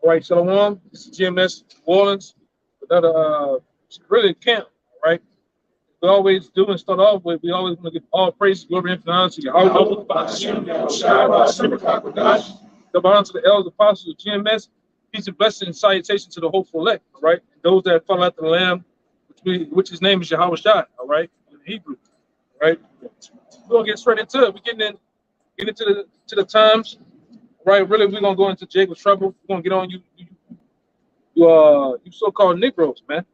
All right, Shalom. This is GMS New Orleans. Another really camp, right? We always do and start off with, we always want to give all praise, glory, and honor to Yahweh. Double honor to the elders, apostles of GMS. Peace and blessing and salutation to the hopeful elect, all right? And those that follow after the Lamb, which his name is Yahweh Shai, all right? In Hebrew, all right? We're gonna get straight into it. We're getting into the times, right? Really, we're gonna go into Jacob's trouble. We're gonna get on you so-called Negroes, man,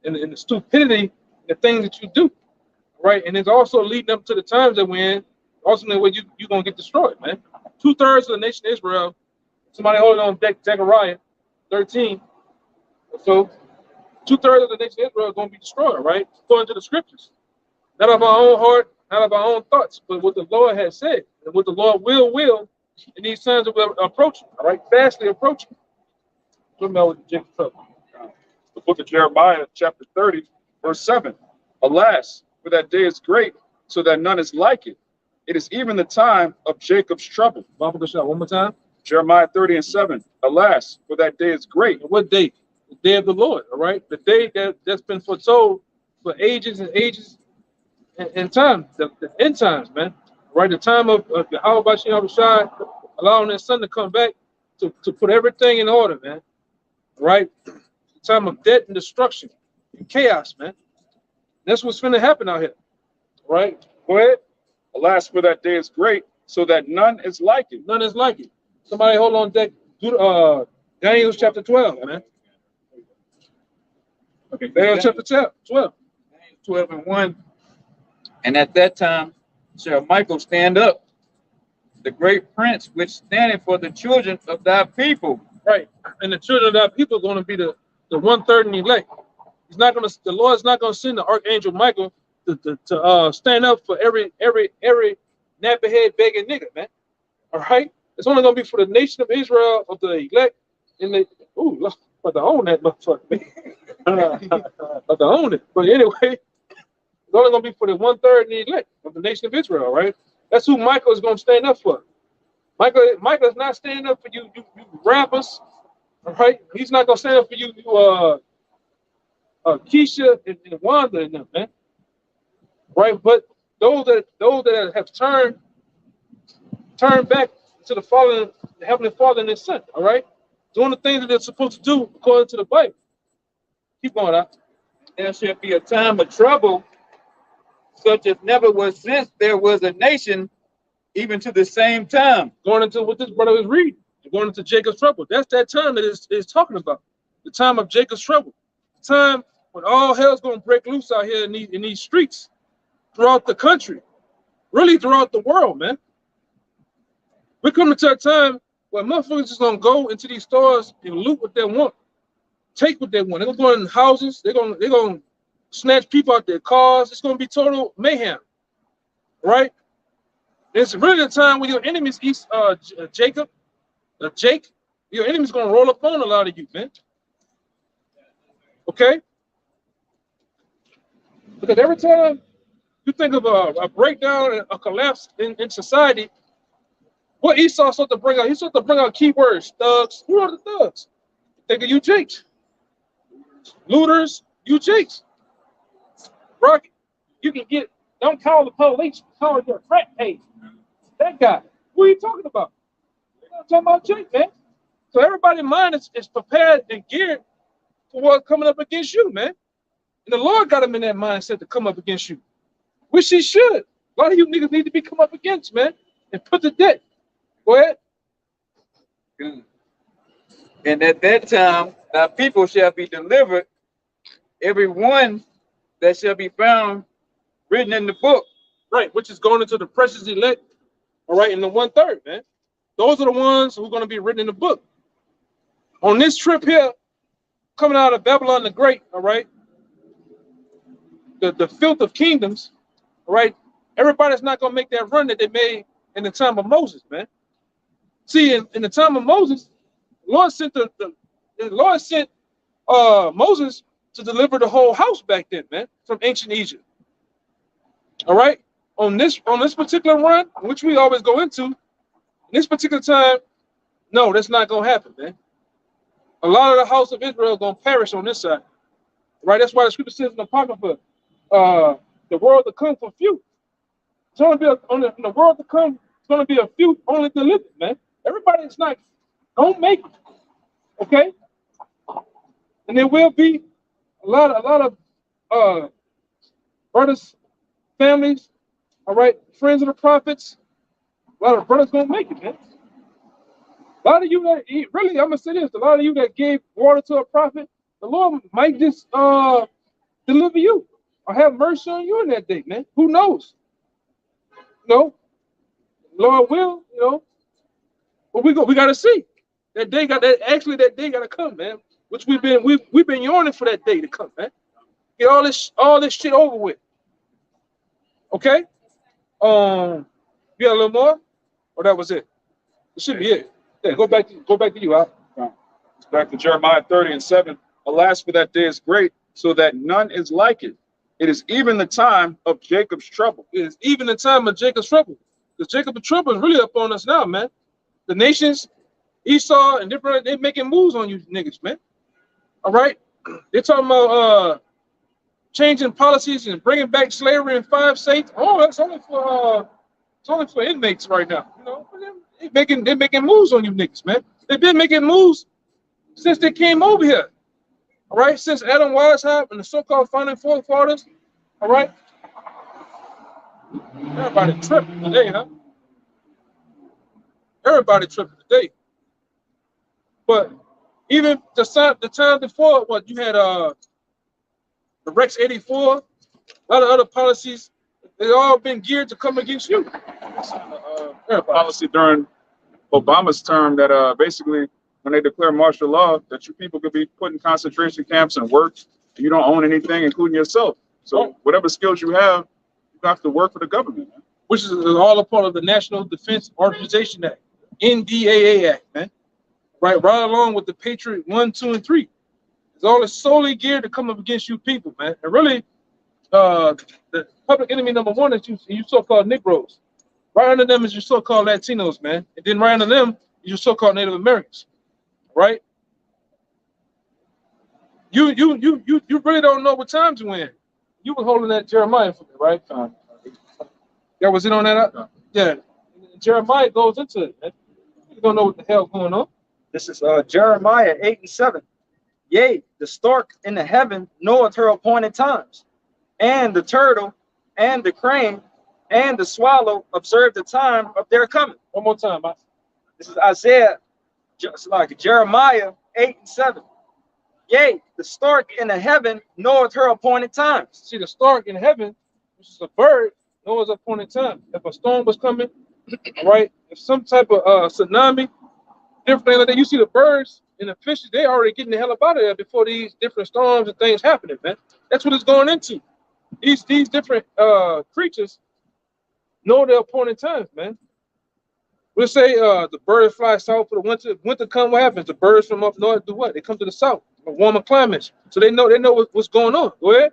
and the stupidity, the things that you do, right? And it's also leading up to the times that we're in. Ultimately, where you're gonna get destroyed, man. 2/3 of the nation of Israel. Somebody holding on Zechariah 13. So 2/3 of the nation of Israel are gonna be destroyed, right? According to the scriptures. Not of our own heart, not of our own thoughts, but what the Lord has said, and what the Lord will, and these times will approach, all right, fastly approaching. Remember with Jacob's trouble. The book of Jeremiah, chapter 30, verse 7. Alas, for that day is great, so that none is like it. It is even the time of Jacob's trouble. One more time. Jeremiah 30 and 7. Alas, for that day is great. And what day? The day of the Lord, all right? The day that's been foretold for ages and ages and time, the end times, man. Right? The time of Yahweh Bashim Shai, allowing his son to come back to put everything in order, man. Right? The time of death and destruction and chaos, man. That's what's going to happen out here. Right? Go ahead. Alas, for that day is great, so that none is like it. None is like it. Somebody hold on deck. Daniel chapter 12, man. Okay. Daniel chapter 12. 12 and 1. And at that time shall Michael stand up, the great prince which standeth for the children of thy people. Right. And the children of thy people are going to be the 1/3 in the elect. The Lord's not going to send the archangel Michael to stand up for every nappy-head begging nigga, man. All right? It's only going to be for the nation of Israel, of the elect, and they, about to own that motherfucker, man. About to own it. But anyway, it's only going to be for the 1/3 in the elect of the nation of Israel, right? That's who Michael is going to stand up for. Michael is not standing up for you rappers, all right? He's not going to stand up for you Keisha and Wanda and them, man. Right? But those that have turned back to the Heavenly Father and His Son, all right? Doing the things that they're supposed to do according to the Bible. Keep going out. There shall be a time of trouble, such as never was since there was a nation, even to the same time. Going into what this brother was reading, going into Jacob's trouble. That's that time that is talking about. The time of Jacob's trouble. The time when all hell's going to break loose out here in these streets, throughout the country, really throughout the world, man. We're coming to a time where motherfuckers just gonna go into these stores and loot what they want, take what they want. They're gonna go in houses. They're gonna snatch people out their cars. It's gonna be total mayhem, right? It's really the time when your enemies, Jake, your enemy's gonna roll up on a lot of you, man. Okay? Because every time you think of a breakdown and a collapse in society, what Esau sought to bring out, he sought to bring out keywords, thugs. Who are the thugs? Think of you Jakes. Looters, you Jakes. Rocket, you can get, don't call the police, call your frat page. That guy. Who are you talking about? You're talking about Jake, man. So everybody's mind is prepared and geared for what's coming up against you, man. And the Lord got him in that mindset to come up against you. Which he should. A lot of you niggas need to be come up against, man, and put to death. Go ahead. And at that time, thy people shall be delivered, every one that shall be found written in the book. Right, which is going into the precious elect, all right, in the 1/3, man. Those are the ones who are going to be written in the book. On this trip here, coming out of Babylon the Great, all right, the filth of kingdoms, all right, everybody's not going to make that run that they made in the time of Moses, man. See, in the time of Moses, the Lord sent Moses to deliver the whole house back then, man, from ancient Egypt. All right, on this particular run, which we always go into, this particular time, no, that's not gonna happen, man. A lot of the house of Israel is going to perish on this side. Right? That's why the scripture says in the Apocrypha, the world to come for few. It's only be in the world to come, it's going to be a few only delivered, man. Everybody is not, don't make it. Okay? And there will be a lot of brothers, families, all right, friends of the prophets. A lot of brothers gonna make it, man. A lot of you that really, I'm gonna say this, a lot of you that gave water to a prophet, the Lord might just deliver you or have mercy on you in that day, man. Who knows? You know, Lord will, you know. But we gotta see. That day that day gotta come, man. Which we've been yearning for that day to come, man. Get all this shit over with. Okay? You got a little more? Or that was it? It should be it. Yeah, go back to you, Al. It's back to Jeremiah 30:7. Alas, for that day is great, so that none is like it. It is even the time of Jacob's trouble. It is even the time of Jacob's trouble. Because Jacob's trouble is really up on us now, man. The nations, Esau and different, they making moves on you niggas, man. All right? They're talking about changing policies and bringing back slavery in 5 states. Oh, that's only for inmates right now. You know, they're making moves on you niggas, man. They've been making moves since they came over here. All right, since Adam Weishaupt and the so-called founding forefathers. All right, everybody tripping today, huh? Everybody tripping today. But even the time before, what you had the Rex 84, a lot of other policies, they all been geared to come against you. Policy during Obama's term that basically when they declare martial law, that you people could be put in concentration camps and work, and you don't own anything, including yourself. So whatever skills you have to work for the government, man. Which is all a part of the National Defense Authorization Act, NDAA Act, man. Right along with the Patriot 1, 2, and 3. It's all solely geared to come up against you people, man. And really, the public enemy number one is you so-called Negroes. Right under them is your so-called Latinos, man. And then right under them is your so-called Native Americans. Right? You really don't know what time to win. You were holding that Jeremiah for me, right? Yeah, was it on that? Yeah. Jeremiah goes into it, man. You don't know what the hell's going on. This is Jeremiah 8:7. Yea, the stork in the heaven knoweth her appointed times, and the turtle, and the crane, and the swallow observe the time of their coming. One more time, man. This is Isaiah, just like Jeremiah 8:7. Yea, the stork in the heaven knoweth her appointed times. See, the stork in heaven, which is a bird, knows appointed time. If a storm was coming, right? If some type of tsunami, different thing like that, you see the birds and the fishes, they already getting the hell up out of there before these different storms and things happening, man. That's what it's going into. These different creatures know their appointed times, man. We'll say the birds fly south for the winter. Winter come, what happens? The birds from up north do what? They come to the south, warmer climates. So they know what's going on. Go ahead.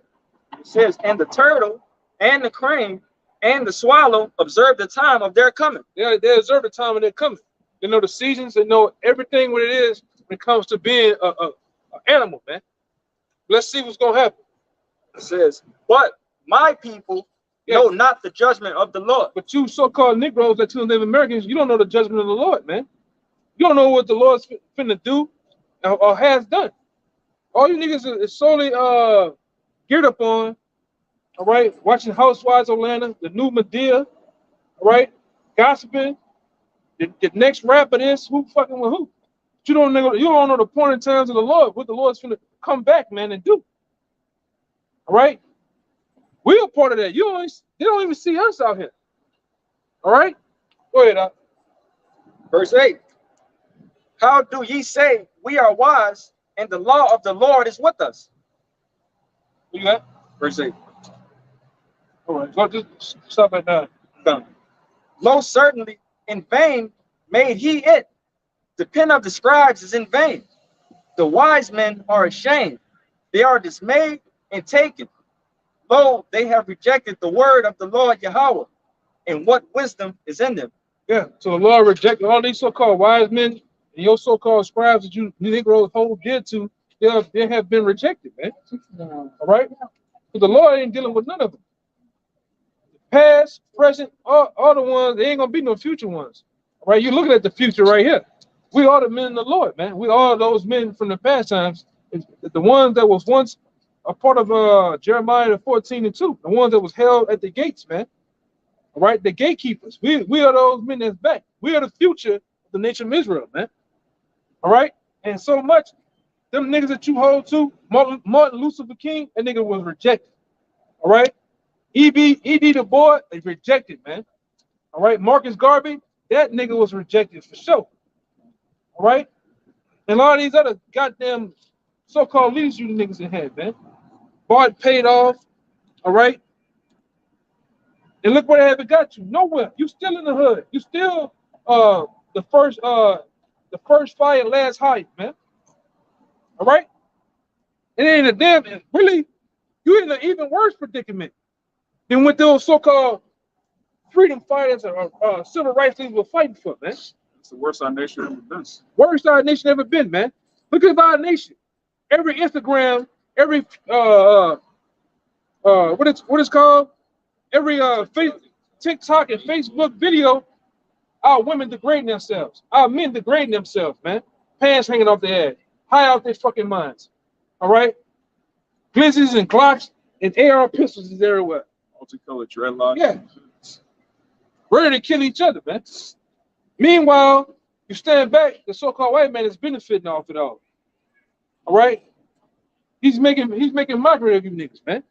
It says, and the turtle and the crane and the swallow observe the time of their coming. They observe the time of their coming. They know the seasons. They know everything what it is when it comes to being an animal, man. Let's see what's going to happen. It says, but my people know not the judgment of the Lord. But you so-called Negroes that you Native Americans, you don't know the judgment of the Lord, man. You don't know what the Lord's finna do or has done. All you niggas is solely geared up on, all right, watching Housewives of Atlanta, the new Medea, all right, gossiping. The next rapper is who fucking with who. But you don't know the point in times of the Lord, what the Lord's finna come back, man, and do. All right? We're a part of that. They don't even see us out here. All right? Go ahead, Doc. Verse 8. How do ye say we are wise, and the law of the Lord is with us? What you got? Verse 8. All right, go just stop at 9. Done. Most certainly, in vain made he it. The pen of the scribes is in vain. The wise men are ashamed. They are dismayed and taken. Lo, they have rejected the word of the Lord Yahweh, and what wisdom is in them. Yeah, so the Lord rejected all these so-called wise men, And your so-called scribes that you Negroes hold dear to, they have been rejected, man. All right? But the Lord ain't dealing with none of them. Past, present, all the ones, there ain't gonna be no future ones. All right? You're looking at the future right here. We are the men of the Lord, man. We are those men from the past times. The ones that was once a part of Jeremiah 14:2, the ones that was held at the gates, man. All right, the gatekeepers. We are those men that's back. We are the future of the nation of Israel, man. All right, and so much, them niggas that you hold to, Martin Luther King, that nigga was rejected. All right, E.B. Du Bois, they rejected, man. All right, Marcus Garvey, that nigga was rejected for sure. All right, and a lot of these other goddamn so-called leaders you niggas in had, man. Bought, paid off. All right. And look where they haven't got you. Nowhere. You still in the hood. You still the first fire, last hype, man. All right? And then the damn really, you in an even worse predicament than what those so-called freedom fighters or civil rights leaders were fighting for, man. It's the worst our nation ever been. Worst our nation ever been, man. Look at our nation. Every Instagram, every what it's called? Every TikTok and Facebook video, our women degrading themselves, our men degrading themselves, man. Pants hanging off their head, high out their fucking minds. All right, Glizzies and Glocks and AR pistols is everywhere. Multicolored dreadlocks. Yeah, ready to kill each other, man. Meanwhile, you stand back, the so-called white man is benefiting off it all. All right, he's making mockery of you niggas, man.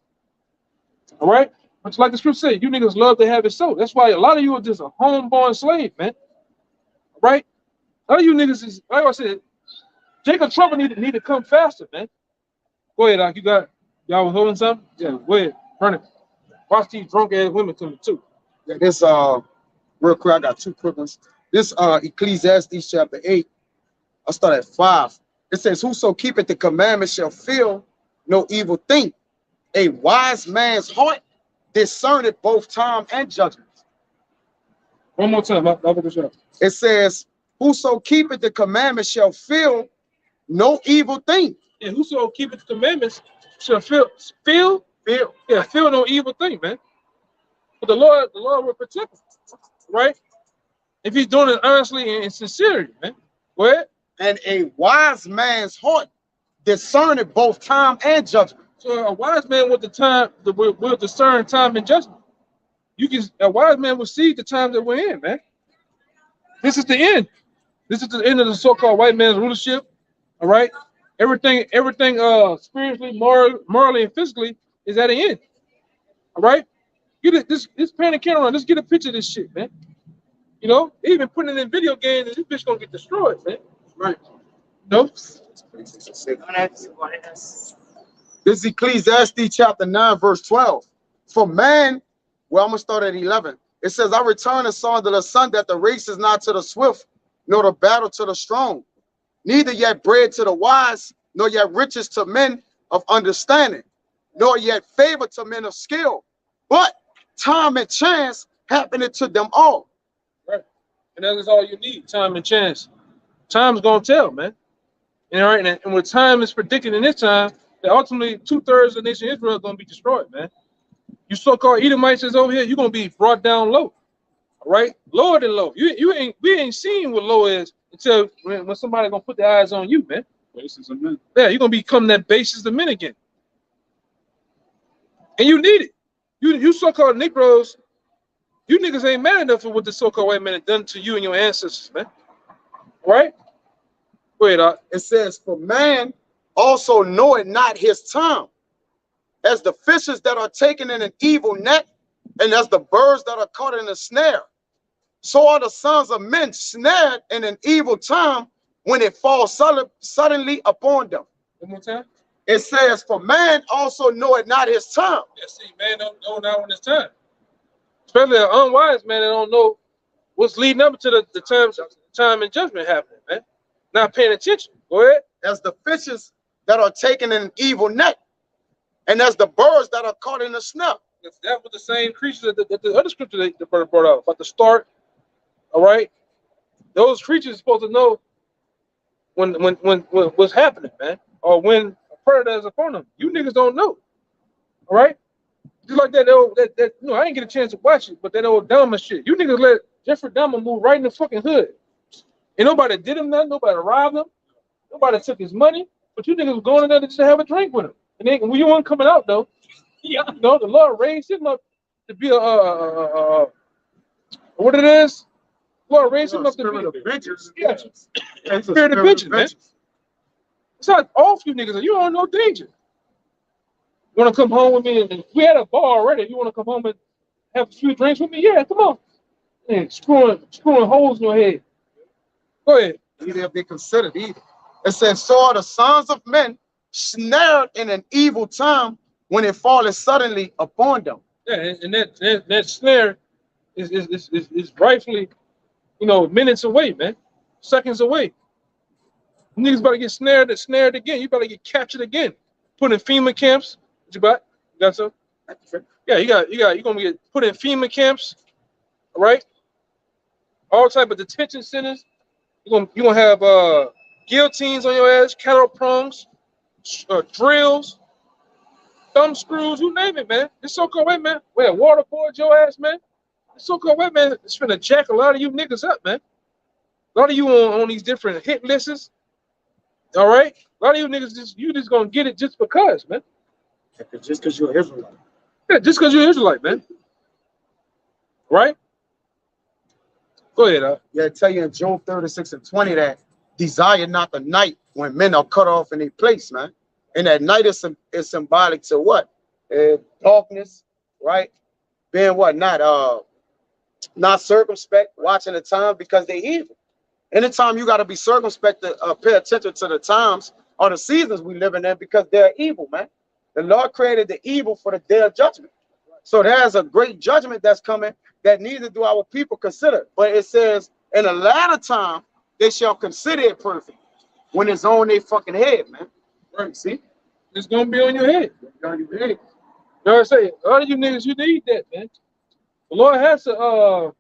All right. But like the scripture said, you niggas love to have it so. That's why a lot of you are just a homeborn slave, man. Right? A lot of you niggas is, like I said, Jacob Trouble need to come faster, man. Go ahead, Doc. Y'all was holding something? Yeah, go ahead. Run it. Watch these drunk ass women coming too. Yeah, this real quick, I got two quick ones. This Ecclesiastes chapter 8, I'll start at 5. It says, whoso keepeth the commandments shall feel no evil thing. A wise man's heart discerneth both time and judgment. One more time. It says, whoso keepeth the commandments shall feel no evil thing. And whoso keepeth the commandments shall feel no evil thing, man. But the Lord will protect him, right? If he's doing it honestly and sincerely, man. Go ahead. And a wise man's heart discerneth both time and judgment. So a wise man with the time will discern time and judgment. A wise man will see the time that we're in, man. This is the end. This is the end of the so-called white man's rulership. All right. Everything spiritually, morally, and physically is at an end. All right. Get it. This pan and camera on. Let's get a picture of this shit, man. You know, even putting it in video games, and this bitch gonna get destroyed, man. Right. Nope. This is Ecclesiastes chapter 9, verse 12. For man, well, I'm going to start at 11. It says, I return and saw under the sun that the race is not to the swift, nor the battle to the strong, neither yet bread to the wise, nor yet riches to men of understanding, nor yet favor to men of skill, but time and chance happening to them all. Right. And that is all you need, time and chance. Time's going to tell, man. And, all right, and when time is predicted in this time, that ultimately 2/3 of the nation of Israel is going to be destroyed, man. You so-called Edomites is over here, you're going to be brought down low. All right? Lower than low. We ain't seen what low is until when somebody going to put their eyes on you, man. Basis of men. Yeah, you're going to become that basis of men again. And you need it. You so-called Negroes, you niggas ain't mad enough for what the so-called white man have done to you and your ancestors, man. All right? Go ahead, Doc. It says, for man also knoweth not his time, as the fishes that are taken in an evil net, and as the birds that are caught in a snare. So are the sons of men snared in an evil time when it falls suddenly upon them. One more time. It says, for man also knoweth not his time. Yeah, see, man don't know now when it's time. Especially an unwise man that don't know what's leading up to the time and judgment happening, man. Not paying attention. Go ahead. As the fishes that are taken in an evil net, and as the birds that are caught in a snare. That was the same creature that the other scripture that the brother brought out about the start. All right, those creatures are supposed to know when what's happening, man, or when a predator is upon them. You niggas don't know. All right? Just like that old that you know, I didn't get a chance to watch it, but that old Dahmer shit. You niggas let Jeffrey Dahmer move right in the fucking hood. Ain't nobody did him nothing, nobody robbed him, nobody took his money, but you niggas was going in there to just have a drink with him. And then when you weren't coming out though, you know, the Lord raised him up to be what it is? The Lord raised him up to be of vengeance. yeah, It's a spirit of vengeance, man. It's not off you niggas. You don't know danger. You want to come home with me? And we had a bar already. You want to come home and have a few drinks with me? Yeah, come on. Man, screwing holes in your head. Go ahead. Either if they considered evil. It says, so are the sons of men snared in an evil time when it falleth suddenly upon them. Yeah, and that snare is rightfully, you know, minutes away, man, seconds away. Niggas about to get snared again. You better get captured again. Put in FEMA camps. What you got? You got some? Yeah, you're gonna get put in FEMA camps, all right? All type of detention centers. You're gonna have guillotines on your ass, cattle prongs, drills, thumb screws, you name it, man. This so-called white man, waterboard your ass, man. This so-called white man is finna jack a lot of you niggas up, man. A lot of you on these different hit lists, all right? A lot of you niggas just gonna get it just because, man. Just because you're Israelite. Yeah, just because you're Israelite, man. Right? Go ahead, Yeah, I tell you in Job 36 and 20 that desire not the night when men are cut off in their place, man. And that night is symbolic to what? Darkness, right? Being what? Not circumspect, watching the time because they're evil. Anytime you got to be circumspect to pay attention to the times or the seasons we live in because they're evil, man. The Lord created the evil for the day of judgment. So there's a great judgment that's coming that neither do our people consider. But it says, in the latter time, they shall consider it perfect when it's on their fucking head, man. Right, see? It's going to be on your head. It's on your head. You know what I'm saying? A lot of you niggas, you need that, man. The Lord has to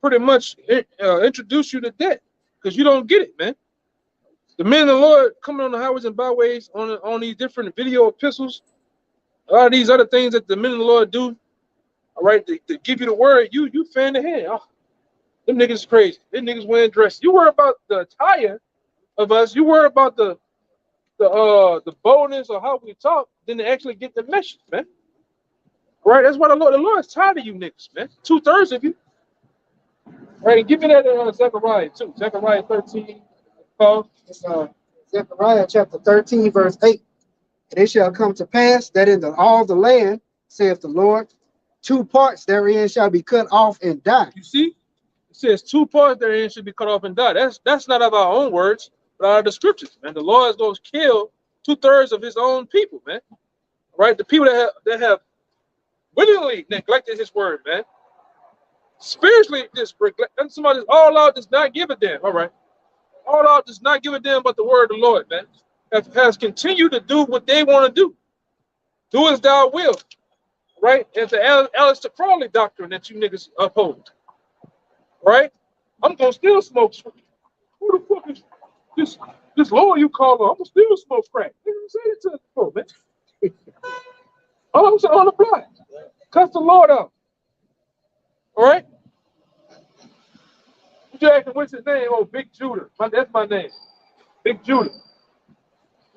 pretty much introduce you to that because you don't get it, man. The men of the Lord coming on the highways and byways on these different video epistles, a lot of these other things that the men of the Lord do, all right, to give you the word, you fan the hand. Oh, them niggas is crazy. Them niggas wearing dresses. You worry about the attire of us. You worry about the boldness or how we talk, then to actually get the message, man. All right, that's why the Lord's tired of you niggas, man. 2/3 of you. All right, give me that Zechariah too. Zechariah 13. Paul. It's Zechariah chapter 13, verse 8. And it shall come to pass that in all the land, saith the Lord, 2 parts therein shall be cut off and die. You see, it says 2 parts therein should be cut off and die. That's not of our own words, but out of the scriptures, man. The Lord is going to kill 2/3 of his own people, man. Right? The people that have willingly neglected his word, man. Spiritually, just somebody all out does not give a damn. All right. All out does not give a damn about the word of the Lord, man. Has continued to do what they want to do. Do as thou will. Right? It's the Aleister Crowley doctrine that you niggas uphold. Right? I'm gonna still smoke. Who the fuck is this Lord you call her? I'm gonna still smoke crack. You didn't say it to us before, man. I'm saying on the fly. Cuss the Lord out. All right? You asking what's his name? Oh, Big Judah. That's my name. Big Judah.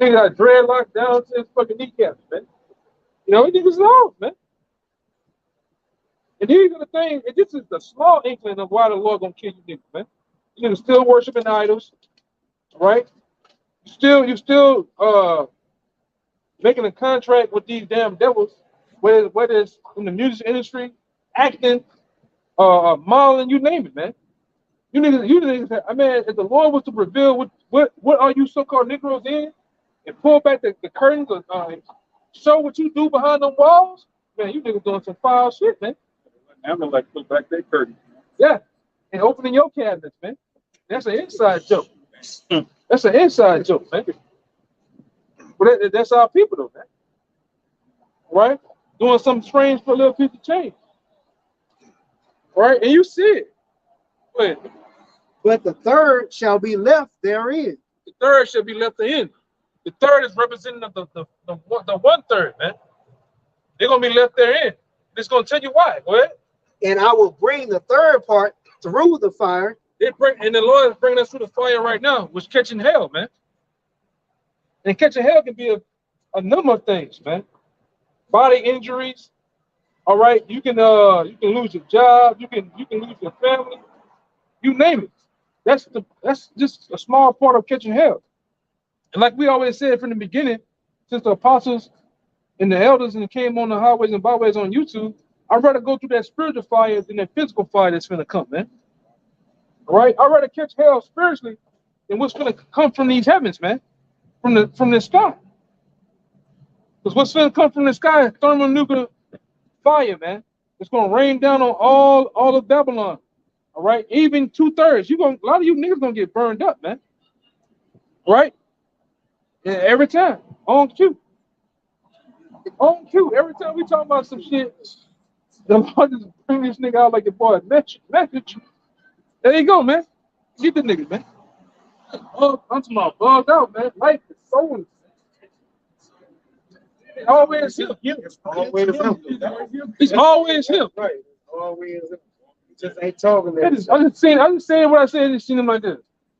Nigga got dreadlocks down to his fucking kneecaps, man. You know, he niggas lost, man. And these are the things, and this is the small inkling of why the Lord gonna kill you niggas, man. You niggas still worshiping idols, right? You still making a contract with these damn devils, whether it's in the music industry, acting, modeling, you name it, man. You niggas, I mean, if the Lord was to reveal what are you so-called Negroes in, and pull back the curtains, show what you do behind them walls, man, you niggas doing some foul shit, man. I'm gonna like pull back that curtain. Yeah, and opening your cabinets, man. That's an inside joke. That's an inside joke, man. But that's our people, though, man. Right? Doing something strange for a little piece of change. Right? And you see it. Go ahead. but the third shall be left therein. The third shall be left in. The third is representative of the 1/3, man. They're gonna be left therein. It's gonna tell you why. Go ahead. And I will bring the third part through the fire. And the Lord is bringing us through the fire right now, which catching hell, man. And catching hell can be a number of things, man. Body injuries. All right, you can lose your job, you can lose your family, you name it. That's just a small part of catching hell. And like we always said from the beginning, since the apostles and the elders and came on the highways and byways on YouTube, I'd rather go through that spiritual fire than that physical fire that's gonna come, man. All right, I'd rather catch hell spiritually than what's gonna come from these heavens, man, from the sky. Because what's gonna come from the sky is thermonuclear fire, man. It's gonna rain down on all of Babylon. All right, even 2/3. A lot of you niggas gonna get burned up, man. Right? Yeah, every time on cue. On cue. Every time we talk about some shit, the Lord just bring this nigga out like the boy message. There you go, man. Get the nigga, man. Oh, I'm talking about bugged out, man. Life is so. It's always him. It's always him. It's always him. Right. Always him. He just ain't talking that. I'm just saying what I said. Just seen him like this.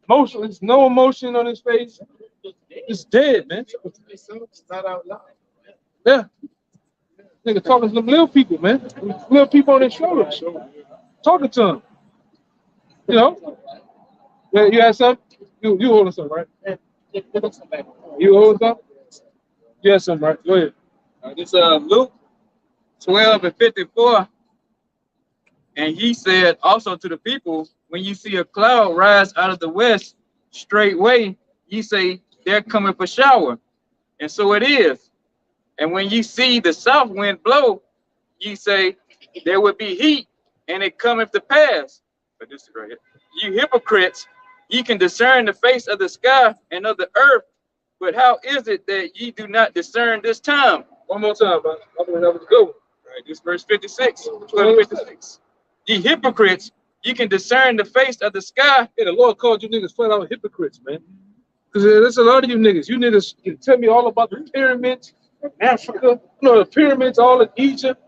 Motionless, no emotion on his face. It's dead, man. It's not out loud. Yeah. Nigga talking to them little people, man. Little people on their shoulders. Talking to them. You know? Yeah, you had something? You holding something, right? You holding something? You had something, right? Go ahead. This Luke 12:54. And he said also to the people, when you see a cloud rise out of the west, straightway, you say, there cometh a shower. And so it is. And when you see the south wind blow, you say, there will be heat, and it cometh to pass. But this is right here. You hypocrites, ye can discern the face of the sky and of the earth, but how is it that ye do not discern this time? One more time, man. That was a good one. Right, this verse 56, 12:56. Ye hypocrites, you can discern the face of the sky. Yeah, the Lord called you niggas flat out hypocrites, man. Because there's a lot of you niggas. You niggas can tell me all about the pyramids in Africa. You know, the pyramids all in Egypt.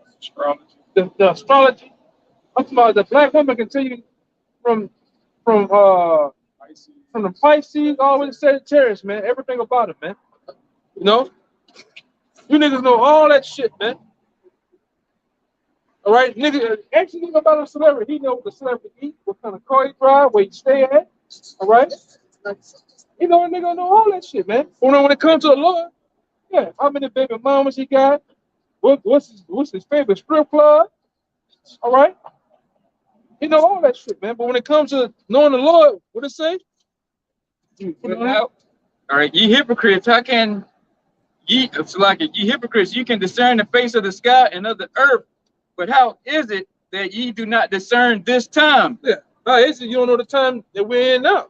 The astrology. I'm talking about the black woman can tell you from the Pisces all the way to Sagittarius, man. Everything about it, man. You know? You niggas know all that shit, man. All right, nigga, ask a nigga about a celebrity. He know what the celebrity eat, what kind of car he drive, where he stay at. All right, you know, a nigga know all that shit, man. When it comes to the Lord, yeah, how many baby mamas he got? What's his favorite strip club? All right, he know all that shit, man. But when it comes to knowing the Lord, what it say? All right, ye hypocrites, how can ye? It's like it. Ye hypocrites, you can discern the face of the sky and of the earth. But how is it that ye do not discern this time? Yeah, how is it you don't know the time that we're in now,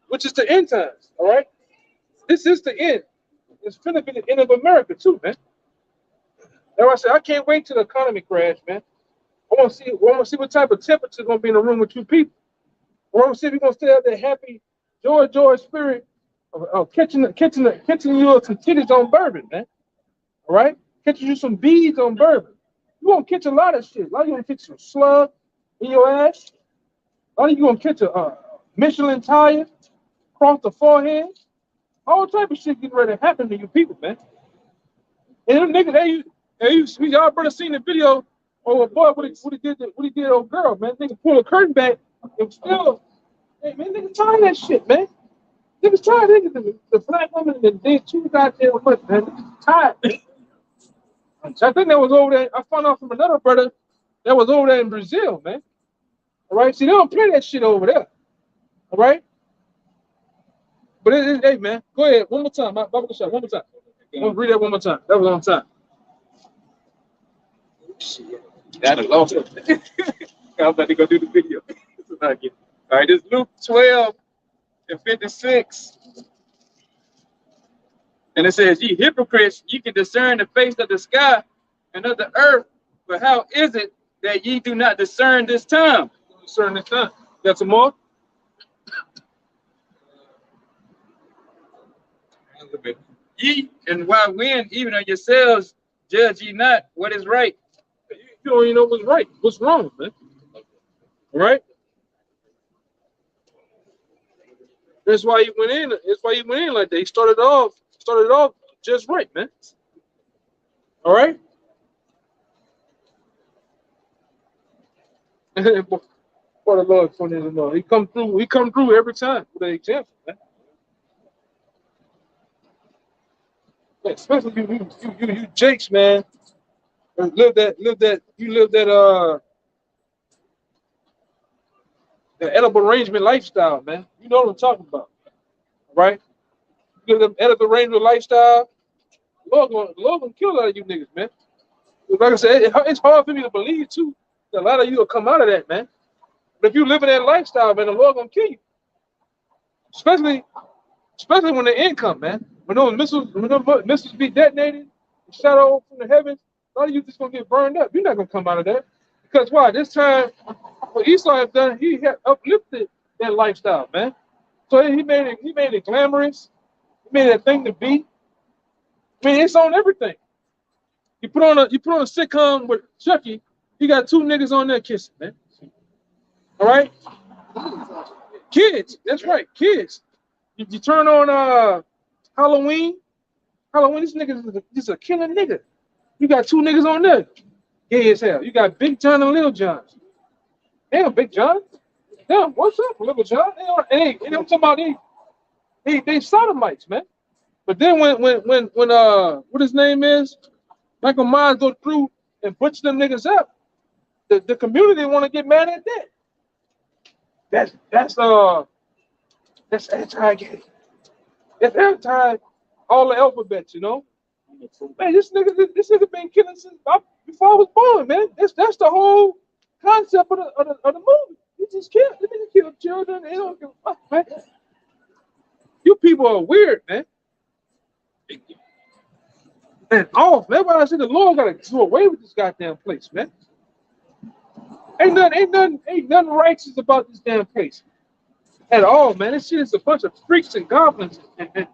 which is the end times, all right? This is the end. It's gonna be the end of America too, man. That's why I said I can't wait till the economy crash, man. I want to see what type of temperature is gonna be in a room with two people. I want to see if we're gonna stay out that happy, joy spirit of catching you some titties on bourbon, man. All right, catching you some beads on bourbon. You won't catch a lot of shit. A lot of you gonna catch some slug in your ass. A lot of you gonna catch a Michelin tire across the forehead. All type of shit getting ready to happen to you people, man. And them niggas, y'all better seen the video of a boy what he did to old girl, man. Nigga pull a curtain back and still, hey man, niggas trying that shit, man. Niggas trying the black woman that did too goddamn much, man. Niggas tired, man. I think that was over there. I found out from another brother that was over there in Brazil, man. All right, see, they don't play that shit over there. All right, but hey, man, go ahead one more time. Bible shot one more time. I'm gonna read that one more time. That was on time. That is long. I'm about to go do the video. All right, this is Luke 12:56. And it says, ye hypocrites, ye can discern the face of the sky and of the earth, but how is it that ye do not discern this time? Discern this time. Got some more? Ye and why win even on yourselves, judge ye not what is right. You don't even know what's right, what's wrong, man. All right? That's why he went in. That's why he went in like that. He started off just right, man. All right? For the Lord, for his Lord. He come through every time with an example, man. Yeah, especially you Jakes, man. Live that the edible arrangement lifestyle, man. You know what I'm talking about, right? You live the edible arrangement lifestyle. Lord gonna kill a lot of you niggas, man. Like I said, it's hard for me to believe too that a lot of you will come out of that, man. But if you live in that lifestyle, man, the Lord gonna kill you. Especially when the income, man. When those missiles be detonated, and shot over from the heavens, a lot of you just gonna get burned up. You're not gonna come out of that. Because why? This time, what Esau have done, he had uplifted that lifestyle, man. So he made it glamorous. He made it a thing to be. I mean, it's on everything. You put on a sitcom with Chucky, you got two niggas on there kissing, man. All right? Kids, that's right, kids. You turn on Halloween, this nigga is a killing nigga. You got two niggas on there. Gay as hell. You got Big John and Little John. Damn, Big John. Damn, what's up, Little John? Hey, I'm talking about they sodomites, man. But then when what his name is, Michael Myers go through and butcher them niggas up, the community want to get mad at that. That's anti-gay. It's anti all the alphabets, you know. Man, this nigga been killing since before I was born, man. That's the whole concept of the movie. He just killed. The nigga killed children. They don't give a fuck, man. You people are weird, man. And off. That's why I said the Lord gotta do away with this goddamn place, man. Ain't nothing righteous about this damn place at all, man. This shit is a bunch of freaks and goblins and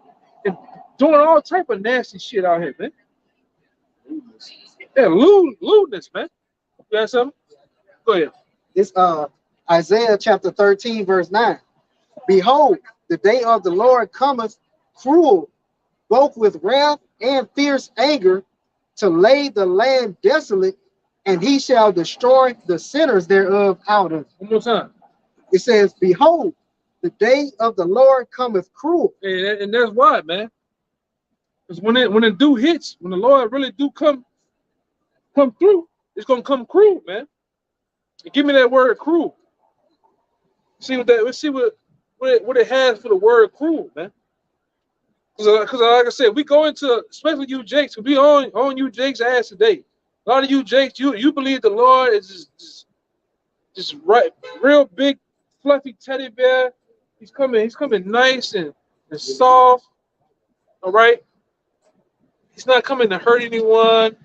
doing all type of nasty shit out here, man. Yeah, lewdness, man. You got something? Go ahead. It's Isaiah chapter 13, verse 9. Behold, the day of the Lord cometh cruel, both with wrath and fierce anger, to lay the land desolate, and he shall destroy the sinners thereof out of it. One more time. It says, behold, the day of the Lord cometh cruel. And that's why, man. Because when it do hits, when the Lord really do come through, it's gonna come cruel, man. And give me that word cruel. Let's see what it has for the word cruel, man. Because like I said, we go into, especially you Jakes, we on you Jakes' ass today. A lot of you Jakes, you believe the Lord is just right, real big, fluffy teddy bear. He's coming nice and soft. All right. He's not coming to hurt anyone.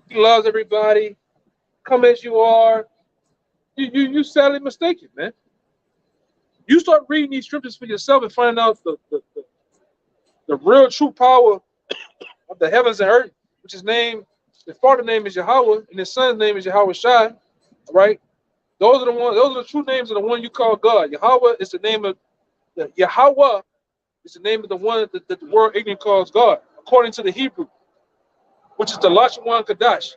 He loves everybody. Come as you are. You sadly mistaken, man. You start reading these scriptures for yourself and find out the real true power of the heavens and earth, which is named, the Father's name is Yahweh, and his son's name is Yahweh Shai. All right. Those are the true names of the one you call God. Yahweh is the name of Yahweh is the name of the one that the world ignorant calls God, according to the Hebrew, which is the Lashawan Kadash.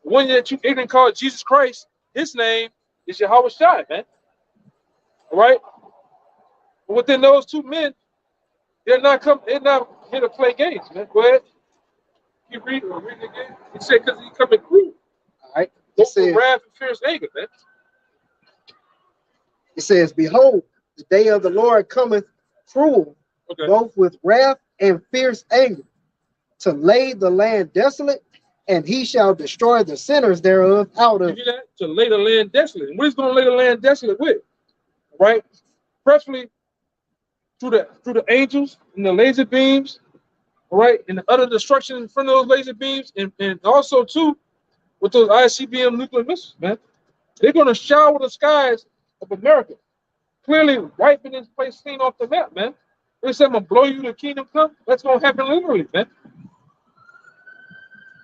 The one that you ignorant call Jesus Christ, his name is Yahweh Shai, man. All right? But within those two men, they're not here to play games, man. Go ahead. Keep reading again. He said because he's coming cruel. All right. Both with wrath and fierce anger, man. It says, behold, the day of the Lord cometh cruel, Okay. both with wrath and fierce anger, to lay the land desolate, and he shall destroy the sinners thereof out of You hear that? To lay the land desolate. And what is going to lay the land desolate with? Right? Preferably through the angels and the laser beams, all right, and the utter destruction in front of those laser beams, and also too with those ICBM nuclear missiles, man. They're going to shower the skies of America, clearly wiping this place clean off the map, man. They said I'm gonna blow you to kingdom come. That's gonna happen literally, man.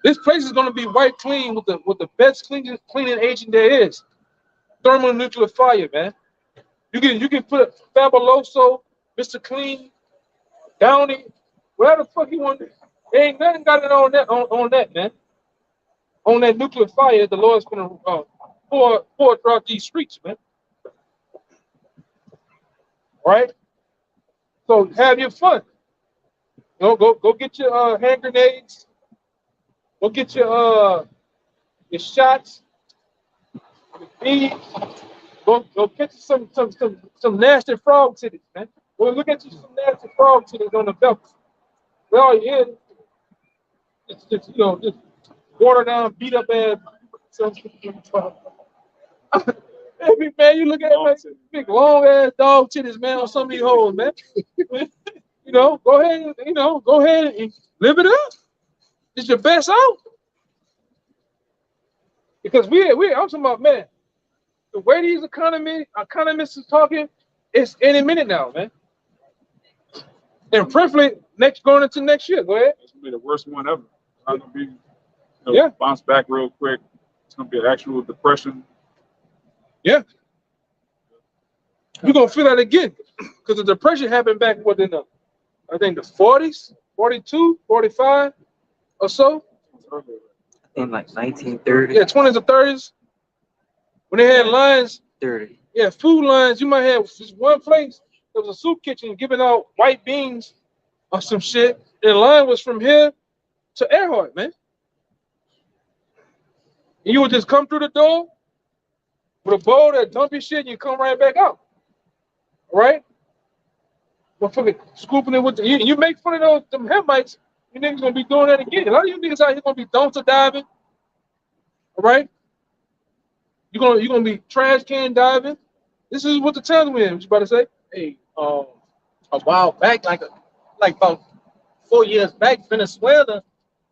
This place is gonna be wiped clean with the best cleaning agent there is. Thermonuclear fire, man. You can put Fabuloso, Mr. Clean, Downey, whatever the fuck you want. There ain't nothing got it on that, man. On that nuclear fire, the Lord's gonna pour throughout these streets, man. Right? So have your fun. Go get your hand grenades. Go get your shots, your beads. Go catch some nasty frog titties, man. Go look at you some nasty frog titties on the belt. Well, all you hear it's just just water down, beat up ass. Hey, man, you look at it like big long ass dog titties, man, on some of these hoes, man. Go ahead and live it up. It's your best out. Because I'm talking about, man, the way these economists is talking, it's any minute now, man. And preferably going into next year. Go ahead. It's gonna be the worst one ever. It's not gonna be bounce back real quick. It's gonna be an actual depression. Yeah. You're gonna feel that again. Because the depression happened back in I think the 40s, 42, 45 or so. In like 1930. Yeah, 20s or 30s. When they had lines, 30. Yeah, food lines. You might have just one place. There was a soup kitchen giving out white beans or some shit. And the line was from here to Earhart, man. And you would just come through the door with a bowl that dump your shit and you come right back out. All right? Motherfucker scooping it with you make fun of them Hamites, you niggas gonna be doing that again. A lot of you niggas out here gonna be dumpster diving. All right? You're gonna be trash can diving. This is what the times we're in. What you about to say? Hey, a while back, like about 4 years back, Venezuela,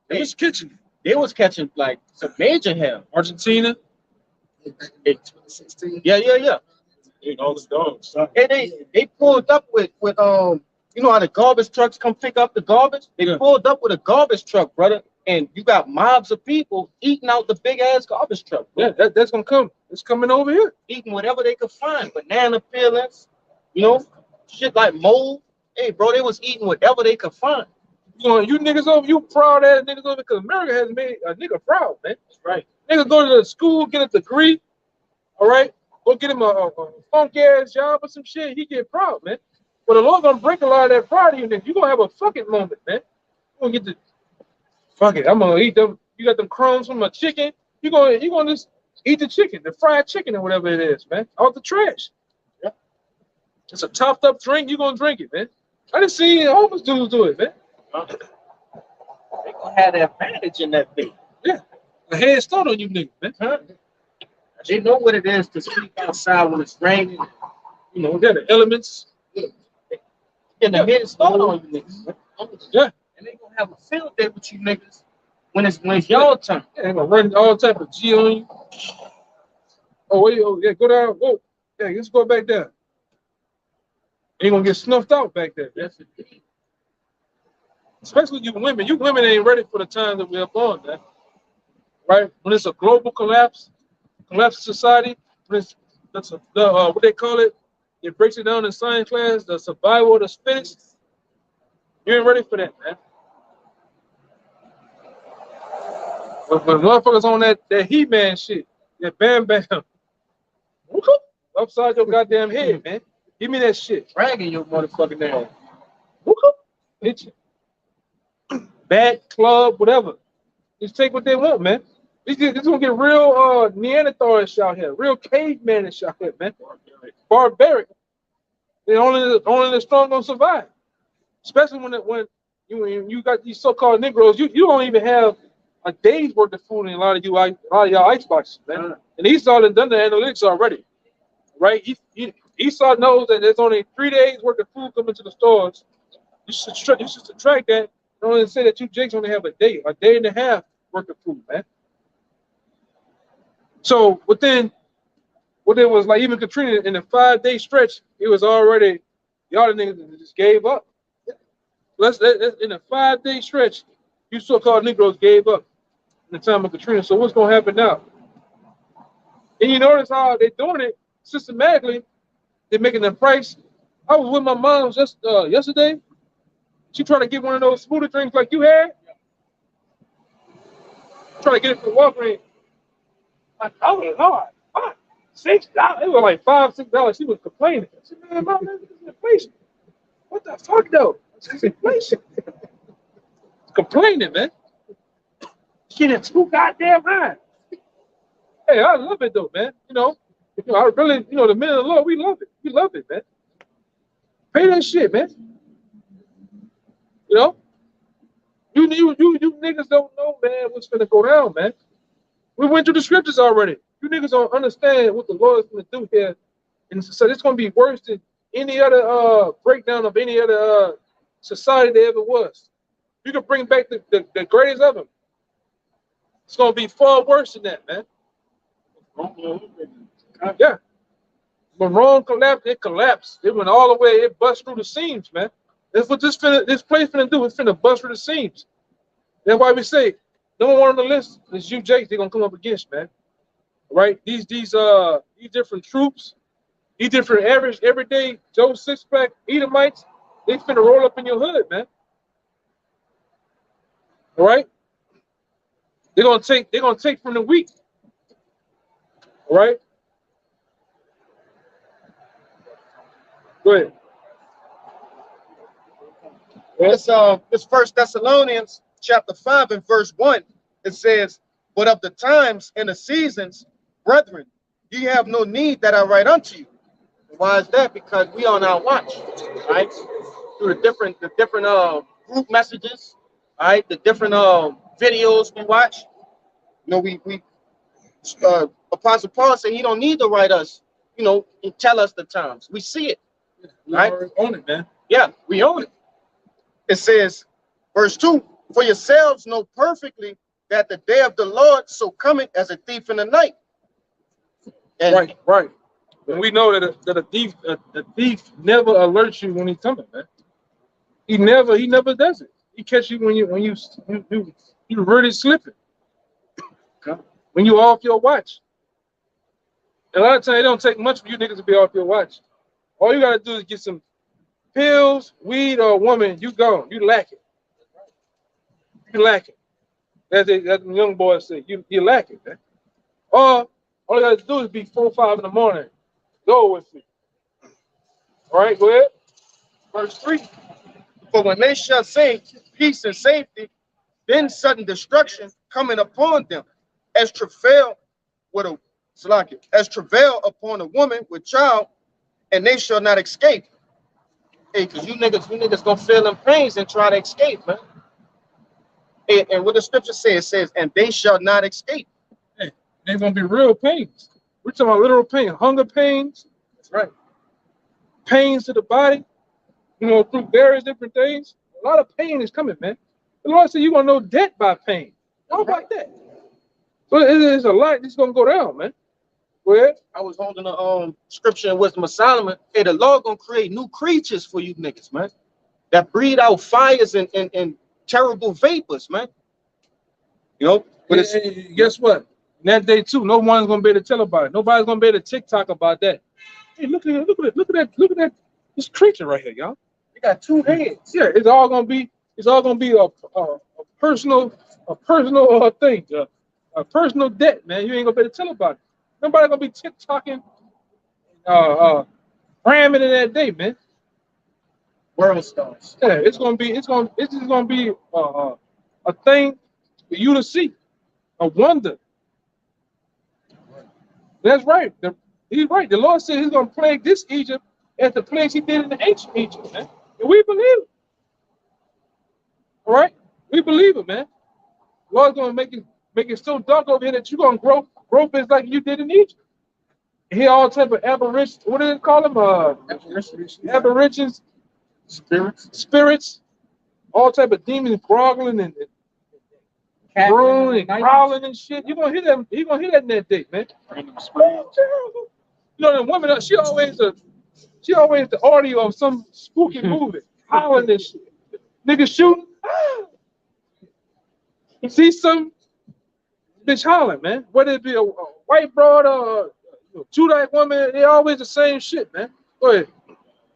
It was kitchen. they was catching like some major hell. Argentina. Yeah. Eating all the dogs. And they pulled up with you know how the garbage trucks come pick up the garbage? They pulled up with a garbage truck, brother, and you got mobs of people eating out the big ass garbage truck. Yeah, that's gonna come. It's coming over here. Eating whatever they could find, banana peelings, shit like mold. Hey, bro, they was eating whatever they could find. You niggas over, you proud ass niggas over because America has made a nigga proud, man. Right. Niggas go to the school, get a degree, all right? Go get him a funky ass job or some shit, he get proud, man. But the Lord gonna break a lot of that pride of you niggas. You gonna have a fucking moment, man. You gonna get fuck it, I'm gonna eat them. You got them crumbs from a chicken. You gonna just eat the chicken, the fried chicken or whatever it is, man. Out the trash. Yeah. It's a topped up drink, you gonna drink it, man. I done seen homeless dudes do it, man. They gonna have the advantage in that thing. Yeah. A head start on you niggas, man. Huh? They know what it is to sleep outside when it's raining. They're the elements. And the head start on you niggas. Man. Yeah. And they gonna have a field day with you niggas when it's y'all turn. Yeah, they're gonna run all type of G on you. Oh, wait, yeah, go down. Whoa. Yeah, let's go back there. You're gonna get snuffed out back there. Yes, indeed. Especially you women. You women ain't ready for the time that we're upon, man. Right? When it's a global collapse of society, when it's what they call it, it breaks it down in science class, the survival of the fittest. You ain't ready for that, man. But motherfuckers on that He-Man shit, that bam bam, upside your goddamn head, man. Give me that shit. Dragging your motherfucking ass. Hit you. Bat, club, whatever. Just take what they want, man. It's gonna get real Neanderthalish out here, real cavemanish out here, man. Barbaric. Only the strong gonna survive. Especially when you got these so-called Negroes, you don't even have a day's worth of food in a lot of y'all iceboxes, man. And Esau done the analytics already, right? Esau knows that there's only 3 days worth of food coming to the stores. You should subtract that. And only say that you Jakes only have a day and a half worth of food, man. So within what it was like, even Katrina in a 5-day stretch, it was already y'all the niggas just gave up. In a 5-day stretch, you so-called Negroes gave up in the time of Katrina. So what's gonna happen now? And you notice how they're doing it systematically. They're making the price. I was with my mom just yesterday. She trying to get one of those smoothie drinks like you had. Trying to get it from Walgreens. Oh Lord, $6. It was like $5, $6. She was complaining. I said, man, mom, this is inflation. What the fuck though? It's inflation. Complaining, man. Shit is too goddamn high. Hey, I love it though, man. I really, the men of the Lord, we love it. We love it, man. Pay that shit, man. You niggas don't know, man, what's gonna go down, man. We went through the scriptures already. You niggas don't understand what the Lord is gonna do here. And so it's gonna be worse than any other breakdown of any other society there ever was. You can bring back the greatest of them. It's gonna be far worse than that, man. Yeah. When Rome collapsed, it collapsed. It went all the way, it bust through the seams, man. That's what this place finna do. It's finna bust through the seams. That's why we say, number one on the list is you, Jake, they're gonna come up against, man. Right? These different troops, these different average, everyday Joe Sixpack Edomites, they finna roll up in your hood, man. All right? They're gonna take from the weak. All right? Go ahead. It's 1 Thessalonians chapter 5 and verse 1. It says, but of the times and the seasons, brethren, ye have no need that I write unto you. Why is that? Because we on our watch, right? Through the different group messages, right? The different videos we watch. Apostle Paul said he don't need to write us, and tell us the times. We see it. We right? already own it, man. Yeah, we own it. It says, verse 2, for yourselves know perfectly that the day of the Lord so cometh as a thief in the night. And Right. And we know that a thief never alerts you when he's coming, man. He never does it. He catch you when you really slipping. When you off your watch. And a lot of times it don't take much for you niggas to be off your watch. All you gotta do is get some pills, weed, or a woman, you gone. You lack it. You lack it. As the young boys say, you lack it, man. Or all you gotta do is be 4 or 5 in the morning. Go with me. All right, go ahead. Verse 3. for when they shall say peace and safety, then sudden destruction coming upon them, as travail upon a woman with child, and they shall not escape. Hey, because you niggas gonna feel them pains and try to escape, man. And what the scripture says, it says, and they shall not escape. Hey, they're gonna be real pains. We're talking about literal pain, hunger pains. That's right. Pains to the body, through various different things. A lot of pain is coming, man. The Lord said you're gonna know death by pain. How about that? So it's a lot that's gonna go down, man. Go ahead. I was holding a scripture in Wisdom of Solomon. Hey, the Lord gonna create new creatures for you niggas, man, that breathe out fires and terrible vapors, man. But guess what? In that day too, no one's gonna be able to tell about it. Nobody's gonna be able to TikTok about that. Hey, look at that this creature right here, y'all. They got 2 heads. Yeah, it's all gonna be a personal thing, a personal debt, man. You ain't gonna be able to tell about it. Nobody gonna be TikToking, ramming in that day, man. World stars. Yeah, it's just gonna be a thing for you to see, a wonder. That's right. He's right. The Lord said He's gonna plague this Egypt as the plagues He did in the ancient Egypt, man. And we believe it. All right, we believe it, man. The Lord's gonna make it so dark over here that you're gonna grow just like you did in Egypt. And hear all type of aberrations. What do they call them? Aberrations. Spirits, all type of demons groveling and groaning and growling and shit. You're gonna hear them. You're gonna hear that in that day, man. The woman, she always the audio of some spooky movie, howling and shit. Niggas shooting. You see some bitch hollering, man. Whether it be a white broad or a Judite woman, they always the same shit, man. Go ahead.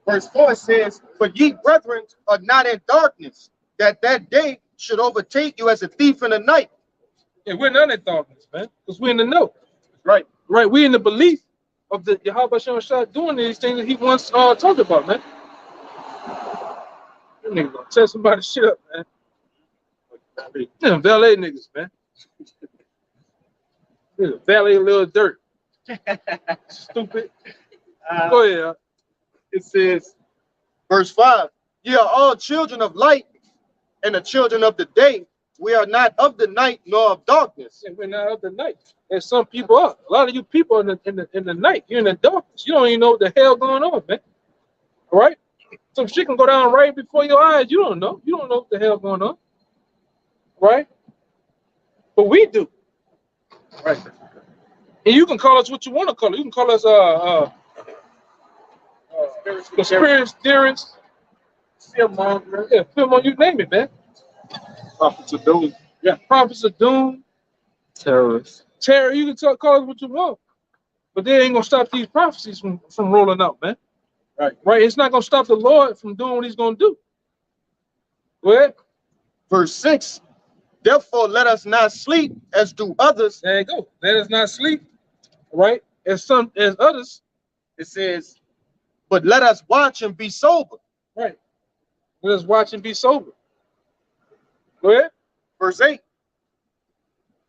Verse 4 says, "But ye, brethren, are not in darkness, that day should overtake you as a thief in the night." Yeah, we're not in darkness, man, because we're in the know. Right. Right, we in the belief of the Yahweh Shem Shah doing these things that he once talked about, man. That nigga gonna tell somebody shit up, man. Them valet niggas, man. Valet a little dirt. Stupid. Go ahead. It says, verse 5, "Ye are all children of light and the children of the day. We are not of the night nor of darkness." And we're not of the night. And some people are. A lot of you people are in the night. You're in the darkness. You don't even know what the hell going on, man. All right? Some shit can go down right before your eyes. You don't know. You don't know what the hell going on. Right? But we do. Right. And you can call us what you want to call it. You can call us conspiracy theorists. Fearmonger. Yeah, fearmonger, you name it, man. Prophets of doom. Yeah, prophets of doom. Terrorists. Terror, you can call it what you want. But they ain't gonna stop these prophecies from rolling out, man. Right. It's not gonna stop the Lord from doing what he's gonna do. Go ahead. Verse 6, "Therefore let us not sleep as do others." There you go. Let us not sleep. Right? As others. It says, "But let us watch and be sober." Right. Let us watch and be sober. Go ahead. Verse 8,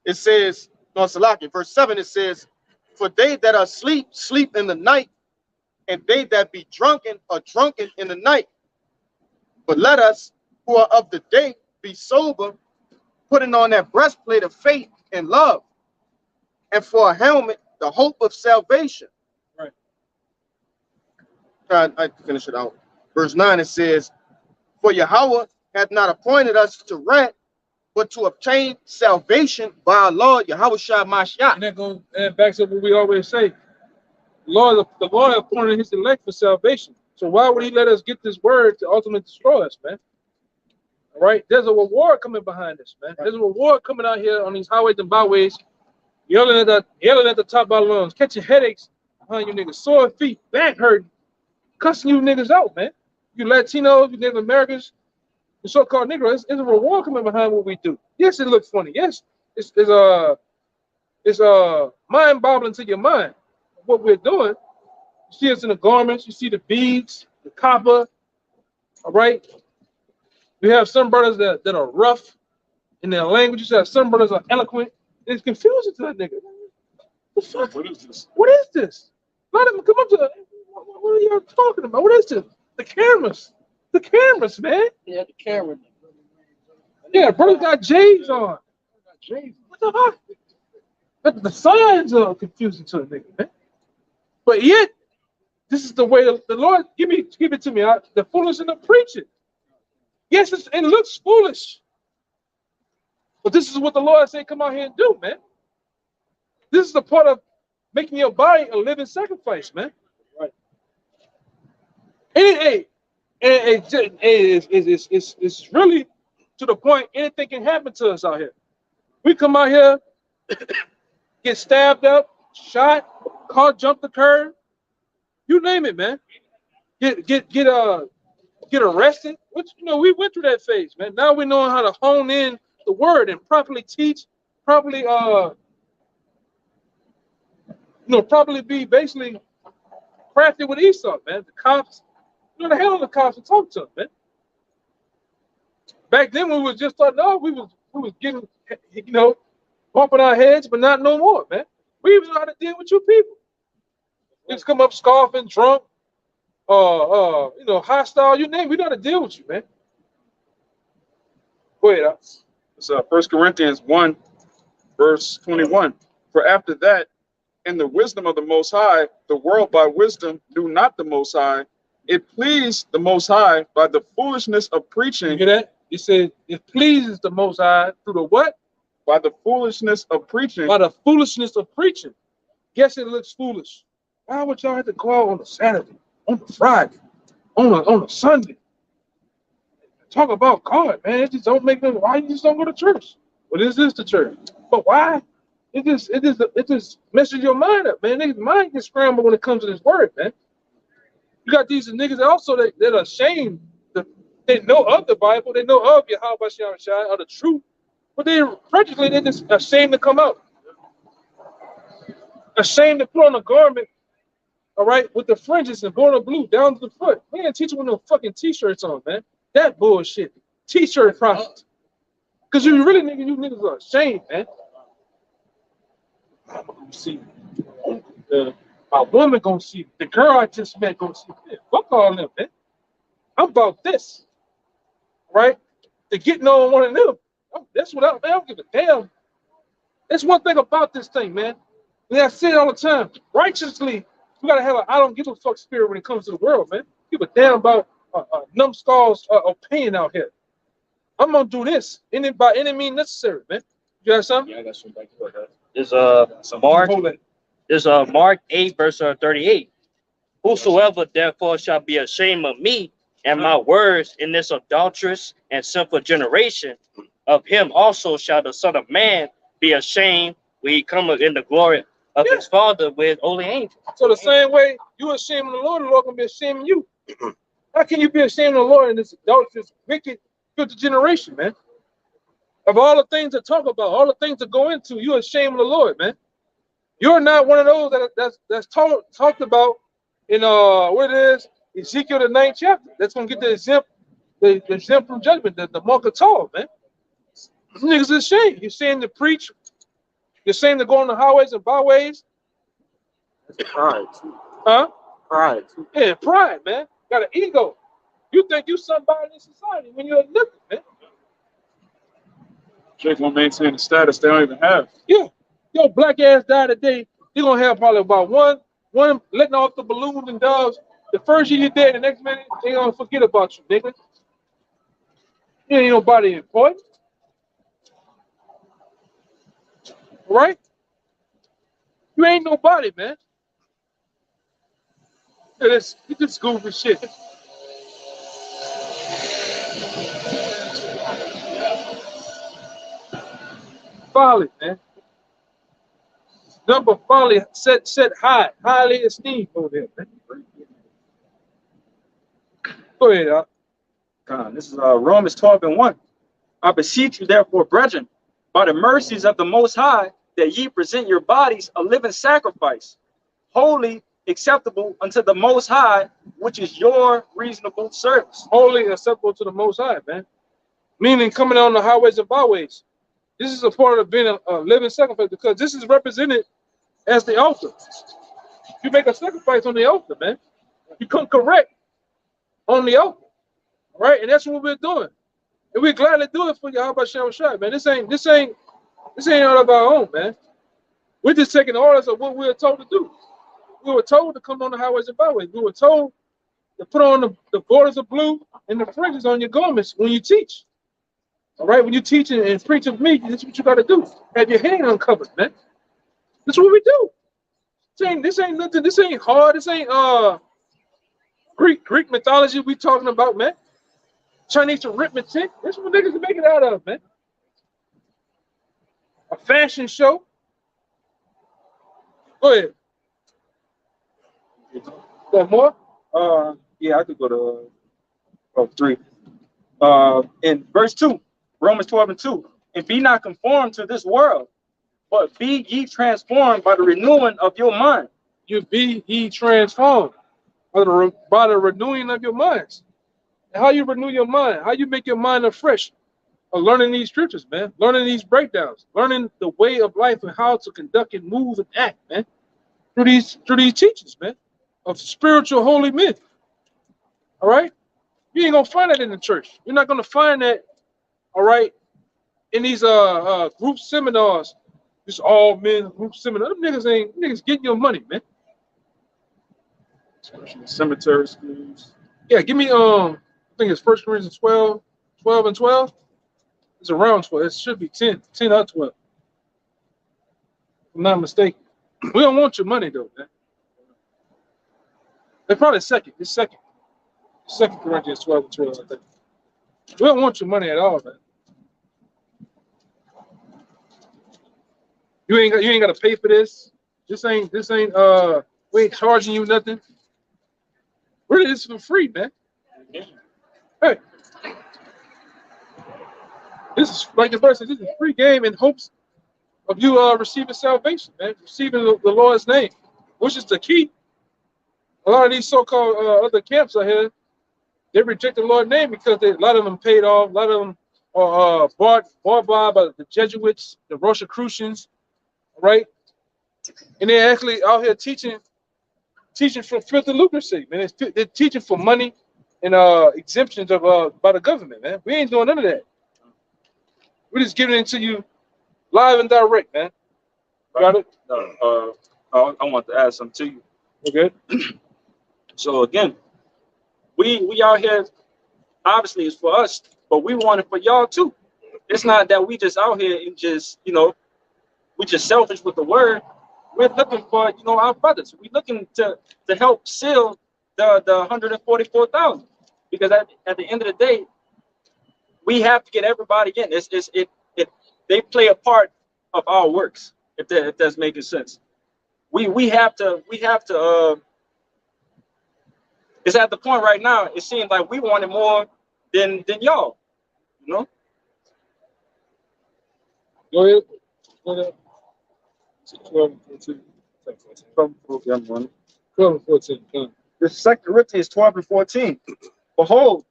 it says, no, Salaki. Verse 7, it says, "For they that are asleep, sleep in the night, and they that be drunken are drunken in the night. But let us, who are of the day, be sober, putting on that breastplate of faith and love, and for a helmet, the hope of salvation." Right. I finish it out. Verse 9, it says, "For Yahweh hath not appointed us to wrath, but to obtain salvation by our Lord Yahweh Shah Mashiach." And that goes and backs up what we always say. The Lord appointed his elect for salvation. So why would he let us get this word to ultimately destroy us, man? All right. There's a reward coming behind this, man. There's a reward coming out here on these highways and byways, yelling at the top of our lungs, catching headaches behind you niggas, sore feet, back hurting, cussing you niggas out, man. You Latinos, you Native Americans, the so-called Negroes, it's a reward coming behind what we do. Yes, it looks funny. Yes, it's mind-boggling to your mind what we're doing. You see us in the garments, you see the beads, the copper. All right. We have some brothers that are rough in their language. You have some brothers are eloquent. It's confusing to that nigga. What the fuck? What is this? What is this? Let them come up to. What are y'all talking about? What is this? The cameras. The cameras, man. Yeah, the camera. Yeah, brother got J's on. What the fuck? The signs are confusing to a nigga, man. But yet, this is the way the Lord give it to me. The foolishness of preaching. Yes, it looks foolish. But this is what the Lord said, come out here and do, man. This is the part of making your body a living sacrifice, man. Right. And it's really to the point anything can happen to us out here. We come out here, get stabbed up, shot, caught, jump the curb, you name it, man. Get arrested. Which, we went through that phase, man. Now we know how to hone in the word and properly teach, properly probably be basically crafted with Esau, man. The cops, the hell of the cops to talk to them, man. Back then we was just starting off, we was getting, bumping our heads, but not no more, man. We even know how to deal with you people. You just come up scoffing, drunk, hostile, you name it. We know how to deal with you, man. Go ahead, Alex. It's 1 Corinthians 1, verse 21. "For after that, in the wisdom of the Most High, the world by wisdom knew not the Most High. It pleased the Most High by the foolishness of You preaching." hear that? It said it pleases the Most High through the what? By the foolishness of preaching. By the foolishness of preaching. Guess it looks foolish. Why would y'all have to go out on a Saturday, on a Friday, on a Sunday? talk about God, man. It just don't make them. Why you just don't go to church? Well, this is the church. But why? It just messes your mind up, man. Niggas' mind gets scrambled when it comes to this word, man. You got these niggas also that are ashamed. They know of the Bible, they know of Yahweh Shai or the truth, but they're just ashamed to come out. Ashamed to put on a garment, all right, with the fringes and border blue down to the foot. We ain't teaching with no fucking t-shirts on, man. That bullshit. T-shirt prophets. Because you really you niggas are ashamed, man. I'm gonna see. My woman gonna see. The girl I just met gonna see. Man, fuck all them, man. I'm about this. Right? To getting on one of them. That's what I don't give a damn. That's one thing about this thing, man. And I say it all the time. Righteously, we gotta have a I don't give a fuck spirit when it comes to the world, man. Give a damn about numbskull's opinion out here. I'm gonna do this by any means necessary, man. You got something? Yeah, I got some back to it. There's Mark 8 verse 38. Whosoever therefore shall be ashamed of me and my words in this adulterous and sinful generation, of him also shall the Son of Man be ashamed when he cometh in the glory of his Father with holy angels. So the same way you ashamed of the Lord gonna be ashamed of you. How can you be ashamed of the Lord in this adulterous, wicked, filthy generation, man? Of all the things to talk about, all the things to go into, you're ashamed of the Lord, man. You're not one of those that's talked about in what it is, Ezekiel the 9th chapter. That's gonna get the exempt from judgment, the mark of Torah, man. These niggas is ashamed. You're saying to preach, you're saying to go on the highways and byways. That's pride too. Huh? Pride too. Yeah, pride, man. Got an ego. You think you somebody in society when you're nothing, man. Jake will maintain the status they don't even have. Yeah. Yo, black ass die today. You're gonna have probably about one letting off the balloons and doves. The first year you're dead, the next minute they gonna forget about you, nigga. You ain't nobody important. Right? You ain't nobody, man. It's just goofy shit. Folly, man. Number folly set high, highly esteemed over there, man. Go ahead, Al. This is Romans 12:1. I beseech you, therefore, brethren, by the mercies of the Most High, that ye present your bodies a living sacrifice, holy, acceptable unto the Most High, which is your reasonable service. Holy and acceptable to the Most High, man. Meaning coming on the highways and byways. This is a part of being a living sacrifice because this is represented as the altar. You make a sacrifice on the altar, man. You come correct on the altar, all right? And that's what we're doing. And we're glad to do it for Yahweh Shai, man. This ain't all of our own, man. We're just taking orders of what we were told to do. We were told to come on the highways and byways. We were told to put on the borders of blue and the fringes on your garments when you teach. All right, when you teach and preach of me, this is what you got to do. Have your head uncovered, man. That's what we do. This ain't nothing. This ain't hard. This ain't Greek mythology we talking about, man. Chinese arithmetic. That's what niggas make it out of, man. A fashion show. Go ahead. Got more? Yeah, I could go to 3. In verse 2, Romans 12:2, and be not conformed to this world, but be ye transformed by the renewing of your mind. You be ye transformed by the renewing of your minds. And how you renew your mind? How you make your mind afresh? Learning these scriptures, man. Learning these breakdowns. Learning the way of life and how to conduct and move and act, man. Through these teachings, man, of spiritual holy men. All right? You ain't gonna find that in the church. You're not gonna find that, all right, in these group seminars. Just all men group seminar. Them niggas getting your money, man. Cemetery schools. Yeah, give me I think it's 1 Corinthians 12 and 12. It's around 12. It should be 10 or 12. If I'm not mistaken. We don't want your money though, man. They're probably second. It's second. 2 Corinthians 12 and 12, I think. We don't want your money at all, man. You ain't got to pay for this. This ain't we ain't charging you nothing. Really, this is for free, man. Hey, this is like the verse says, this is a free game in hopes of you receiving salvation, man, receiving the Lord's name, which is the key. A lot of these so-called other camps out here, they reject the Lord's name because a lot of them paid off, a lot of them are bought by the Jesuits, the Rosicrucians, right? And they're actually out here teaching for filthy lucracy, man. They're teaching for money and exemptions of by the government, man. We ain't doing none of that. We're just giving it to you live and direct, man. Got it? I want to add something to you. Okay. So again, we out here, obviously it's for us, but we want it for y'all too. It's not that we just out here and just, we just selfish with the word. We're looking for, our brothers. We're looking to help seal the 144,000, because at the end of the day, we have to get everybody in. They play a part of our works. If that's making sense, we have to. It's at the point right now. It seems like we want it more than y'all. Go ahead. 12 and 14. 12 and 14. The 2 Corinthians 12 and 14. Behold,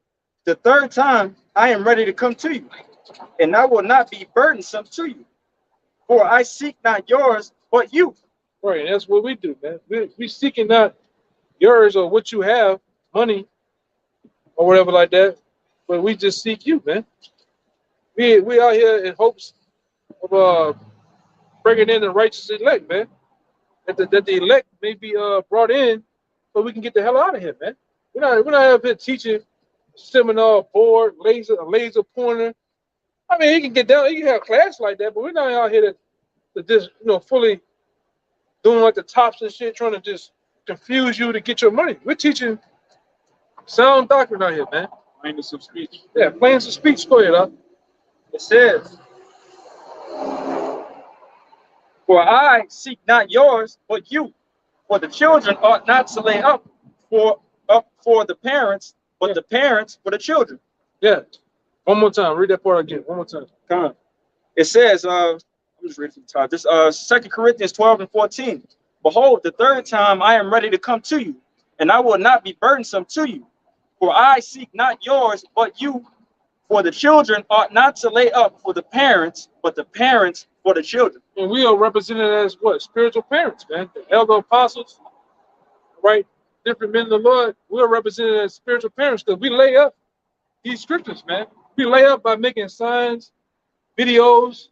the third time I am ready to come to you, and I will not be burdensome to you. For I seek not yours, but you. Right, that's what we do, man. We seeking not yours or what you have, money or whatever like that, but we just seek you, man. We out here in hopes of bringing in the righteous elect, man. That the elect may be brought in so we can get the hell out of here, man. We're not out here teaching seminar, board, laser pointer. I mean, you can get down, you can have class like that, but we're not out here to just, fully doing like the tops and shit, trying to just confuse you to get your money. We're teaching sound doctrine out here, man. Plainness of speech. Yeah, plainness of speech. Go ahead, huh? It says, for I seek not yours, but you. For the children ought not to lay up for the parents, but the parents for the children. Yeah. One more time. Read that part again. One more time. Come on. It says, I'm just reading from the top. This 2 Corinthians 12 and 14. Behold, the third time I am ready to come to you, and I will not be burdensome to you. For I seek not yours, but you. For the children ought not to lay up for the parents, but the parents for the children. And we are represented as what? Spiritual parents, man. The elder apostles, right? Different men of the Lord. We are represented as spiritual parents because we lay up these scriptures, man. We lay up by making signs, videos,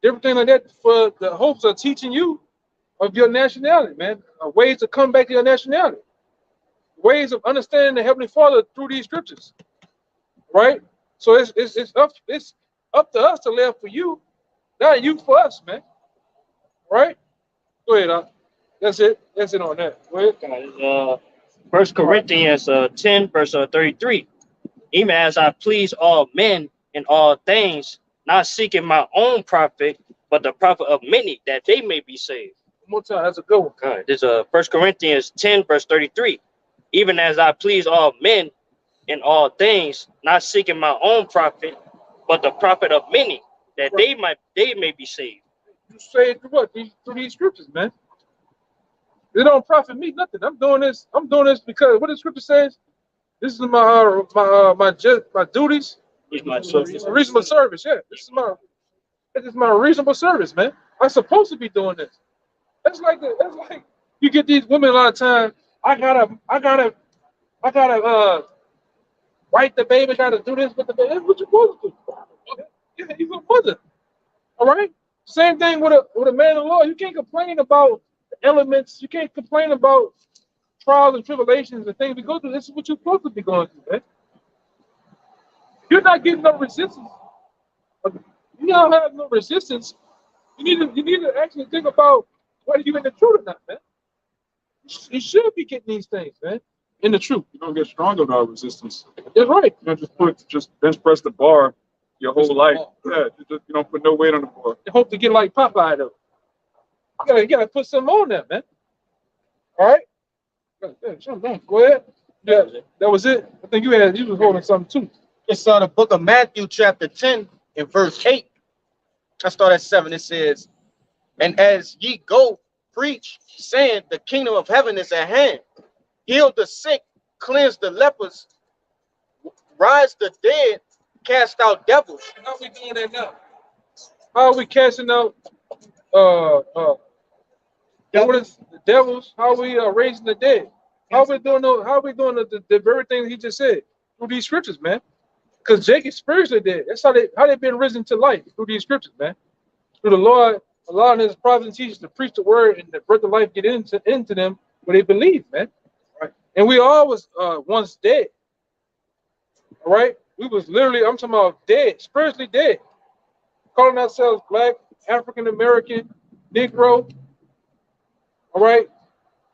everything like that for the hopes of teaching you of your nationality, man. Ways to come back to your nationality. Ways of understanding the Heavenly Father through these scriptures, right? So it's up to us to lay up for you, not you for us, man. Right? Go ahead, That's it. That's it on that. Go ahead. 1 Corinthians 10, verse 33. Even as I please all men in all things, not seeking my own profit, but the profit of many, that they may be saved. One more time. That's a good one. All right. This is 1 Corinthians 10, verse 33. Even as I please all men in all things, not seeking my own profit, but the profit of many, that they may be saved. You say it through what? Through these scriptures, man. They don't profit me nothing. I'm doing this because what the scripture says. This is my duties. It's my service. It's a reasonable service. Yeah, this is my reasonable service, man. I'm supposed to be doing this. That's like you get these women a lot of time. I gotta wipe the baby. Gotta do this with the baby. That's what you're supposed to do. Yeah, you're a mother. All right. Same thing with a man of law. You can't complain about the elements. You can't complain about trials and tribulations and things we go through. This is what you're supposed to be going through, man. You're not getting no resistance. You don't have no resistance. You need to actually think about whether you're in the truth or not, man. You should be getting these things, man. in the truth. You don't get stronger without resistance. That's right. You don't just bench press the bar your whole life. Yeah, you don't put no weight on the bar. You hope to get like Popeye though. You gotta put some on that, man. All right. Go ahead. Yeah, that was it. I think you was holding something too. It's the book of Matthew, chapter 10, and verse 8. I start at 7. It says, "And as ye go, preach, saying, the kingdom of heaven is at hand. Heal the sick, cleanse the lepers, rise the dead, cast out devils." How are we doing that now? How are we casting out the devils? How are we raising the dead? How are we doing the very thing he just said through these scriptures, man? Because Jacob spiritually dead. That's how they've been risen to life through these scriptures, man. Through the Lord allowing his prophets and teachers to preach the word and the breath of life get into them where they believe, man. Right. And we all was once dead. All right. We was literally, I'm talking about dead, spiritually dead. Calling ourselves black, African American, Negro. All right.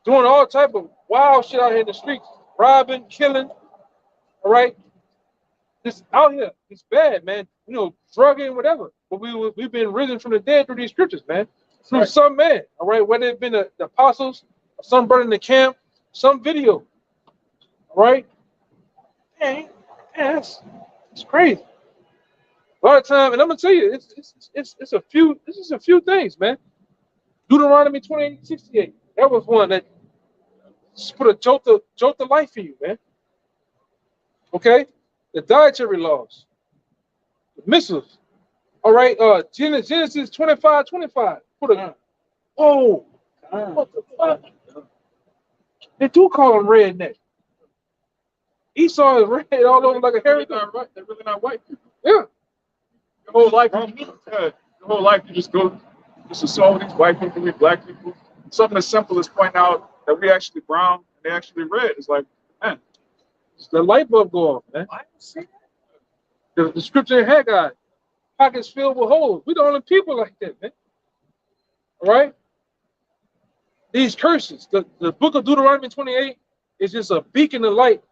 Doing all type of wild shit out here in the streets. Robbing, killing. All right. This out here, it's bad, man. You know, drugging, whatever. But we've been risen from the dead through these scriptures, man. Through some man, all right. Whether it been the apostles, some burning the camp, some video, all right. Man, it's crazy. A lot of time, and I'm gonna tell you, it's a few. This is a few things, man. Deuteronomy 28:68. That was one that just put a jolt of life in you, man. Okay. The dietary laws, the missiles. All right, Genesis 25:25. What the fuck? They do call him redneck. Esau is red all over like a hairy dog. Right? They're really not white people. Yeah. Your whole life, you just assume these white people, we black people. Something as simple as pointing out that we actually brown and they actually red. It's like, man. The light bulb go off, man. The scripture in Haggai, pockets filled with holes. We the only people like that, man. All right? These curses, the book of Deuteronomy 28 is just a beacon of light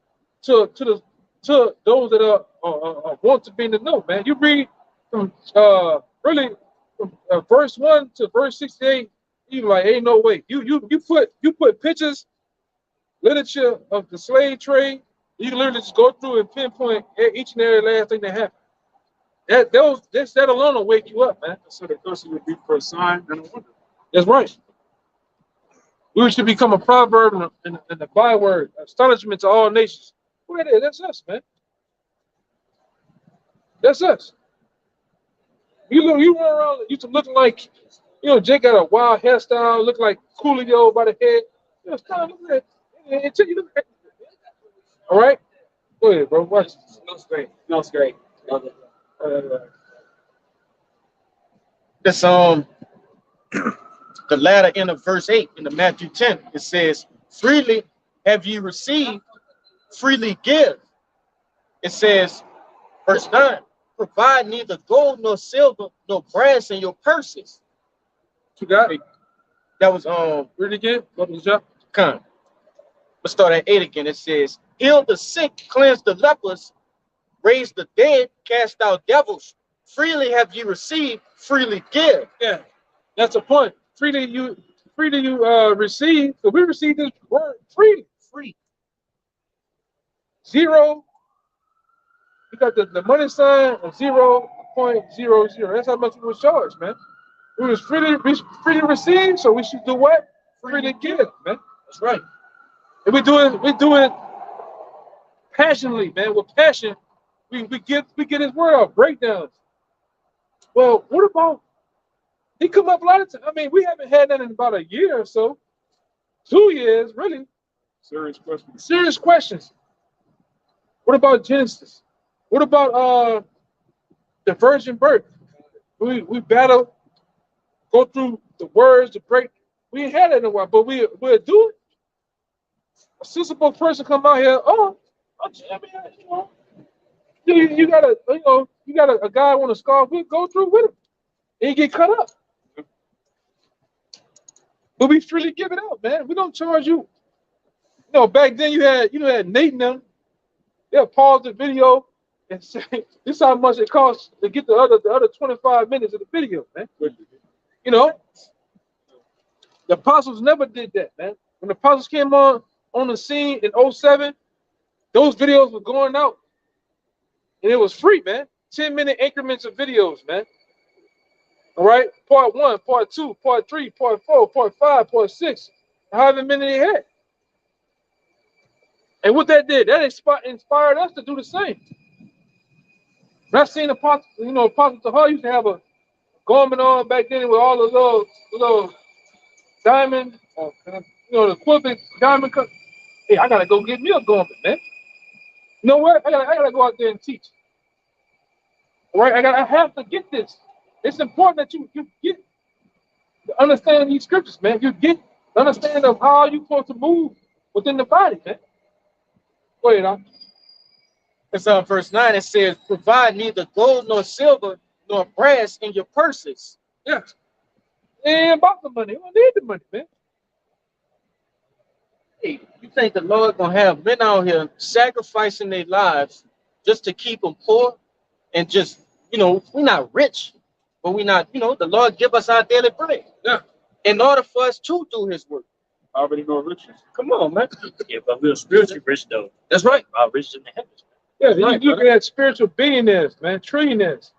to those that are want to be in the know, man. You read from verse 1 to verse 68, you like, ain't no way. You put pictures, literature of the slave trade. You can literally just go through and pinpoint each and every last thing that happened. That alone will wake you up, man. So the curse would be for a sign and a wonder. That's right. We should become a proverb and a byword, astonishment to all nations. Who that is? That's us, man. That's us. You run around, you looking like, Jake got a wild hairstyle, look like Coolio by the head. Look at that. All right? Go ahead, bro. Watch. Smells great. Smells great. Love it. This the latter end of verse 8 in the Matthew 10. It says, "Freely have you received, freely give." It says, verse 9, "Provide neither gold nor silver nor brass in your purses." You got it. That was read it again. What was that? Come. Let's start at 8 again. It says, "Heal the sick, cleanse the lepers, raise the dead, cast out devils. Freely have you received, freely give." Yeah, that's a point. Freely you receive. So we receive this word freely. Free. Zero. You got the money sign of 0.00. That's how much we was charged, man. We was freely receive, so we should do what? Freely give, man. That's right. And we do it passionately, man. With passion, we get his word out, breakdowns. Well, what about he come up a lot of times? I mean, we haven't had that in about a year or so. 2 years, really. Serious questions. Serious questions. What about Genesis? What about the virgin birth? We battle, go through the words to break. We ain't had it in a while, but we'll do it. A sensible person come out here. You got a guy want to scarf. We'll go through with him. And he get cut up. But we freely give it out, man. We don't charge you. know, back then you had Nate and them. They'll pause the video and say, "This is how much it costs to get the other 25 minutes of the video, man." You know, the apostles never did that, man. When the apostles came on the scene in 07, those videos were going out, and it was free, man. 10-minute increments of videos, man. All right, part 1, part 2, part 3, part 4, part 5, part 6, however many they had. And what that did, that inspired us to do the same. When I seen Apostle, Apostle Tahar used to have a garment on back then with all the little diamond, the equivalent diamond cut. Hey, I gotta go get me a garment, man. You know what? I gotta go out there and teach. All right, I have to get this. It's important that you get to understand these scriptures, man. You get the understanding of how you're supposed to move within the body, man. Go ahead, Doc. It's verse 9. It says, "Provide neither gold nor silver nor brass in your purses." Yeah. And about the money. We don't need the money, man. Hey, you think the Lord gonna have men out here sacrificing their lives just to keep them poor and just, we're not rich, but we're not, the Lord give us our daily bread. Yeah. In order for us to do his work. I already know riches. Come on, man. Yeah, but we're spiritually rich though. That's right. Our riches in the heavens. Yeah, Right, you're looking at spiritual billionaires, man, trillionaires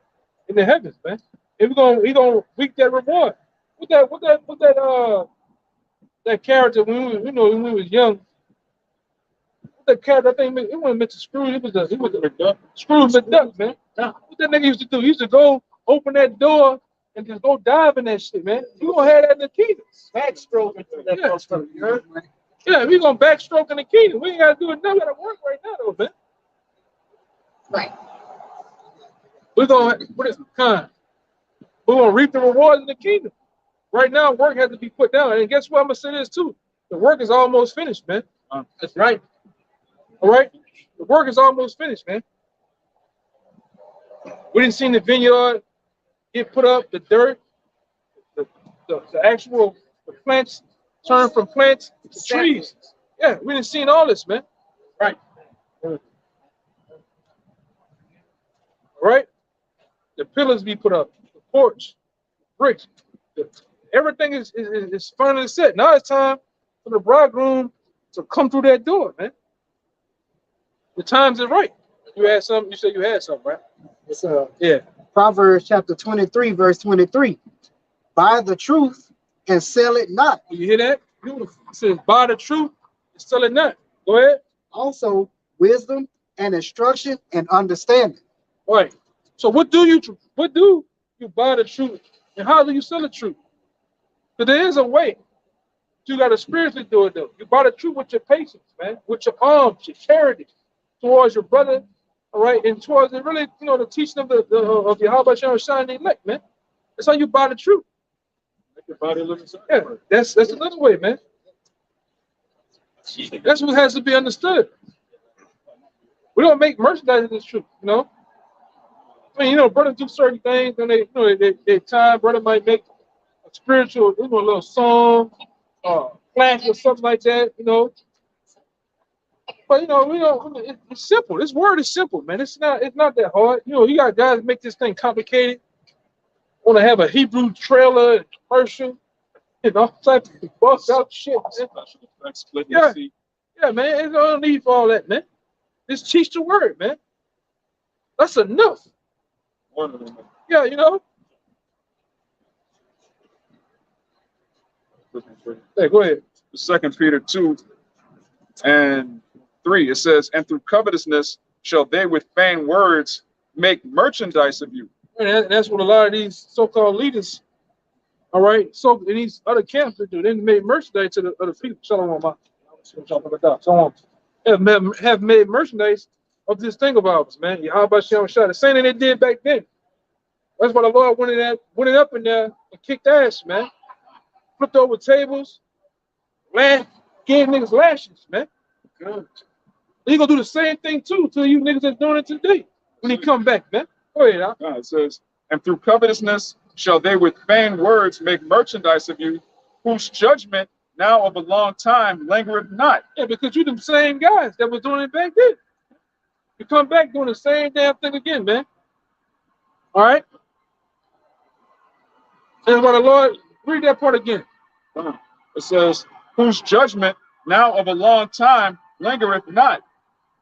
in the heavens, man. And we're gonna reap that reward. That character when we was young. That character, I think it wasn't Mr. Scrooge. It was Scrooge McDuck, man. What that nigga used to do? He used to go open that door and just go dive in that shit, man. You gonna have that in the kingdom. Backstroking to that first one, you heard? Yeah, we gonna backstroke in the kingdom. We ain't gotta do it now. We gotta work right now, though, man. Right. We're gonna reap the rewards in the kingdom. Right now, work has to be put down. And guess what? I'm gonna say this too. The work is almost finished, man. That's right. All right? The work is almost finished, man. We didn't see the vineyard get put up, the dirt, the actual plants turn from plants to trees. Yeah, we didn't see all this, man. Right. All right? The pillars be put up, the porch, bricks, everything is finally set. Now it's time for the bridegroom to come through that door, man. The times is right. You had something. You said you had something, right? It's Yeah. Proverbs chapter 23, verse 23. Buy the truth and sell it not. You hear that? Beautiful. It says, buy the truth and sell it not. Go ahead. Also, wisdom and instruction and understanding. All right. So what do you buy the truth and how do you sell the truth? Because there is a way. You got to spiritually do it though. You buy the truth with your patience, man, with your alms, your charity towards your brother, all right, and towards the really, the teaching of of Yahweh shining elect, man. That's how you buy the truth. Make your body live inside. Yeah, that's another way, man. That's what has to be understood. We don't make merchandise of this truth, I mean, brothers do certain things, and they time. Brother might make a spiritual, a little song, flash or something like that, But we don't. It's simple. This word is simple, man. It's not that hard. You got guys make this thing complicated. Want to have a Hebrew trailer and commercial, type of bust out shit. Man. Yeah, man. There's no need for all that, man. Just teach the word, man. That's enough. Yeah, Hey, go ahead. 2 Peter 2 and 3, it says, "And through covetousness shall they with vain words make merchandise of you." And that's what a lot of these so-called leaders, all right, so in these other camps they do. They made merchandise to the other people. Have made merchandise of this thing of ours, man. Yahweh Shem Shah. The same thing they did back then. That's why the Lord went up in there and kicked ass, man. Flipped over tables, gave niggas lashes, man. Good. He gonna do the same thing too to you niggas that's doing it today when he come back, man. Go ahead, Al. It says, "And through covetousness shall they with vain words make merchandise of you, whose judgment now of a long time lingereth not. Yeah, because you them same guys that was doing it back then. You come back doing the same damn thing again, man. All right? And by the Lord, read that part again. It says, whose judgment now of a long time lingereth not,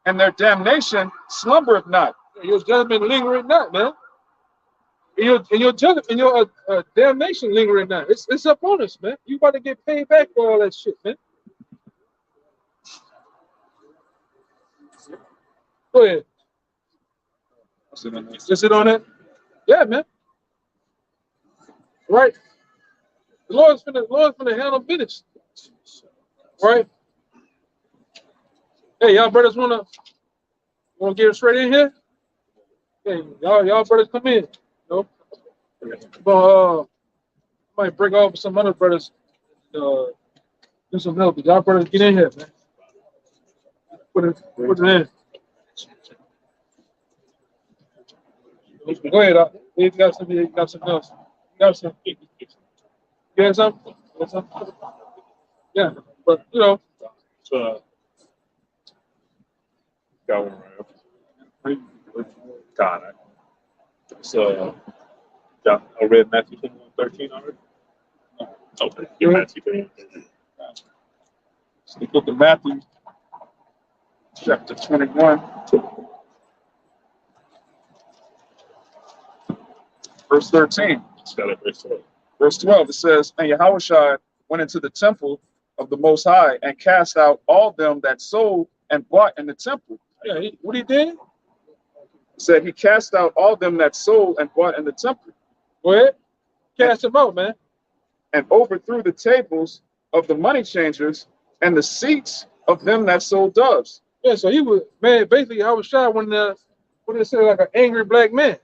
and their damnation slumbereth not. Your judgment lingering not, man. And your judgment and your damnation lingering not. It's up on us, man. You about to get paid back for all that shit, man. Go ahead. Is it on that? Yeah, man. Right. The Lord's gonna handle business. Right. Hey, y'all brothers wanna get straight in here? Hey, y'all brothers come in. No. But might break off with some other brothers. Do some help. Y'all brothers get in here, man. Put it in. Go ahead. You got some else. You got some. You got something? Yeah, but you know. Got one right. God. So I read Matthew 21:13 already. Okay, give Matthew 13. So the book of Matthew, chapter 21, verse 13. Verse 12, it says, and Yahushua went into the temple of the Most High and cast out all them that sold and bought in the temple. Yeah, what he did? It said he cast out all them that sold and bought in the temple. Go ahead. Cast them out, man. And overthrew the tables of the money changers and the seats of them that sold doves. Yeah, so he was, man, basically I was shot when they say like an angry black man.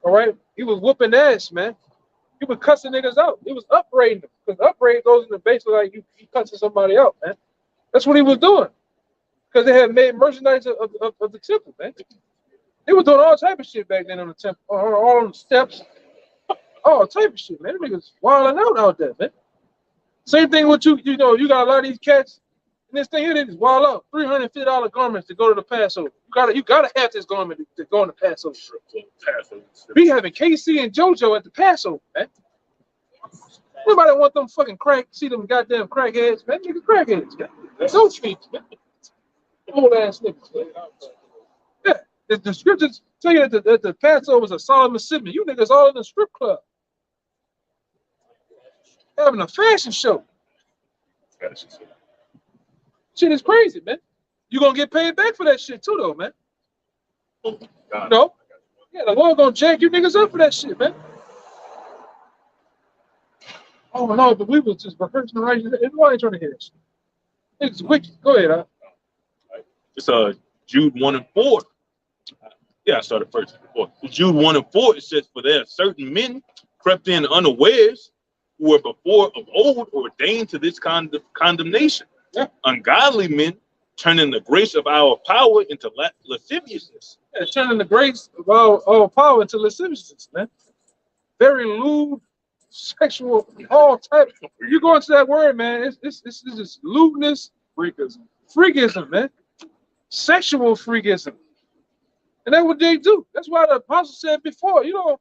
All right? He was whooping ass, man. He was cussing niggas out. He was upbraiding them. Because upbraid goes into basically like you cussing somebody out, man. That's what he was doing. Because they had made merchandise of the temple, man. They were doing all type of shit back then on the temple, all on the steps. All type of shit, man. Them niggas wilding out there, man. Same thing with you know, you got a lot of these cats. And this thing here, they just wild out. $350 garments to go to the Passover. You gotta have this garment to go on the Passover. We having KC and JoJo at the Passover, man. Nobody want them fucking see them goddamn crackheads, man. Nigga crackheads, man. Don't speak, man. Old ass niggas, man. Yeah, the scriptures tell you that the Passover is a solemn assembly. You niggas all in the strip club. Having a fashion show. Shit is crazy, man. You're gonna get paid back for that shit too, though, man. You know? Yeah, the Lord gonna jack you niggas up for that shit, man. Oh no, but we was just rehearsing right. Why ain't trying to hear this? It's wicked. Go ahead, It's Jude 1:4. Yeah, I started first before. Jude 1:4, it says, for there are certain men crept in unawares who were before of old ordained to this condemnation. Yeah. Ungodly men turning the grace of our power into lasciviousness. Yeah, turning the grace of our power into lasciviousness, man. Very lewd, sexual, all type. You go into that word, man. It's just lewdness, freakism, man. Sexual freakism. And that's what they do. That's why the apostle said before, you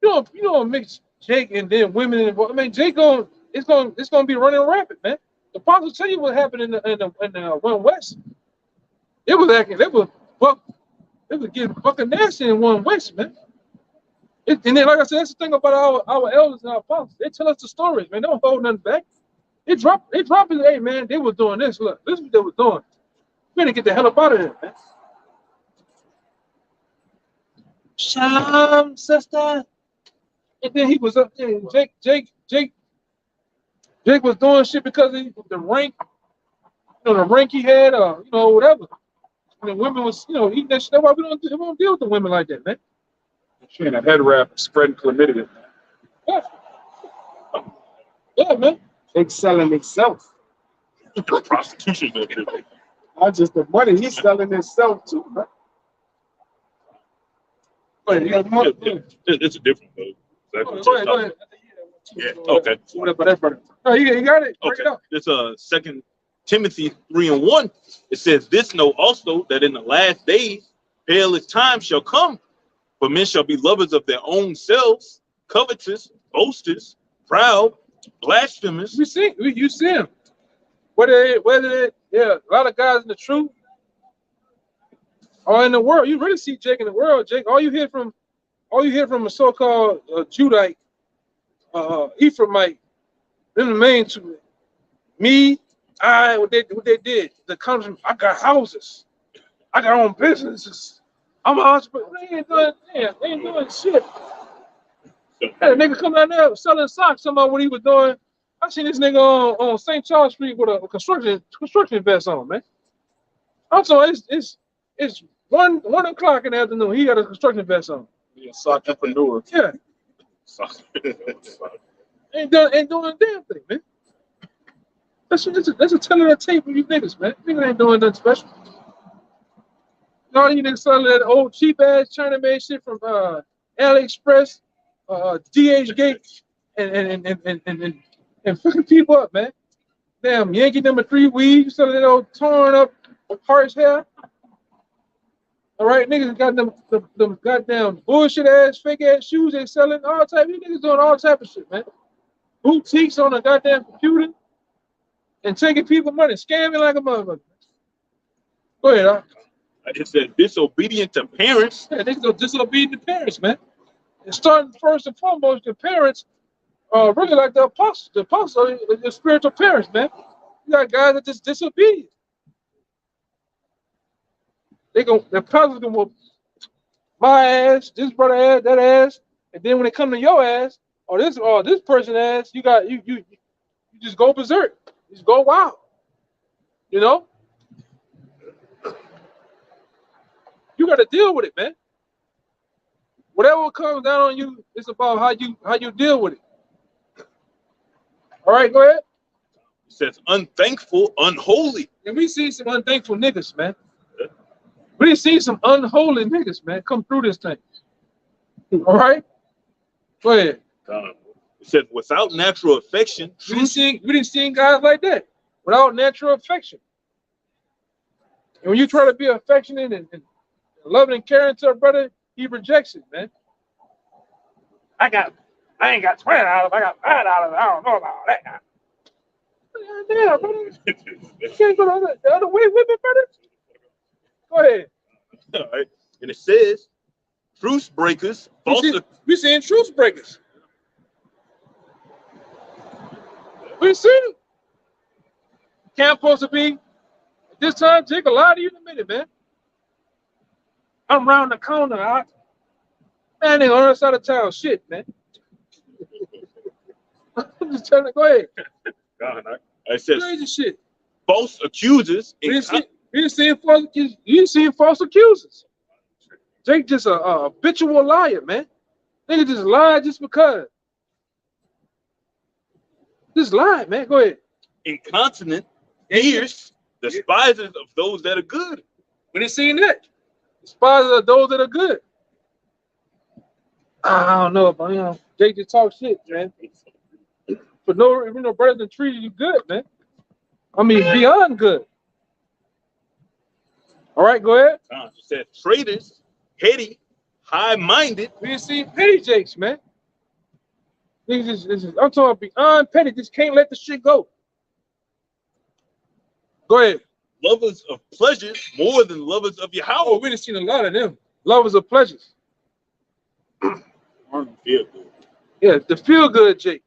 don't mix Jake and then women involved. I mean, it's gonna be running rampant, man. The apostle tell you what happened in the One West. It was getting fucking nasty in One West, man. And then, like I said, that's the thing about our elders and our apostles. They tell us the stories, man. They don't hold nothing back. They drop it. Hey, man, they were doing this. Look, this is what they were doing. We gotta get the hell up out of there, man. Shalom, sister. And then he was up there. Jake was doing shit because of the rank, the rank he had, whatever. And the women was, eating that shit. That's why we don't deal with the women like that, man. She in a head wrap spreading chlamydia. Yeah. Yeah, man. Jake selling himself. Prostitution, Not just the money, he's selling himself too, man. It's a different mode. Go ahead. Yeah. Okay. Whatever that brother. No, you got it. Break Okay. it up. This 2 Timothy 3:1. It says, "This know also that in the last days perilous times shall come, for men shall be lovers of their own selves, covetous, boasters, proud, blasphemous." You see him. Whether yeah, a lot of guys in the truth or in the world. You really see Jake in the world. Jake, all you hear from a so-called Judite, Ephraimite, them the main two. Me, what they did. That comes from, I got houses, I got own businesses. I'm a entrepreneur. They ain't doing shit. Had a nigga come down there selling socks. Somebody what he was doing. I seen this nigga on St. Charles Street with a construction vest on, man. I'm sorry, it's 1 o'clock in the afternoon. He got a construction vest on. Yeah, sock entrepreneur. Yeah. ain't doing a damn thing, man. That's a tell of the tape of you niggas, man. Niggas ain't doing nothing special. All you niggas selling that old cheap ass China made shit from AliExpress, DH Gate, and fucking people up, man. Damn Yankee number 3 weed, you selling that old torn up harsh hair. All right, niggas got them goddamn bullshit ass, fake ass shoes they selling, all type. You niggas doing all type of shit, man. Boutiques on a goddamn computer and taking people money, scamming like a motherfucker. Go ahead, huh? It said disobedient to parents. Yeah, niggas are disobedient to parents, man. And starting first and foremost, the parents are really like the apostles. The apostles are the spiritual parents, man. You got guys that just disobedient. The apostles gonna whoop my ass, this brother ass, that ass, and then when they come to your ass or this person ass, you just go berserk. You just go wild. You know? You got to deal with it, man. Whatever comes down on you, it's about how you deal with it. All right, go ahead. It says unthankful, unholy. And we see some unthankful niggas, man. We see some unholy niggas, man, come through this thing. All right? Go ahead. It says without natural affection. We didn't see guys like that. Without natural affection. And when you try to be affectionate and loving and caring to a brother, he rejects it, man. I ain't got $20, I got $5. I don't know about that. Damn, brother. You can't go the other way with me, brother. Go ahead. All right. And it says truce breakers. We seeing truce breakers. We see them. Can't supposed to be at this time. Jake, a lot of you in a minute, man. I'm around the corner. Man, they on the other side of town. Shit, man. I'm just telling you, go ahead. It says crazy shit. False accusers. You didn't see false accusers. Jake just a habitual liar, man. Nigga just lied just because. Just lie, man. Go ahead. Incontinent, fierce, despisers of those that are good. We didn't see that. Despisers of those that are good. I don't know, but Jake just talk shit, man. But no brothers and treated you good, man. I mean, beyond good. All right, go ahead. It said traitors, heady, high-minded. We didn't see petty Jakes, man. I'm talking beyond petty. Just can't let the shit go. Go ahead. Lovers of pleasure more than lovers of your house. Oh, we done seen a lot of them. Lovers of pleasures. Feel good. Yeah, the feel good, Jake.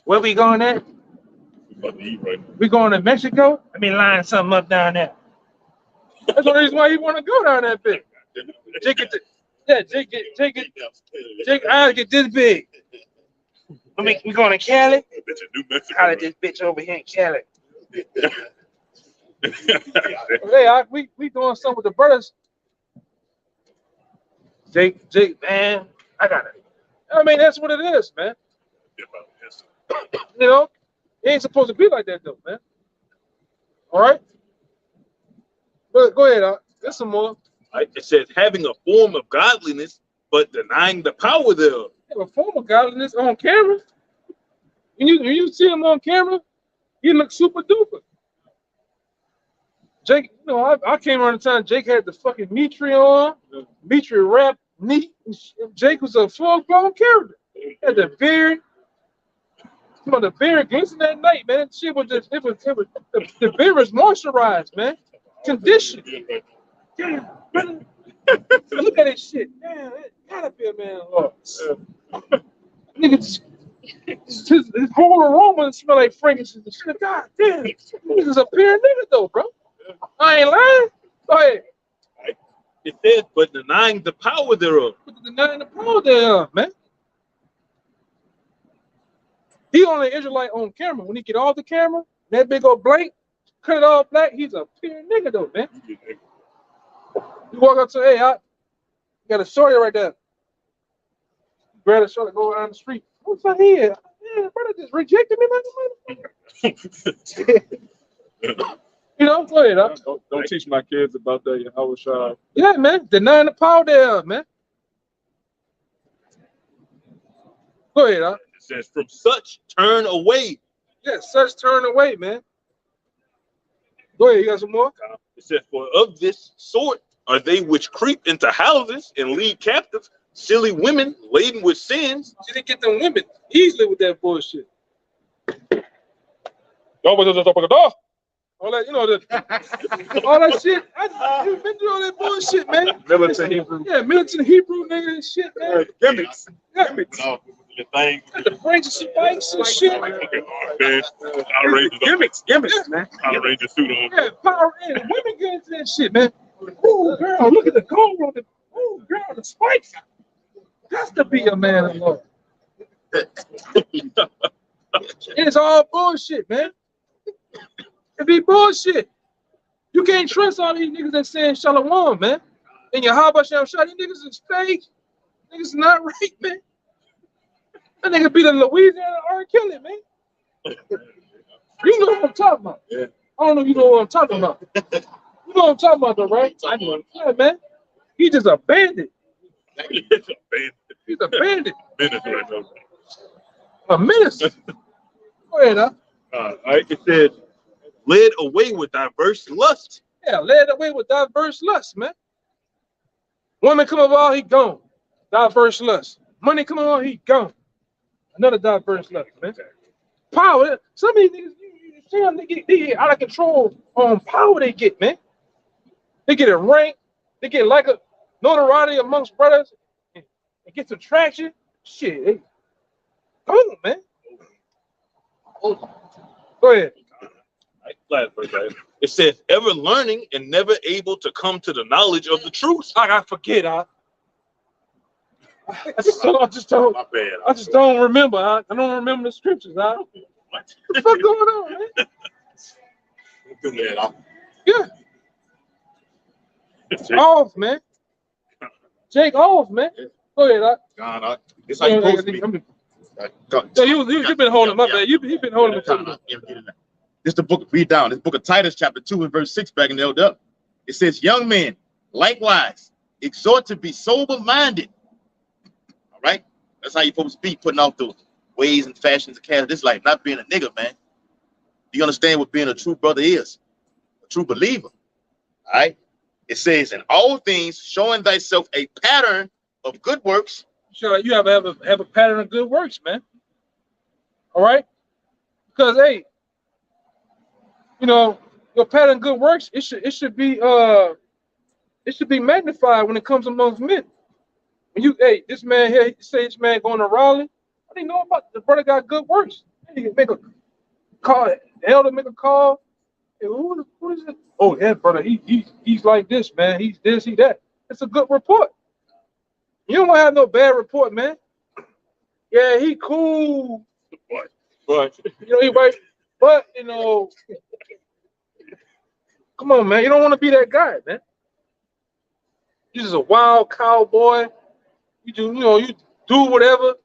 Where we going at? We going to Mexico? Let me line something up down there. That's the reason why you want to go down that big. Jake eyes get this big. We going to Cali? Holla this bitch over here in Cali. Hey, we doing something with the brothers. Jake, man, I got it. I mean, that's what it is, man. You know, it ain't supposed to be like that, though, man. All right? Go ahead, there's some more. It says having a form of godliness, but denying the power thereof. a form of godliness on camera. When you see him on camera, he looks super duper. Jake, you know, I came around the time Jake had the fucking Mitri on, Mitri rap neat. Jake was a full-blown character. He had the beard. Come on, the beard glistened that night, man. Shit was just, it was the beard was moisturized, man. Conditioned. Damn, brother. Look at this shit. Damn, it gotta be a man of law. Nigga, his whole aroma smell like fragrances and shit. God damn, this is a pure nigga though, bro. I ain't lying. Go ahead. It says, but denying the power thereof. Denying the power thereof, man. He only an Israelite on camera. When he get off the camera, that big old blank, cut it all black, he's a pure nigga though, man. You walk up to, hey, I got a shorty right there. Grab a shorty, go around the street. What's that here? Man, brother just rejected me like a motherfucker. You know, go ahead. Don't teach my kids about that. I was shy. Yeah, man. Denying the power thereof, man. Go ahead, huh? It says, from such turn away. Yeah, such turn away, man. Go ahead, you got some more? It says, for of this sort are they which creep into houses and lead captive silly women laden with sins. You didn't get them women easily with that bullshit. All that, you know, all that shit. You've been through all that bullshit, man. Militant Hebrew. Yeah, militant Hebrew nigga and shit, man. Gimmicks. Gimmicks. The thing. The French spikes and shit. Gimmicks, man. Power Ranger suit on. Yeah, power in. Women get into that shit, man. Oh, girl, look at the gold on the. Oh, girl, the spikes. Has to be a man of law. It's all bullshit, man. It be bullshit. You can't trust all these niggas that saying shalom, man. And your Habba Shem Shah, these niggas is fake. Niggas not right, man. That nigga be the Louisiana R. Kelly, man. You know what I'm talking about. Yeah. I don't know if you know what I'm talking about. You know what I'm talking about, though, right? I know. Yeah, man. He just a bandit. He's a bandit. A menace. Go ahead, huh? All right, it says, led away with diverse lust. Yeah, led away with diverse lust, man. Woman come about, he gone. Diverse lust. Money come about, he gone. Another diverse lust, man. Power. Some of these niggas, you see them, they get out of control on power they get, man. They get a rank. They get like a notoriety amongst brothers. And get some traction. Shit. Hey. Come on, man. Go ahead. It says, ever learning and never able to come to the knowledge of the truth. I forget, I just don't remember. I don't remember the scriptures. What the fuck going on, man? Yeah. Off, man. Jake off, man. Go ahead, God, it's how you supposed to be. You've been holding my bad. You've been holding it. This the book, read down. This book of Titus, chapter 2 and verse 6 back in the LW. It says, young men, likewise, exhort to be sober-minded. All right? That's how you're supposed to be, putting off the ways and fashions of cash. This life, not being a nigga, man. Do you understand what being a true brother is? A true believer. All right? It says, in all things, showing thyself a pattern of good works. Sure, you have a pattern of good works, man. All right? Because, hey, you know, your pattern of good works, it should be magnified when it comes amongst men. When you, hey, this man here, he say this man going to Raleigh. I didn't know about the brother got good works. He make a call, the elder make a call. Hey, who is it? Oh, yeah, brother, he's like this, man. He's this, he that. It's a good report. You don't want to have no bad report, man. Yeah, he cool. But you know, he right. But you know, come on, man. You don't want to be that guy, man. You're just a wild cowboy. You do whatever.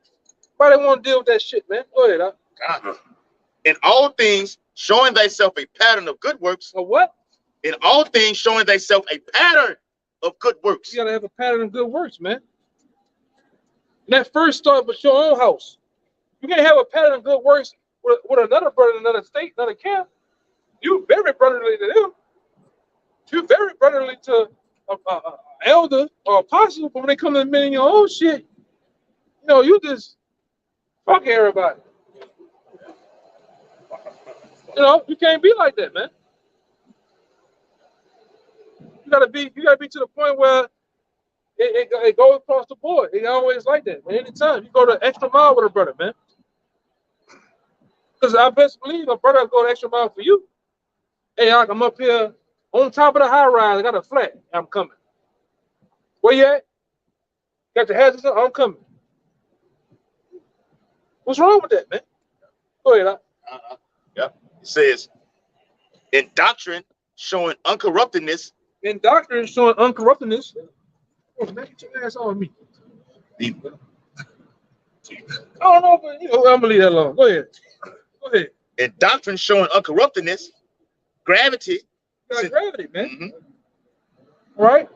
Why they want to deal with that shit, man? Go ahead, huh? In all things, showing thyself a pattern of good works. A what? In all things, showing thyself a pattern of good works. You gotta have a pattern of good works, man. And that first start with your own house. You can't have a pattern of good works with another brother in another state, another camp. You very brotherly to them. You very brotherly to an elder or apostle, but when they come to admitting your own shit, you know, you just fuck everybody. You know, you can't be like that, man. You gotta be to the point where it goes across the board. It always like that. Man. Anytime you go the extra mile with a brother, man. Because I best believe a brother will go the extra mile for you. Hey, I'm up here on top of the high rise. I got a flat. I'm coming. Where you at? Got your hazards up? I'm coming. What's wrong with that, man? Go ahead. Yep. It says, in doctrine showing uncorruptedness. In doctrine showing uncorruptedness. Oh, man, get your ass on me. I don't know, but you know, I'm gonna leave that alone. Go ahead. Go ahead. In doctrine showing uncorruptedness, gravity. You got gravity, man. Mm-hmm. Right?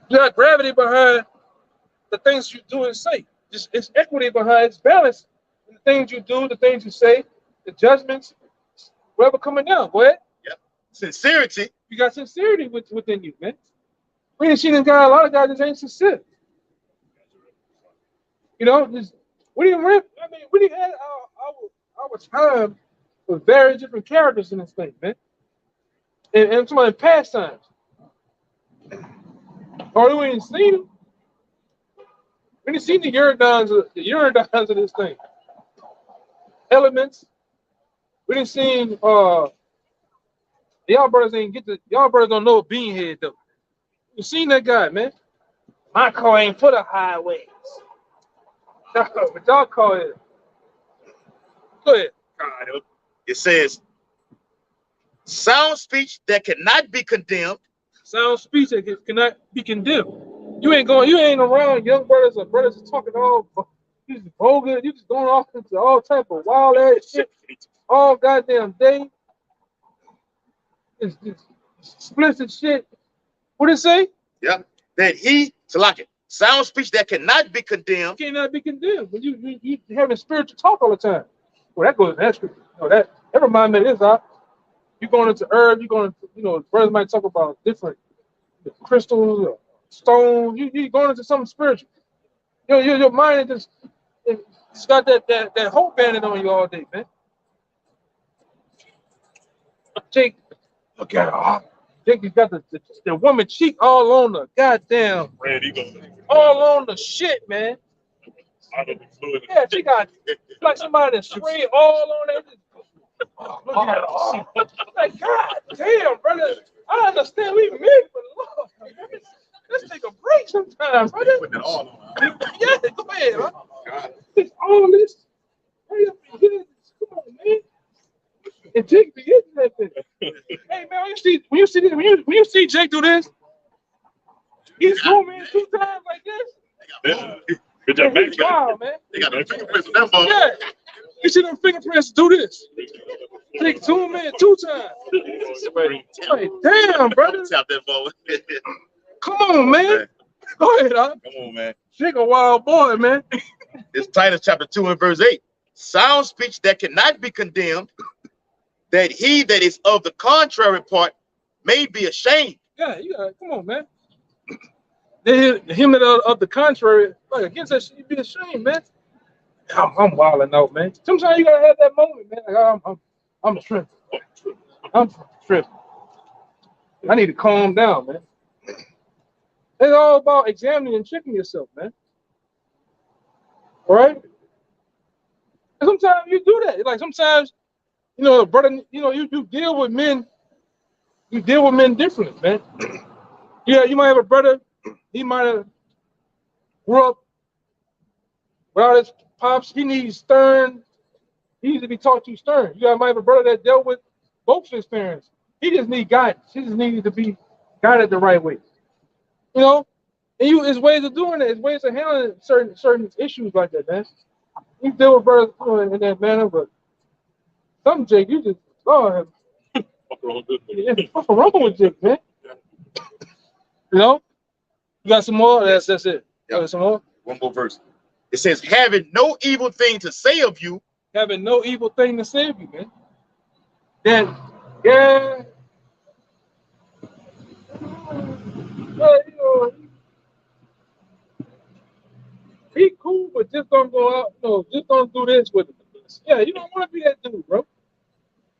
You got gravity behind the things you do and say. It's equity behind, it's balance in the things you do, the things you say, the judgments, whatever coming down. Go ahead. Yep. Sincerity. You got sincerity within you, man. We didn't see them guys, a lot of guys just ain't sincere. You know, we didn't have our time with very different characters in this thing, man. And I'm talking about in past times. Or we didn't see them. We didn't see the uridines of this thing. Elements. We didn't see y'all brothers don't know a beanhead though. You seen that guy, man? My car ain't for the highways. But y'all call it. Go ahead. It says, sound speech that cannot be condemned. Sound speech that cannot be condemned. You ain't around young brothers or brothers talking all you just vulgar, you just going off into all type of wild ass shit all goddamn day. It's explicit shit. What did it say? Yeah. That he, Salaki, sound speech that cannot be condemned. Cannot be condemned. But you having spiritual talk all the time. Well, that goes in that scripture. You know, that reminds me of this, you going into herb, you going into, brothers might talk about different crystals or stones. You going into something spiritual. Your mind is it's got that hope bandit on you all day, man. Jake, look at her. Jake has got the woman cheek all on the goddamn, all on the shit, man. Yeah, she got like somebody that sprayed all on that. Oh, look at her. Like, God damn, brother. I understand we men, but Lord, let's take a break sometime, brother. Yeah, go ahead, huh? It's all this. Hurry up and get it. Come on, man. And Jake be getting that thing. Hey man, when you see Jake do this, he's zooming in 2 times like this. He's wild, man. They got the fingerprints on that ball. Yeah. You see them fingerprints do this. Take 2 men 2 times. Like, damn, brother. Tap that ball. Come on, man. Go ahead, huh? Come on, man. Jake a wild boy, man. It's Titus chapter 2 and verse 8. Sound speech that cannot be condemned, that he that is of the contrary part may be ashamed. Yeah, come on, man. Him that of the contrary, like against that shit, you be ashamed, man. I'm wilding out, man. Sometimes you gotta have that moment, man. Like, I'm tripping. I'm tripping. I need to calm down, man. It's all about examining and checking yourself, man. All right? And sometimes you do that. Like sometimes, brother, you deal with men. You deal with men differently, man. Yeah, you might have a brother. He might have grew up without his pops. He needs stern. He needs to be taught to stern. You might have a brother that dealt with both his parents. He just needs guidance. He just needs to be guided the right way. And his ways of doing it, his ways of handling certain issues like that, man. You deal with brothers in that manner, but some Jake, you just fuck around with Jake, man. You got some more? That's it. Got some more? One more verse. It says, having no evil thing to say of you. Having no evil thing to say of you, man. Then, yeah. You know, be cool, but just don't go out. No, just don't do this with it. Yeah, you don't want to be that dude, bro.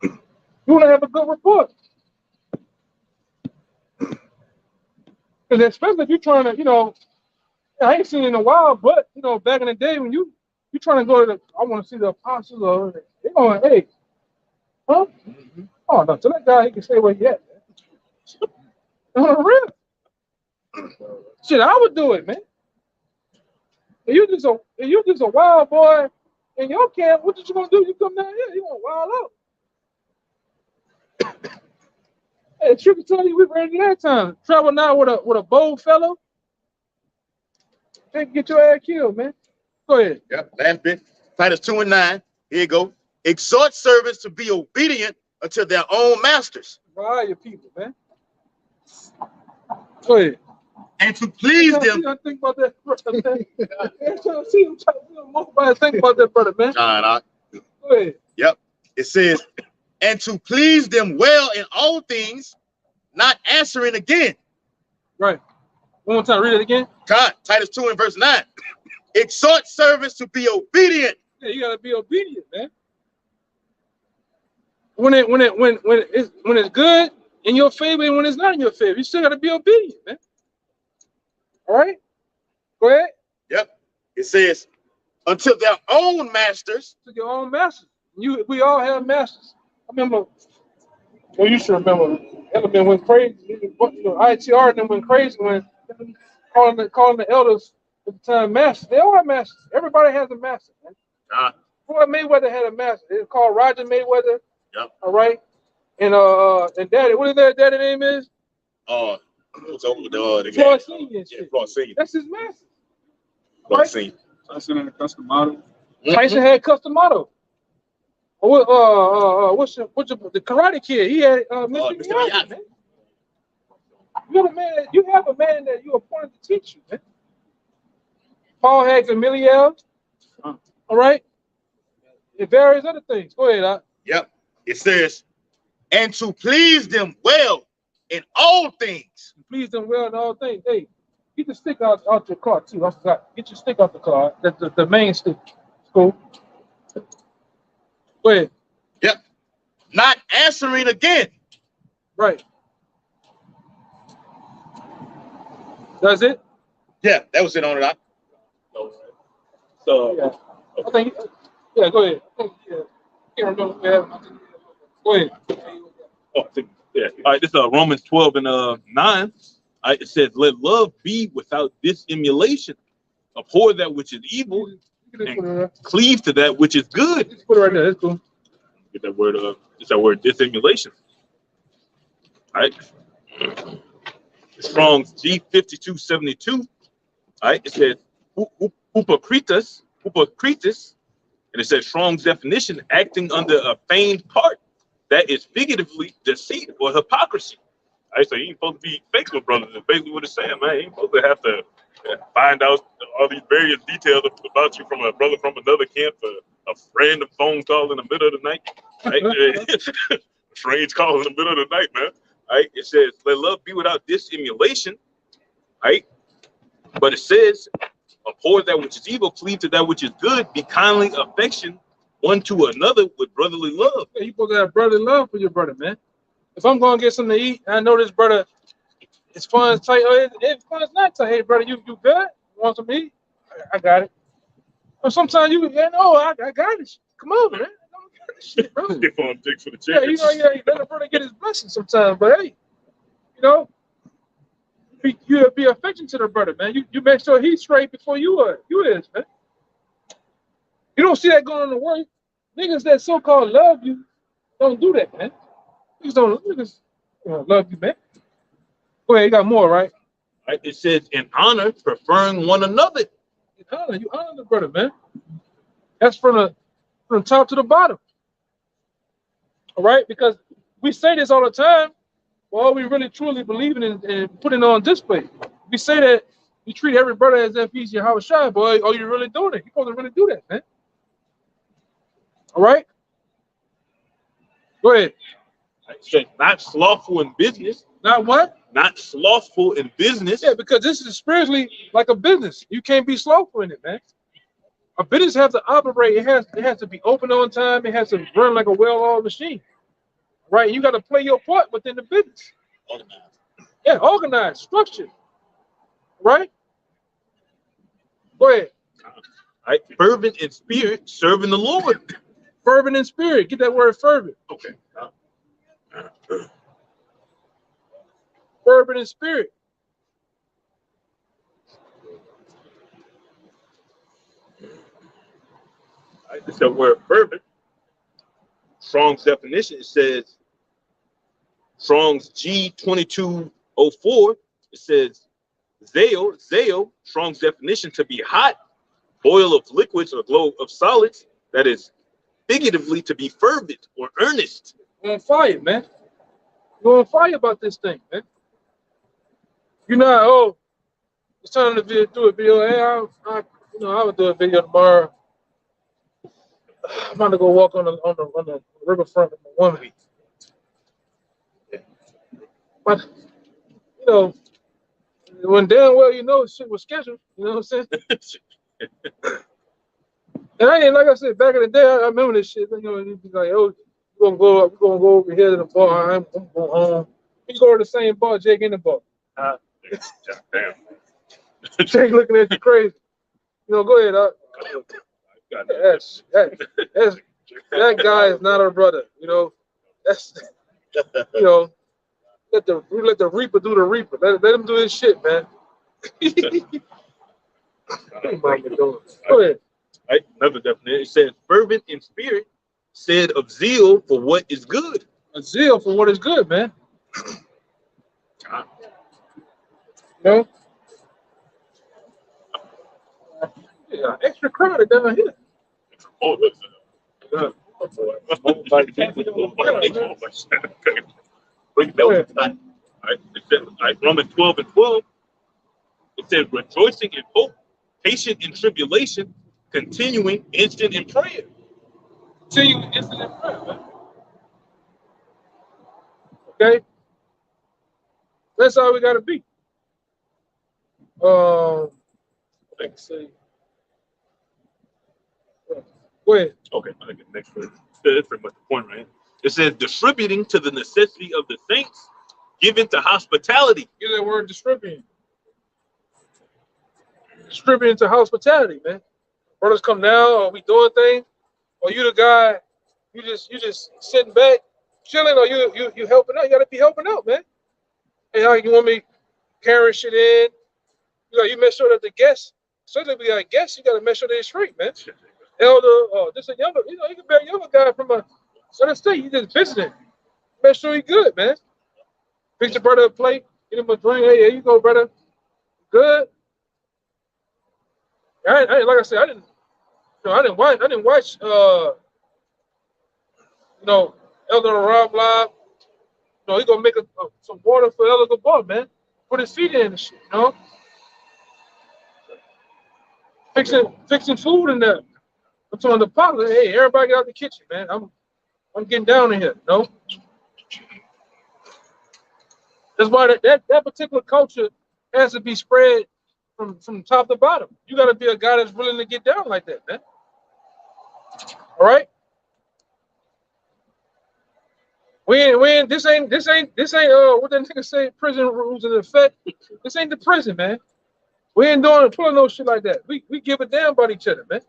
You want to have a good report. Because especially if you're trying to, you know, I ain't seen it in a while, but, you know, back in the day when you trying to go to the, I want to see the apostles, or they're going, hey, huh? Oh, no, tell that guy he can stay where he at, man. On the real. Shit, I would do it, man. If you just a wild boy in your camp, what you gonna do? You come down here, you gonna wild out. Hey, Trick can tell you we ready that time. Travel now with a bold fellow. They can get your ass killed, man. Go ahead. Yep, last bit. Titus 2 and 9. Here you go. Exhort servants to be obedient unto their own masters. Why your people, man? Go ahead. And to please them. I think about that, brother, man. Think about that, brother, man. John, go ahead. Yep. It says, and to please them well in all things, not answering again. Right. One more time, read it again. God, Titus 2 and verse 9. Exhort servants to be obedient. Yeah, you gotta be obedient, man. When it's good in your favor and when it's not in your favor, you still gotta be obedient, man. All right? Go ahead. Yep. It says, until their own masters. To your own masters. We all have masters. I remember, well, you should remember, Element went crazy. You know, ITR and them went crazy when calling the elders at the time masters. They all have masters. Everybody has a master, man. Floyd Mayweather had a master. It's called Roger Mayweather. Yep. All right. And Daddy, what is that daddy name is? The Floyd Senior. Yeah, Floyd Senior. That's his master. Floyd Senior. Tyson and the custom model. Tyson had custom model. What's the Karate Kid? He had Mr. Miyagi, man. You have a man that you appointed to teach you, man. Paul had Gamaliel. All right. And various other things. Go ahead, Doc. Yep. It says, and to please them well in all things. Please them well in all things. Hey, get the stick out your car too. I forgot. Get your stick out the car. The main stick. Cool. Go ahead. Yep. Not answering again. Right. That's it? Yeah, that was it on it. So yeah. I think yeah, go ahead. I think, yeah. I can't remember. Go ahead. Oh, yeah. All right, this is Romans 12 and 9. It says, let love be without dissimulation. Abhor that which is evil and cleave to that which is good. Just put it right there. That's cool. Get that word it's that word dissimulation. All right. Strong's G5272. All right, it says hypocritus, and it says Strong's definition, acting under a feigned part that is figuratively deceit or hypocrisy. All right, so you ain't supposed to be fake with brothers. That's basically what it's saying, man. You ain't supposed to have to find out all these various details about you from a brother from another camp, a random phone call in the middle of the night. Right? Strange call in the middle of the night, man. Right? It says, let love be without dissimulation. Right? But it says, abhor that which is evil, cleave to that which is good, be kindly affection one to another with brotherly love. Yeah, you supposed to have brotherly love for your brother, man. If I'm going to get something to eat, I know this brother, his fun's tight. His fun's not tight. Hey, brother, you good? You want some to eat? I got it. Or sometimes I got it. Come on, man. Shit, bro. For the Yeah, you let a brother get his blessing sometimes, but hey, you know, you be affectionate to the brother, man. You make sure he's straight before you is, man. You don't see that going on the work. Niggas that so-called love you don't do that, man. Niggas love you, man. Go ahead, you got more, right? Right. It says, in honor, preferring one another. You honor the brother, man. That's from the top to the bottom. All right, because we say this all the time. Well, we really truly believing in putting on display. We say that You treat every brother as if he's your house shy, boy. Oh, you're really doing it. You're supposed to really do that, man. All right? Go ahead. I said not slothful in business. Not what? Not slothful in business. Yeah, because this is spiritually like a business. You can't be slothful in it, man. A business has to operate. It has to be open on time. It has to run like a well-oiled machine. Right? You got to play your part within the business. Organized. Yeah, organized, structured. Right? Go ahead. Right? Fervent in spirit, serving the Lord. Fervent in spirit. Get that word fervent. Okay. Fervent in spirit. Right? It's that word fervent. Strong's definition, it says, Strong's G2204, it says, zeal, Strong's definition, to be hot, boil of liquids or glow of solids, that is figuratively to be fervent or earnest. You're on fire, man. You're on fire about this thing, man. You're not, oh, it's time to do a video. Hey, I will do a video tomorrow. I'm about to go walk on the riverfront with my woman. But when damn well shit was scheduled. You know what I'm saying? And I ain't, like I said, back in the day, I remember this shit. You'd be like, oh, we're gonna go over here to the bar. I'm going home. You go to the same bar, Jake in the bar. Damn. Jake looking at you crazy. Go ahead. That guy is not our brother. That's let the reaper do the reaper. Let him do his shit, man. Go ahead. Right? Another definition. It says fervent in spirit, said of zeal for what is good. A zeal for what is good, man. Yeah, extra crowded down here. Oh, listen. Romans 12:12. It says rejoicing in hope, patient in tribulation, continuing instant in prayer. Continuing instant in prayer, man. Okay? That's all we gotta be. Let's see. Go ahead. Okay, I think the next one. That's pretty much the point, right? It says distributing to the necessity of the saints, given to hospitality. Get that word distributing. Distributing to hospitality, man. Brothers come down, or we doing things, or you the guy, you just sitting back, chilling, or you helping out. You gotta be helping out, man. Hey, how you want me carrying shit in? You make sure that the guests, certainly we got guests, you gotta make sure they're straight, man. Elder, this a younger, you can be a younger guy from a certain state. You just visiting. Make sure he's good, man. Fix your brother a plate, get him a drink. Hey, here you go, brother. Good. I like I said, I didn't watch Elder Rob live. He gonna make some water for Elder Gabar, man. Put his feet in and shit, Fixing food in there. I'm telling the pot, hey, everybody get out the kitchen, man. I'm getting down in here, That's why that particular culture has to be spread from top to bottom. You got to be a guy that's willing to get down like that, man. All right. This ain't what that nigga say, prison rules in effect. This ain't the prison, man. We ain't pulling no shit like that. We give a damn about each other, man.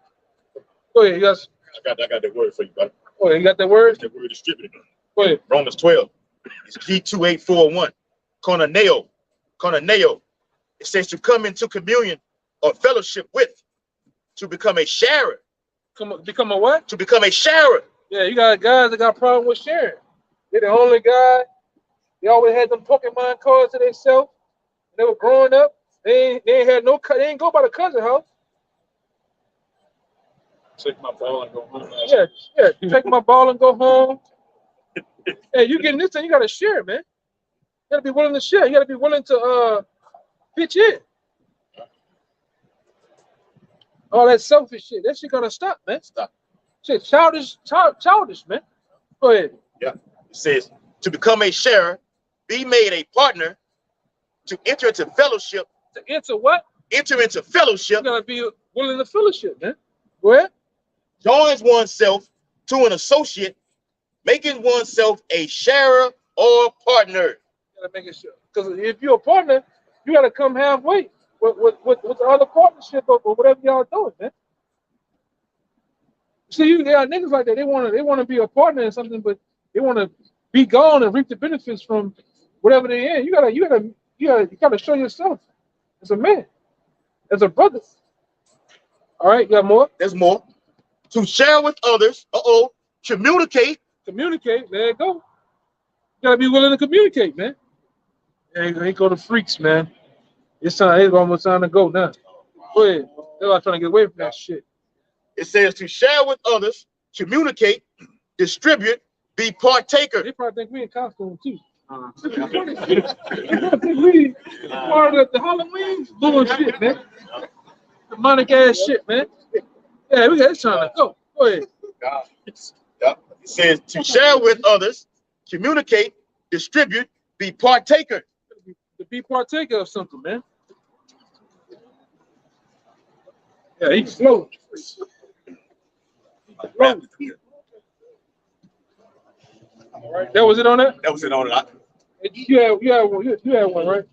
Go ahead, you guys. I got that word for you, buddy. Go ahead, you got that word? That word distributed. Go ahead. Romans 12. It's G2841. Koinoneo. It says to come into communion or fellowship with, to become a sharer. Become a what? To become a sharer. Yeah, you got guys that got problem with sharing. They're the only guy. They always had them Pokemon cards to themselves. They were growing up. They ain't had no. They ain't go by the cousin house. Take my ball and go home. Yeah. Take my ball and go home. Hey, you getting this thing? You gotta share, man. You gotta be willing to share. You gotta be willing to pitch in. All that selfish shit. That shit gotta stop, man. Stop. Shit, childish, man. Go ahead. Yeah. It says, to become a sharer, be made a partner, to enter into fellowship. To enter what? Enter into fellowship. You gotta be willing to fellowship, man. Go ahead. Joins oneself to an associate, making oneself a sharer or partner. You gotta make it sure. Because if you're a partner, you gotta come halfway with the other partnership or whatever y'all doing, man. See, you got niggas like that. They wanna be a partner in something, but they wanna be gone and reap the benefits from whatever they in. You gotta show yourself as a man, as a brother. All right, you got more? There's more. To share with others. Communicate. Communicate. There you go. You gotta be willing to communicate, man. There go the freaks, man. It's almost time to go now. Go ahead. They're all trying to get away from that shit. It says to share with others, communicate, distribute, be partaker. They probably think we in costume too. They probably think we part of the Halloween bullshit, man. Demonic ass shit, man. Yeah, we got time to go. Go ahead. It says to share with others, communicate, distribute, be partaker. To be partaker of something, man. Yeah, he's slow. All right, that was it on that? That was it on that. You had one, right?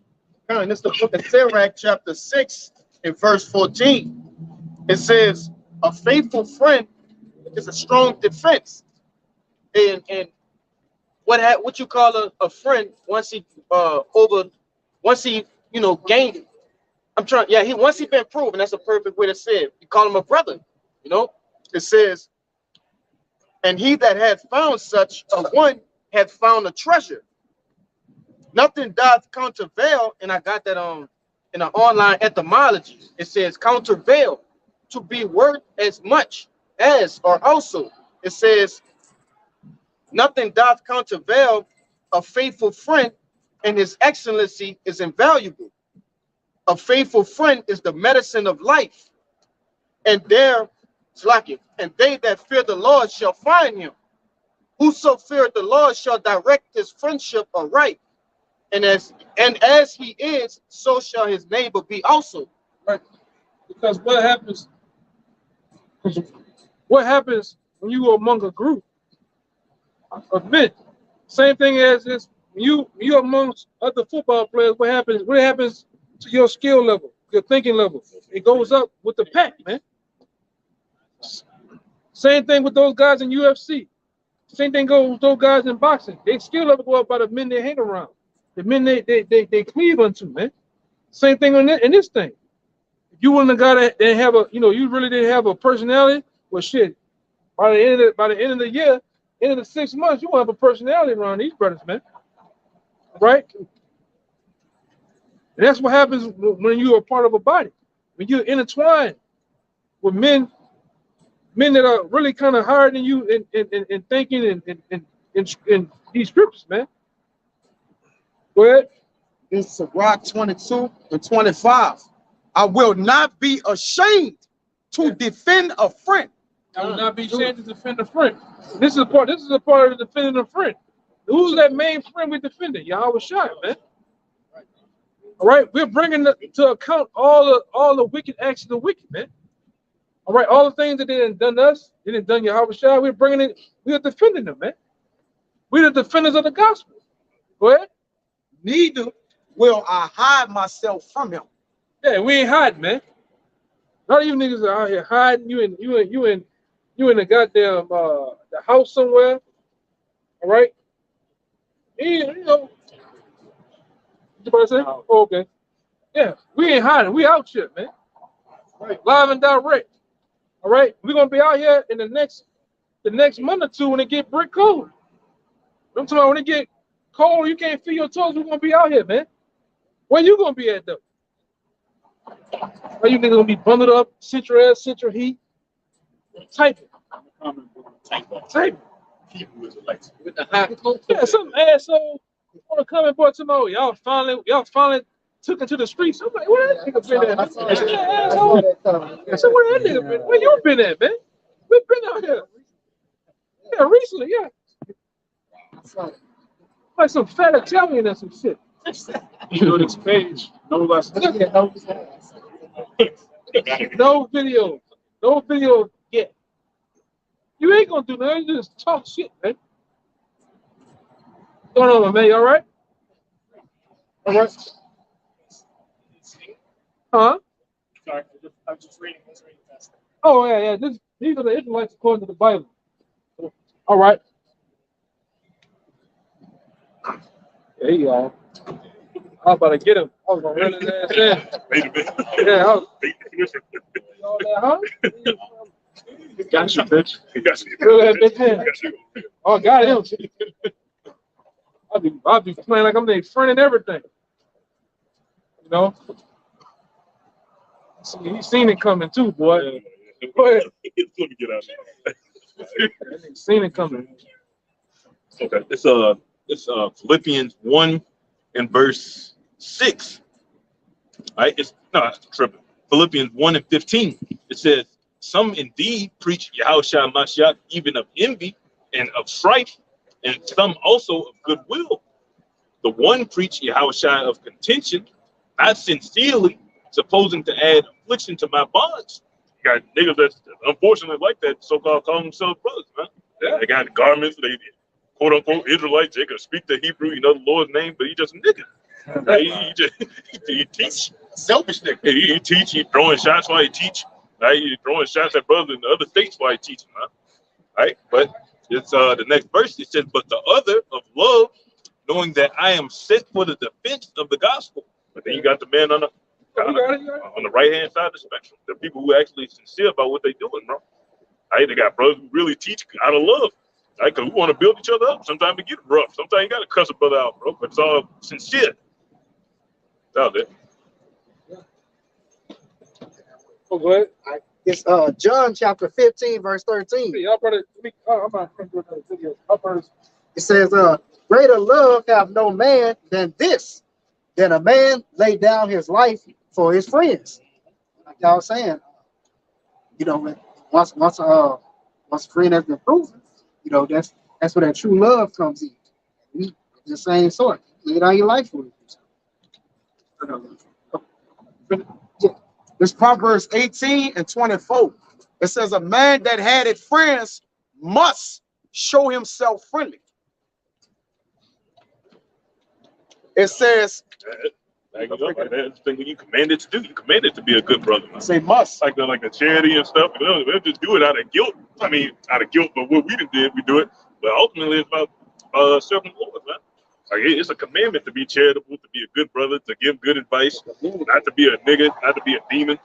And it's the book of Sirach, chapter 6, and verse 14. It says, a faithful friend is a strong defense. And what you call a friend once he gained it. Once he been proven, that's a perfect way to say it. You call him a brother, It says, and he that hath found such a one hath found a treasure. Nothing doth countervail, and I got that in an online etymology. It says countervail, to be worth as much as or also. It says nothing doth countervail a faithful friend, and his excellency is invaluable. A faithful friend is the medicine of life, and they that fear the Lord shall find him. Whoso feareth the Lord shall direct his friendship aright, and as he is, so shall his neighbor be also. Right. Because what happens when you are among a group of men? Same thing as this. You amongst other football players. What happens to your skill level, your thinking level? It goes up with the pack, man. Same thing with those guys in UFC. Same thing goes with those guys in boxing. Their skill level go up by the men they hang around, the men they cleave unto, man. Same thing in this thing. If you wasn't a guy that didn't have you really didn't have a personality, well, shit. By the end of the year, end of the 6 months, you won't have a personality around these brothers, man. Right? And that's what happens when you're a part of a body. When you're intertwined with men that are really kind of higher than you in thinking in these scriptures, man. Go ahead. In Sirach 22 and 25. I will not be ashamed to defend a friend. I will not be ashamed to defend a friend. This is a part of defending a friend. Who's that main friend we're defending? Yahweh Shai, man. All right, we're bringing to account all the wicked acts of the wicked, man. All right, all the things that they didn't done to us, they didn't done Yahweh Shai. We're bringing it. We're defending them, man. We're the defenders of the gospel. Go ahead. Neither will I hide myself from him. Yeah, we ain't hiding, man. None of you niggas are out here hiding. You in the goddamn the house somewhere. All right. What you about to say? Oh, okay. Yeah, we ain't hiding. We out here, man. Right. Live and direct. All right. We're gonna be out here in the next month or two when it get brick cold. I'm talking about when it get cold, you can't feel your toes. We're gonna be out here, man. Where you gonna be at though? Are you niggas gonna be bundled up, central air, central heat? Type it. Type it. With the hot coat. Yeah, some asshole on a comment board tomorrow. Y'all finally took it to the streets. I'm like, where that nigga been at? I I saw said, where that nigga been? Where you been at, man? We been out here. Yeah, recently, yeah. Like some fat Italian or some shit. You know this page, no less. No video. No video yet. You ain't gonna do nothing. You just talk shit, man. What's going on, man? You all right? All right. Huh? Sorry, I'm just reading. Oh, yeah. These are the Israelites according to the Bible. All right. There you are. I was about to get him. I was gonna run his ass in. Wait a minute. Yeah, all that, huh? Got you, bitch. Got you. Look at that bitch hand. Got you. Oh, I got him. I'll be playing like I'm their friend and everything. You know? See, he's seen it coming too, boy. Go ahead. Let me get out of here. He's seen it coming. Okay. It's Philippians 1 and verse 6. All right, it's tripping. Philippians 1 and 15. It says, some indeed preach Yahushua Mashiach even of envy and of strife, and some also of goodwill. The one preach Yahushua of contention, not sincerely, supposing to add affliction to my bonds. You got niggas that's unfortunately like that, so-called call themselves brothers, man. Yeah. They got garments, they quote unquote Israelites, they can speak the Hebrew, you know the Lord's name, but he just a nigga. He teach. Selfish nigga. He teach, he throwing shots while he teach. Right? He throwing shots at brothers in the other states while he teaching, man. Right? But it's the next verse, it says, but the other of love, knowing that I am set for the defense of the gospel. But then you got the man on the right hand side of the spectrum. The people who actually sincere about what they're doing, bro. Right? They got brothers who really teach out of love. Right? Because we want to build each other up. Sometimes it get rough. Sometimes you got to cuss a brother out, bro. But it's all sincere. It's out there. Oh, go ahead. It's John chapter 15, verse 13. Y'all better, I'm not going to do another video. It says, greater love have no man than this, than a man lay down his life for his friends. Like y'all saying, you know, once a friend has been proven, you know, that's where that true love comes in. We the same sort. Lay down your life for it. It's Proverbs 18 and 24. It says a man that had it friends must show himself friendly. It says, That's the thing you commanded to do. You commanded to be a good brother, man. Say must. Like the charity and stuff. We don't just do it out of guilt. I mean, out of guilt, but what we did, we do it. But ultimately, it's about serving the Lord, man. Like it's a commandment to be charitable, to be a good brother, to give good advice, not to be a nigga, not to be a demon.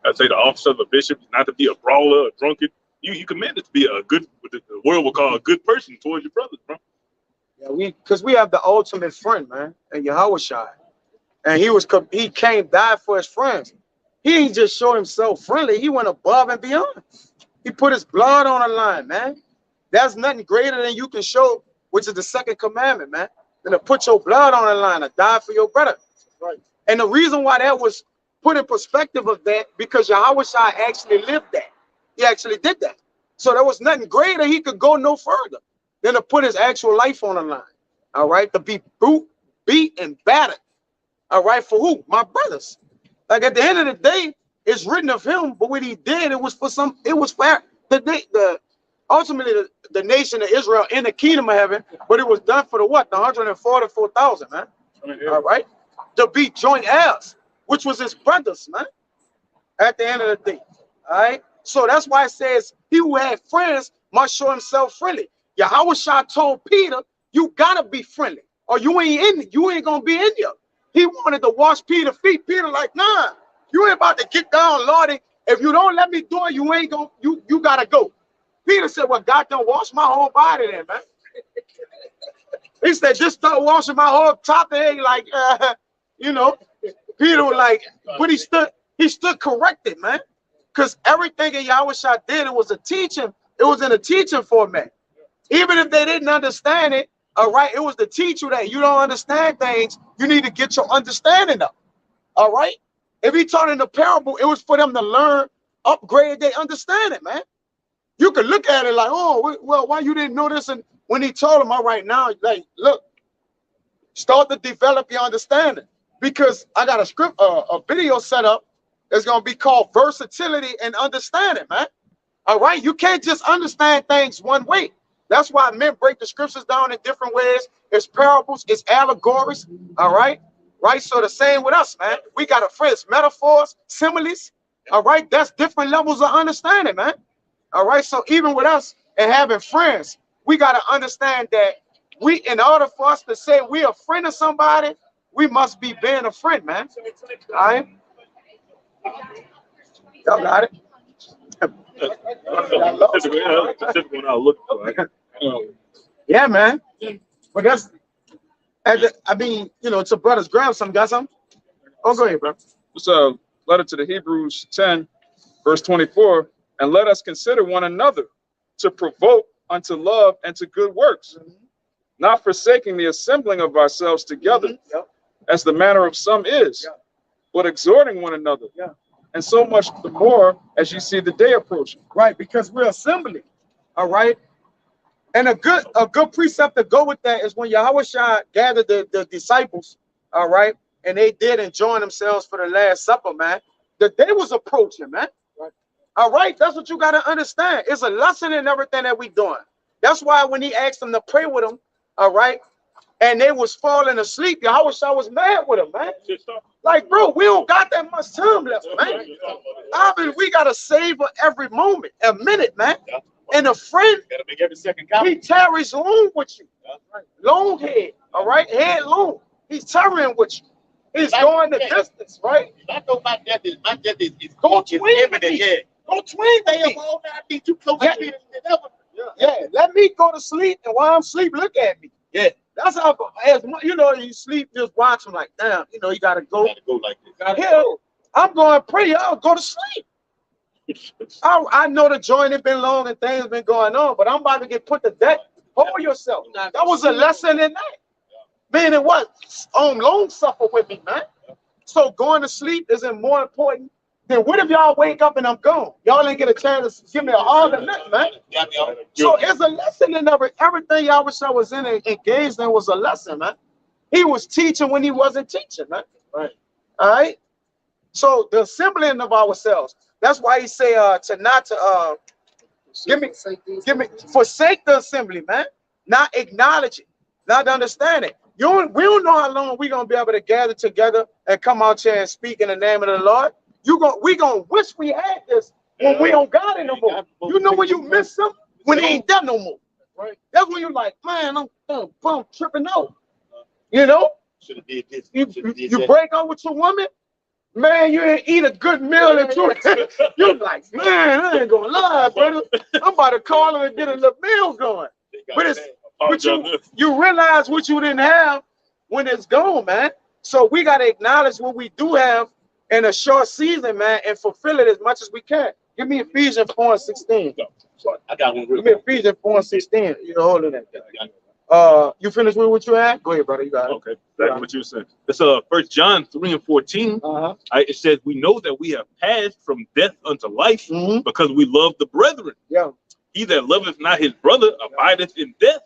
I'd say the office of a bishop, not to be a brawler, a drunkard. You commanded to be a good, what the world will call a good person towards your brothers, bro. Yeah, because we have the ultimate friend, man, and Yahushua. And he came, died for his friends. He ain't just show himself friendly. He went above and beyond. He put his blood on the line, man. There's nothing greater than you can show, which is the second commandment, man, than to put your blood on the line, to die for your brother. Right. And the reason why that was put in perspective of that, because Yahushua actually lived that. He actually did that. So there was nothing greater. He could go no further than to put his actual life on the line. All right, to be beat and battered. All right, for who? My brothers. Like at the end of the day, it's written of him, but what he did, it was for ultimately the nation of Israel in the kingdom of heaven, but it was done for the what? The 144,000, man. All right, to be joint heirs, which was his brothers, man. At the end of the day, all right. So that's why it says he who had friends must show himself friendly. Yahushua told Peter, you gotta be friendly, or you ain't gonna be in there. He wanted to wash Peter's feet. Peter like, nah, you ain't about to get down, Lordy. If you don't let me do it, you ain't gonna, you gotta go. Peter said, well, God don't wash my whole body then, man. He said, just start washing my whole top head, like, you know. Peter was like, but he stood corrected, man. Because everything that Yahushua did, it was a teaching. It was in a teaching format. Even if they didn't understand it, All right, it was to teach you that you don't understand things. You need to get your understanding up. All right. If he taught in the parable, it was for them to learn, upgrade their understanding, man. You could look at it like, oh, well, why you didn't know this? And when he told them, all right, now, like, look, start to develop your understanding. Because I got a video set up that's gonna be called versatility and understanding, man. All right, you can't just understand things one way. That's why men break the scriptures down in different ways. It's parables, it's allegories. All right, right. So the same with us, man. We got a phrase, metaphors, similes. All right, that's different levels of understanding, man. All right, so even with us and having friends, we got to understand that we, in order for us to say we're a friend of somebody, we must be being a friend, man. All right, y'all got it. Yeah, man. But that's, I mean, you know, to brothers, grab some. Got some? Oh, go ahead, bro. It's a letter to the Hebrews 10, verse 24. And let us consider one another to provoke unto love and to good works, not forsaking the assembling of ourselves together, as the manner of some is, but exhorting one another. And so much the more as you see the day approaching. Right, because we're assembling. All right. And a good precept to go with that is when Yahushua gathered the disciples, all right, and they did enjoy themselves for the Last Supper, man. The day was approaching, man. All right, that's what you got to understand. It's a lesson in everything that we doing. That's why when he asked them to pray with him, all right, and they was falling asleep, Yahushua was mad with them, man. Like, bro, we don't got that much time left, man. I mean, we got to savor every moment, a minute, man. And a friend, Gotta make every second count. he tarries long with you. Long head, all right? Head long. He's tarrying with you. He's going the distance, right? I know my death is Go twin with imminent, me. yeah. Go twin with me. Be too close Yeah. to me than ever. Yeah, let me go to sleep, and while I'm asleep, look at me. Yeah, that's how. As you know, you sleep, just watch them like, damn, you know, you gotta go. Gotta go like this. Hell, I'm going to pray. I'll go to sleep. I know the joint has been long and things been going on, but I'm about to get put to death. Hold yourself. That was a lesson in that. Meaning what? Long suffer with me, man. So going to sleep isn't more important than what if y'all wake up and I'm gone? Y'all ain't get a chance to give me a hug or nothing, man. So it's a lesson in everything y'all was in and engaged in was a lesson, man. He was teaching when he wasn't teaching, man. Right. All right. So the assembling of ourselves. That's why he say forsake the assembly, man. Not acknowledge it, not understand it. We don't know how long we're gonna be able to gather together and come out here and speak in the name of the Lord. We gonna wish we had this when we don't got it no more. You know when you miss them when they ain't done no more. Right. That's when you're like, man, I'm tripping out. You know, Should have did this. you break up with your woman, man, you ain't eat a good meal and you're like, man, I ain't gonna lie, brother. I'm about to call her and get a little meal going. But you realize what you didn't have when it's gone, man. So we gotta acknowledge what we do have in a short season, man, and fulfill it as much as we can. Give me Ephesians 4:16. I got one. Give me Ephesians 4:16. You're holding that. You finished with what you had? Go ahead, brother. You got it. Okay, that's what you said. It's 1 John 3:14. It says, "We know that we have passed from death unto life because we love the brethren. Yeah. He that loveth not his brother abideth in death.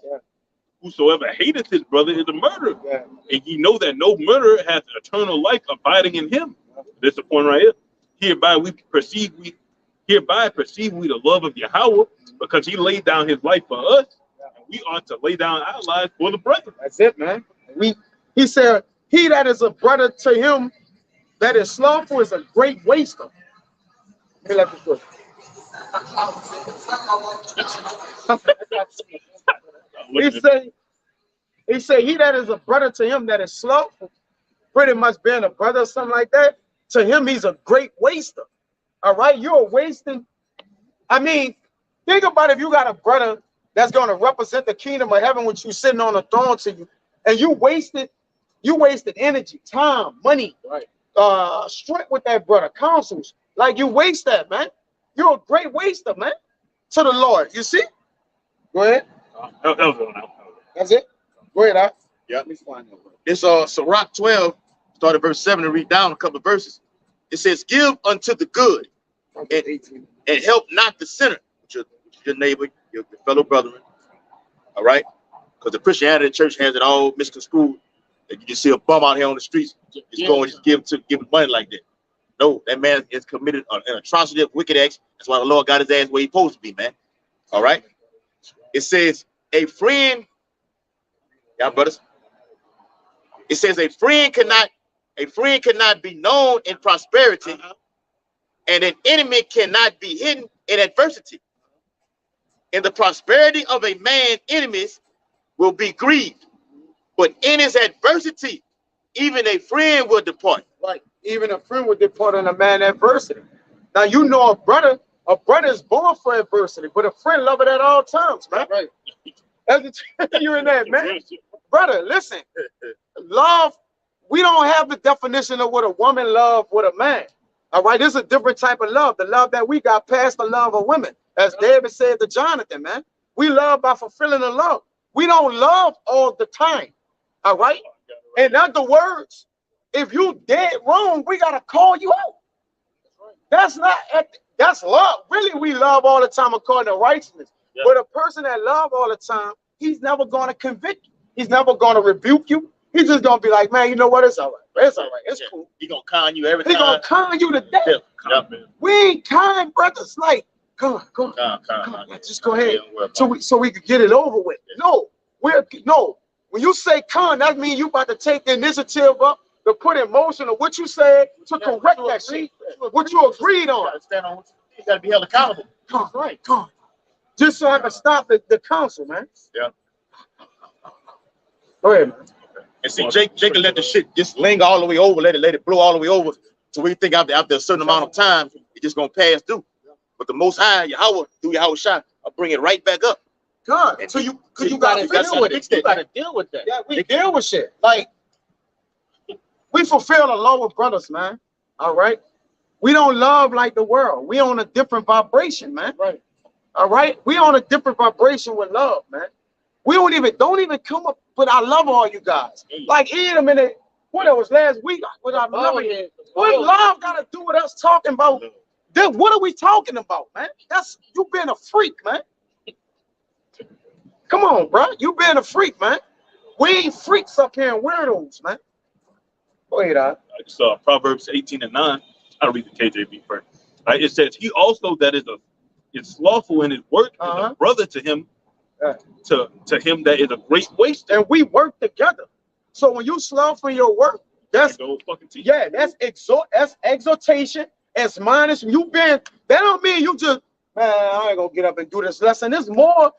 Whosoever hateth his brother is a murderer. And ye know that no murderer hath eternal life abiding in him." This is the point right here. Hereby perceive we the love of Yahweh, because he laid down his life for us, and we ought to lay down our lives for the brethren. That's it, man. He said, he that is a brother to him that is slothful is a great waster. He said, he that is a brother to him that is slothful, pretty much being a brother or something like that, to him he's a great waster. All right, you're wasting. I mean, think about if you got a brother that's going to represent the kingdom of heaven with you sitting on a throne to you, and you wasted energy, time, money, right? Strength with that brother, counsels. Like you waste that, man. You're a great waster, man, to the Lord. You see? Go ahead. That was one. That's it. Go ahead, I. Yeah. It's Sirach 12, start at verse 7 and read down a couple of verses. It says, give unto the good and help not the sinner, your neighbor, your fellow brethren. All right? Because the Christianity church has it all misconstrued. That you just see a bum out here on the streets, just go and just give money like that. No, that man has committed an atrocity of wicked acts. That's why the Lord got his ass where he's supposed to be, man. All right? It says, a friend, y'all brothers. It says a friend cannot be known in prosperity, and an enemy cannot be hidden in adversity. In the prosperity of a man, enemies will be grieved, but in his adversity, even a friend will depart. Right. Even a friend would depart on a man adversity. Now you know a brother is born for adversity, but a friend love it at all times, man. Right. That's you in that, man. Brother, listen. Love, we don't have the definition of what a woman love with a man. All right, this is a different type of love. The love that we got past the love of women. As David said to Jonathan, man. We love by fulfilling the love. We don't love all the time. All right? In other words, if you dead wrong, we gotta call you out. That's love. Really, we love all the time according to righteousness. Yeah. But a person that love all the time, he's never gonna convict you. He's never gonna rebuke you. He's just gonna be like, man, you know what? It's all right. It's all right. It's cool. He gonna con you every time. He gonna con you to death. Yeah. We ain't kind brothers. Like, come on. Just go ahead. So we could get it over with. No, when you say con, that means you about to take the initiative up to put in motion of what you said to correct that shit. What you agreed on. You gotta be held accountable. Come on. Just so I can stop the council, man. Yeah. Go ahead, man. And see, Jake can let the shit just linger all the way over, let it blow all the way over. So we think after a certain amount of time, it's just gonna pass through. But the Most High, Yahweh, through Yahweh Shah, I'll bring it right back up. God, so you gotta deal with it. You gotta deal with that. Yeah, we deal with shit. Like, we fulfill the law with brothers, man. All right. We don't love like the world. We on a different vibration, man. Right. All right. We on a different vibration with love, man. We don't even come up, but I love all you guys. Like in a minute, what it was last week? What love got to do with us talking about? What are we talking about, man? That's you being a freak, man. Come on, bro. You being a freak, man. We ain't freaks up here and weirdos, man. Go ahead, It's Proverbs 18:9. I'll read the KJV first. Right? It says, he also that is slothful in his work is a brother to him, to him that is a great waste. And we work together. So when you slothful in your work, that's exhortation. As minus you been, that don't mean you just, man, I ain't gonna get up and do this lesson. It's more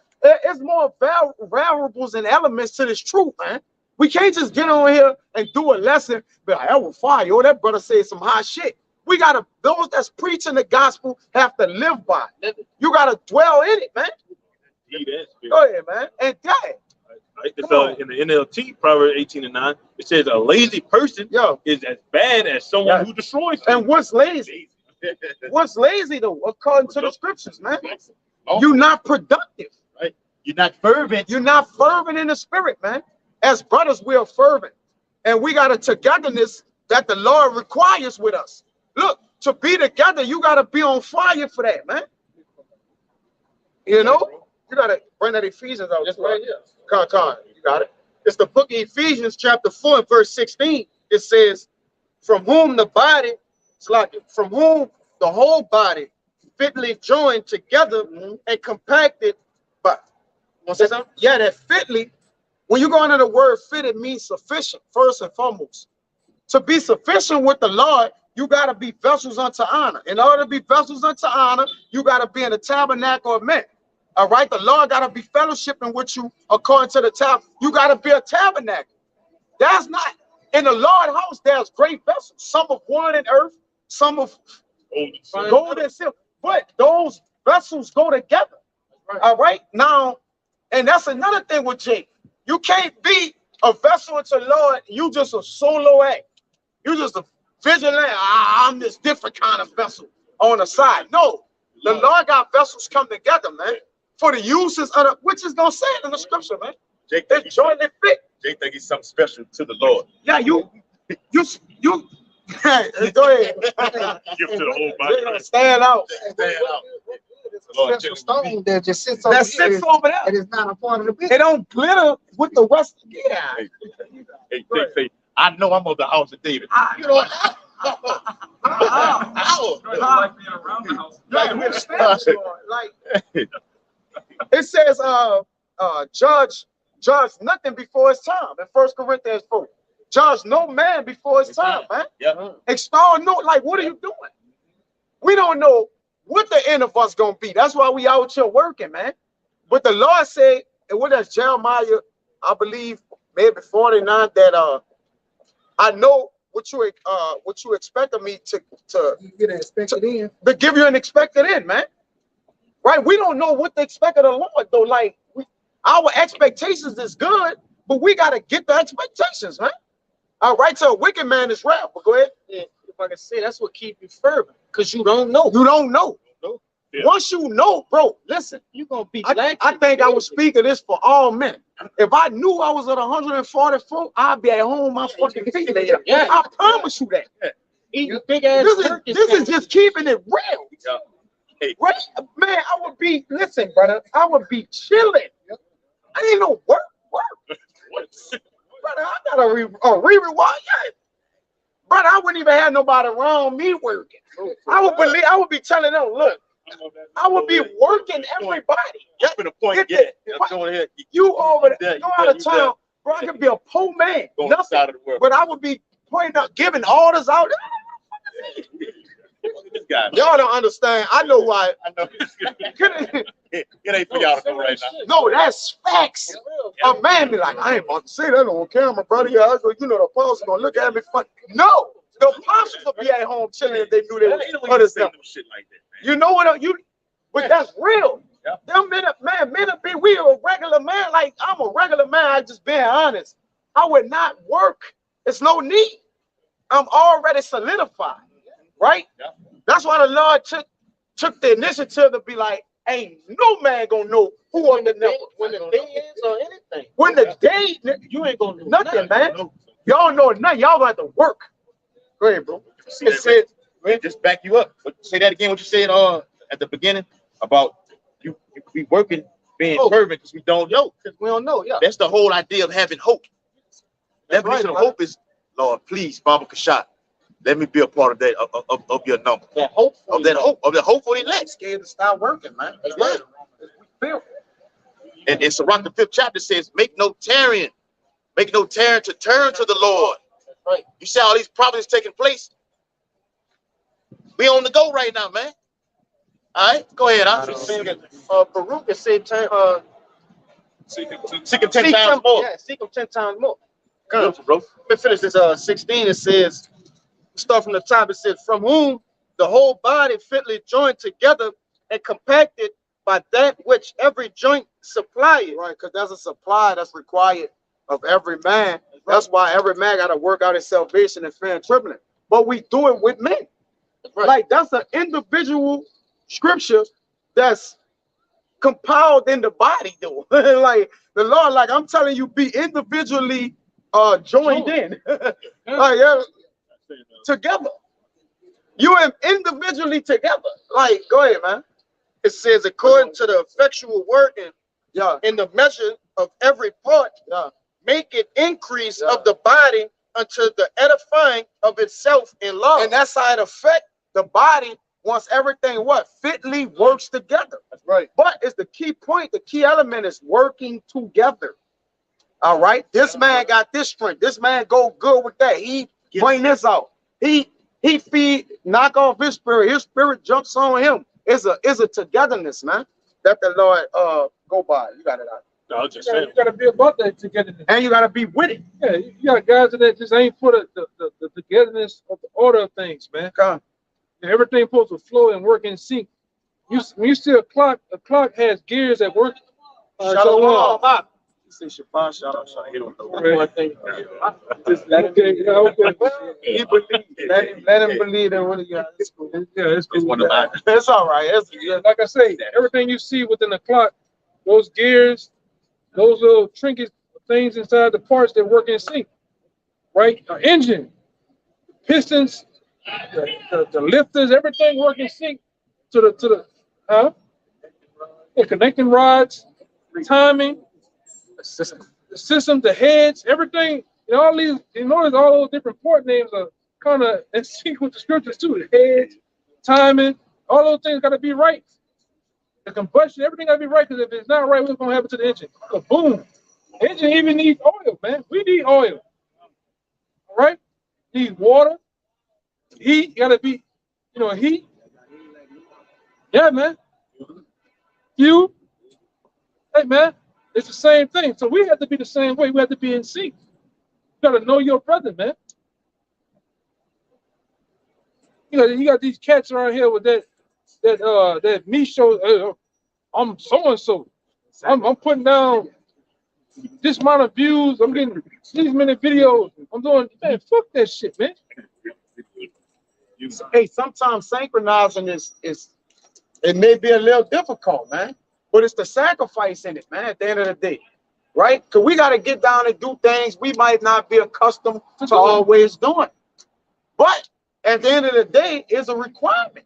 variables and elements to this truth, man. We can't just get on here and do a lesson, but I will fire. Yo, that brother said some hot shit. We gotta, those that's preaching the gospel have to live by it. You gotta dwell in it, man. Go ahead, man. And that. It's in the NLT, Proverbs 18:9. It says a lazy person is as bad as someone who destroys. And what's lazy? What's lazy though, according to the scriptures, man? You're not productive. Right? You're not fervent. You're not fervent in the spirit, man. As brothers, we are fervent. And we got a togetherness that the Lord requires with us. Look, to be together, you got to be on fire for that, man. You know? You got to bring that Ephesians out. Just right here. You got it. It's the book of Ephesians, chapter 4, verse 16. It says, from whom the body, from whom the whole body fitly joined together and compacted. But that fitly, when you go into the word fit, it means sufficient, first and foremost. To be sufficient with the Lord, you got to be vessels unto honor. In order to be vessels unto honor, you got to be in the tabernacle of men. All right, the Lord got to be fellowshipping with you according to the tab. You got to be a tabernacle. That's not in the Lord's house. There's great vessels, some of wood and earth, some of gold and silver. But those vessels go together. All right, now, and that's another thing with Jake. You can't be a vessel unto the Lord. You just a solo act. You just a vigilant. I'm this different kind of vessel on the side. No, the Lord got vessels come together, man. For the uses of the, which is gonna say it in the scripture, man. Jake It's jointly fit. Jake think he's something special to the Lord. Yeah, you. Go ahead. Give to the whole They're gonna body. stand out. Stand out. It's a Lord, special Jake. stone that just sits over That here. sits over there. It is not a part of the It business. don't glitter with the rest. Yeah. Hey, Jake say, I know I'm of the house of David. You know what? Like being around the house. Like we're spiritual. Like it says, judge nothing before his time in 1 Corinthians 4. Judge no man before his time, man. Yeah. Extol no, like what are you doing? We don't know what the end of us gonna be. That's why we out here working, man. But the Lord said, and what does Jeremiah, I believe, maybe 49, that I know what you expect of me to You get expected in. to give you an expected end, man. Right? We don't know what to expect of the Lord, though. Like our expectations is good, but we gotta get the expectations, man. All right, so a wicked man is wrath. But go ahead. Yeah, if I can say, that's what keep you fervent, because you don't know. You don't know. Yeah. Once you know, bro, listen. You're going to be I lacking. think I was speaking this for all men. If I knew I was at 144, I'd be at home, my fucking feet later. Yeah. I promise you that. Eating big ass This is just keeping it real. Yeah. Hey. Right? Man, I would be, listen, brother, I would be chilling. I ain't no work. Brother, I gotta rewind. Yeah. Brother, I wouldn't even have nobody around me working. I would be telling them, look, I would be working everybody. That's been a point. Get Yeah. the- That's going ahead. You over there, Yeah, go you out there, of you town, bro. I could be a poor man, Going to the nothing. side of the world. But I would be pointing out, giving orders out. Look at this guy. Y'all don't understand. I know why. I know. It ain't for y'all to know right now. No, that's facts. A man be like, I ain't about to say that on camera, brother. Yeah, you know the apostles gonna look at me funny. No, the apostles would be at home chilling if they knew they That ain't the were way other you say stuff. no shit like that, You know what? But that's real. Yeah. Them men, we a regular man. Like I'm a regular man. I just being honest. I would not work. It's no need. I'm already solidified, right? Yeah. That's why the Lord took the initiative to be like, ain't no man gonna know who on the network. When the day is or anything. When the day, You ain't going to know nothing, man. Y'all know nothing. Y'all gonna have to work. Go ahead, bro. It said, Just back you up. But say that again. What you said at the beginning about you be working, being fervent because we don't know. because we don't know. Yeah. That's the whole idea of having hope. That's Definition right, of hope is, Lord, please, Baba Kashat, let me be a part of that of your number. that hope. Of that hope for the elect. Scared to start working, man. That's right. And Sirach, the 5th chapter says, make no tarrying to turn to the Lord. Right. You see all these problems taking place? We on the go right now, man. All right, go ahead. Baruch is said, Seek him 10 times more. Yeah, seek him 10 times more. Beautiful, bro. Let me finish this 16. It says, start from the top. It says, from whom the whole body fitly joined together and compacted by that which every joint supplieth. Right, because there's a supply that's required of every man. That's why every man got to work out his salvation and fear and trembling. But we do it with men. Right. Like that's an individual scripture that's compiled in the body, though. Like the Lord, like I'm telling you, be individually joined in. Like, yeah, together. You are individually together. Like, go ahead, man. It says, according to the effectual working in the measure of every part, make it increase of the body unto the edifying of itself in love. And that's how it affect the body once everything fitly works together. That's right. But it's the key point, the key element is working together. All right. This man got this strength. This man go good with that. He bring this out. He knock off his spirit jumps on him. It's a togetherness, man, that the Lord go by. You got it out. No, I was just saying. You gotta be about that togetherness. And you gotta be with it. Yeah, you got guys that just ain't put the togetherness of the order of things, man. Come. Everything supposed to flow and work in sync. When you see a clock has gears that work. Shalom. Say Shabbat, shalom, shalom. Okay. Let him believe in what he got. It's cool. Yeah, it's cool. It's all right. Like I say, everything you see within the clock, those gears, those little trinkets things inside the parts that work in sync, right? An engine, pistons, the lifters, everything work in sync to the connecting rods, timing, the system, the heads, everything. You know, all these, you notice all those different port names are kind of in sync with the scriptures too. The heads, timing, all those things got to be right. The combustion, everything got to be right, because if it's not right, what's going to happen to the engine? So boom. The engine even needs oil, man. We need oil. All right? Need water. Heat, got to be, you know, heat. Yeah, man. Fuel. Hey, man, it's the same thing. So we have to be the same way. We have to be in sync. You got to know your brother, man. You got these cats around here with that me show. I'm so and so. I'm putting down this amount of views. I'm getting these many videos. I'm doing, man, fuck that shit, man. Hey, sometimes synchronizing is it may be a little difficult, man, but it's the sacrifice in it, man, at the end of the day, right? Because we got to get down and do things we might not be accustomed to always doing. But at the end of the day, it's a requirement.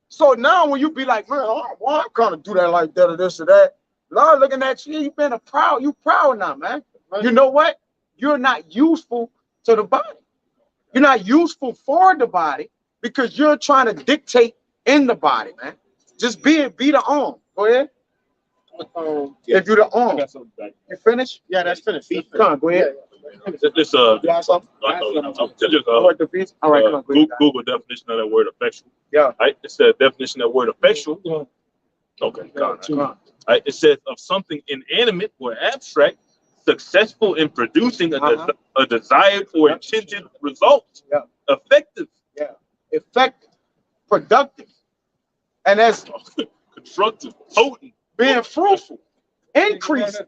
So now when you be like, man, oh, well, I'm gonna do that like that or this or that, Lord looking at you, you proud now, man. Right. You know what? You're not useful to the body. You're not useful for the body because you're trying to dictate in the body, man. Just be the arm. Go ahead. If you're the arm. You finished? Yeah, that's finished. Come on, go ahead. This all right, come on, Google definition of that word effectual. Yeah. Right? It says definition of that word effectual. Okay, right. It says of something inanimate or abstract, successful in producing a desired or intended result. Yeah. Effective. Yeah. Effective. Productive. And that's constructive, potent, being fruitful, increasing,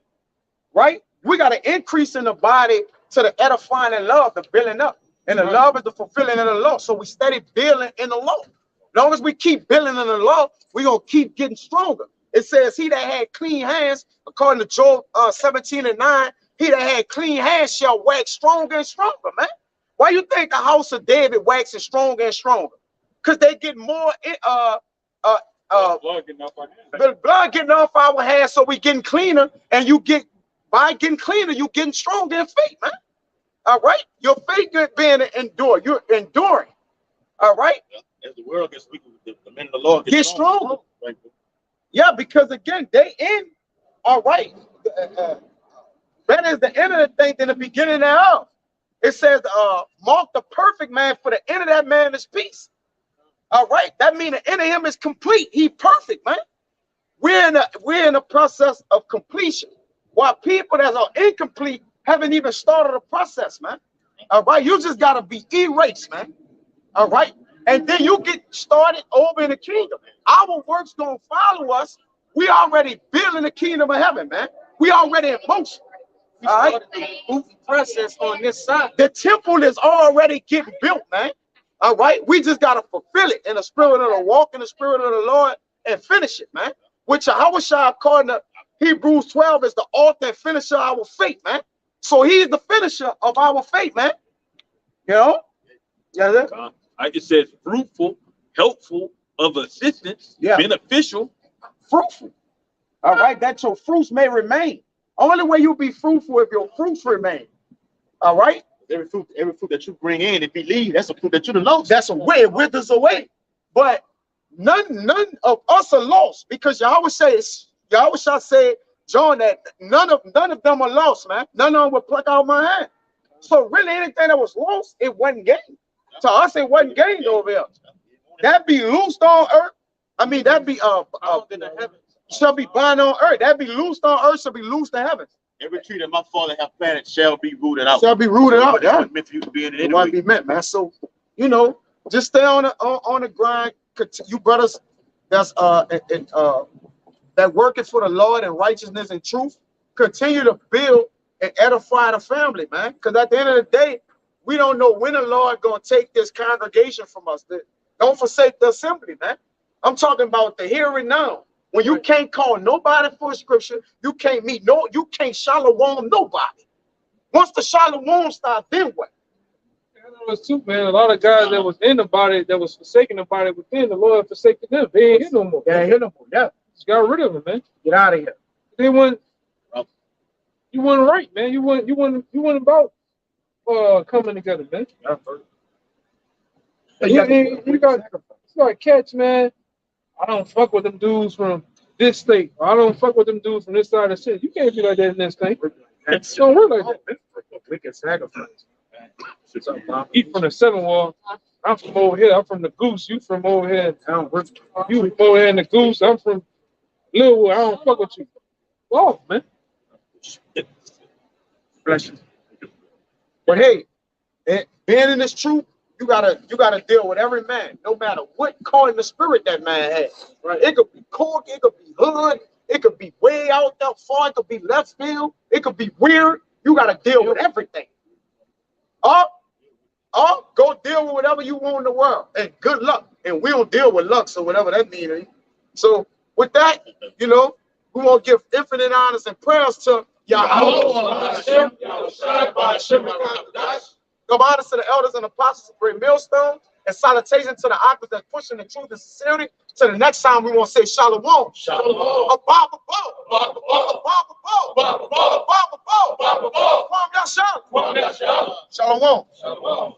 right? We got to increase in the body to the edifying and love, the building up. And the love is the fulfilling of the law. So we steady building in the law. As long as we keep building in the law, we're going to keep getting stronger. It says he that had clean hands, according to Job 17:9, he that had clean hands shall wax stronger and stronger, man. Why you think the house of David waxes stronger and stronger? Because they get more the blood getting off our hands, so we getting cleaner, and you get, by getting cleaner, you getting stronger in faith, man. All right, your faith being endured, you're enduring. All right, as the world gets weaker, the men of the Lord get stronger. Right. Yeah, because again, they in. All right, better is the end of the thing than the beginning thereof. It says, mark the perfect man, for the end of that man is peace. All right, that means the end of him is complete. He perfect, man. We're in a process of completion, while people that are incomplete haven't even started the process, man. All right, you just gotta be erased, man. All right, and then you get started over in the kingdom. Our works gonna follow us. We already building the kingdom of heaven, man. We already in motion. All right, process on this side. The temple is already getting built, man. All right, we just gotta fulfill it in the spirit of the walk in the spirit of the Lord and finish it, man. Which Yahushua, according to Hebrews 12, is the author and finisher of our faith, man. So he's the finisher of our faith, man. You know? Yeah. It says fruitful, helpful, of assistance, beneficial, fruitful. All right, that your fruits may remain. Only way you'll be fruitful if your fruits remain. All right. Every fruit that you bring in, if you leave, that's a fruit that you done lost. That's a way, it withers away. But none of us are lost, because Yahushua said, John, that none of them are lost, man. None of them will pluck out my hand. So really, anything that was lost, it wasn't gained. To us, it wasn't gained over here. That be loosed on earth. I mean, that be in the heavens. Shall be bound on earth. That be loosed on earth, shall be loosed in heaven. Every tree that my father have planted shall be rooted out. Shall be rooted out. Yeah. Meant for you to be in it. It won't be meant, man. So, you know, just stay on the grind. You brothers that's that working for the Lord in righteousness and truth, continue to build and edify the family, man. Because at the end of the day, we don't know when the Lord gonna take this congregation from us. Don't forsake the assembly, man. I'm talking about the here and now. When you can't call nobody for a scripture, you can't meet you can't shalom nobody. Once the Shalom start, then what? I know it's too, man. A lot of guys that was in the body, that was forsaking the body within, the Lord forsaken them. They ain't here no more. They ain't here no more. Yeah. Just got rid of them, man. Get out of here. They weren't. You weren't right, man. You weren't about coming together, man. You got catch, man. I don't fuck with them dudes from this state. Or I don't fuck with them dudes from this side of the city. You can't be like that in this thing. It don't work like that. We can sacrifice. Eat from the 7 Wall. I'm from over here. I'm from the Goose. You from over here. You from over here in the Goose. I'm from Lilwood. I don't fuck with you. Oh, man. Bless you. But hey, being in this truth, you gotta deal with every man, no matter what calling the spirit that man has. Right? It could be cork, it could be hood, it could be way out there far, it could be left field, it could be weird. You gotta deal with everything. Go deal with whatever you want in the world, and good luck. And we don't deal with luck, so whatever that means. So with that, we want to give infinite honors and prayers to Yahweh. Give honors to the elders and apostles of Great Millstone, and salutation to the actors that pushing the truth and sincerity. To the next time, we want to say Shalom. Shalom. Shalom.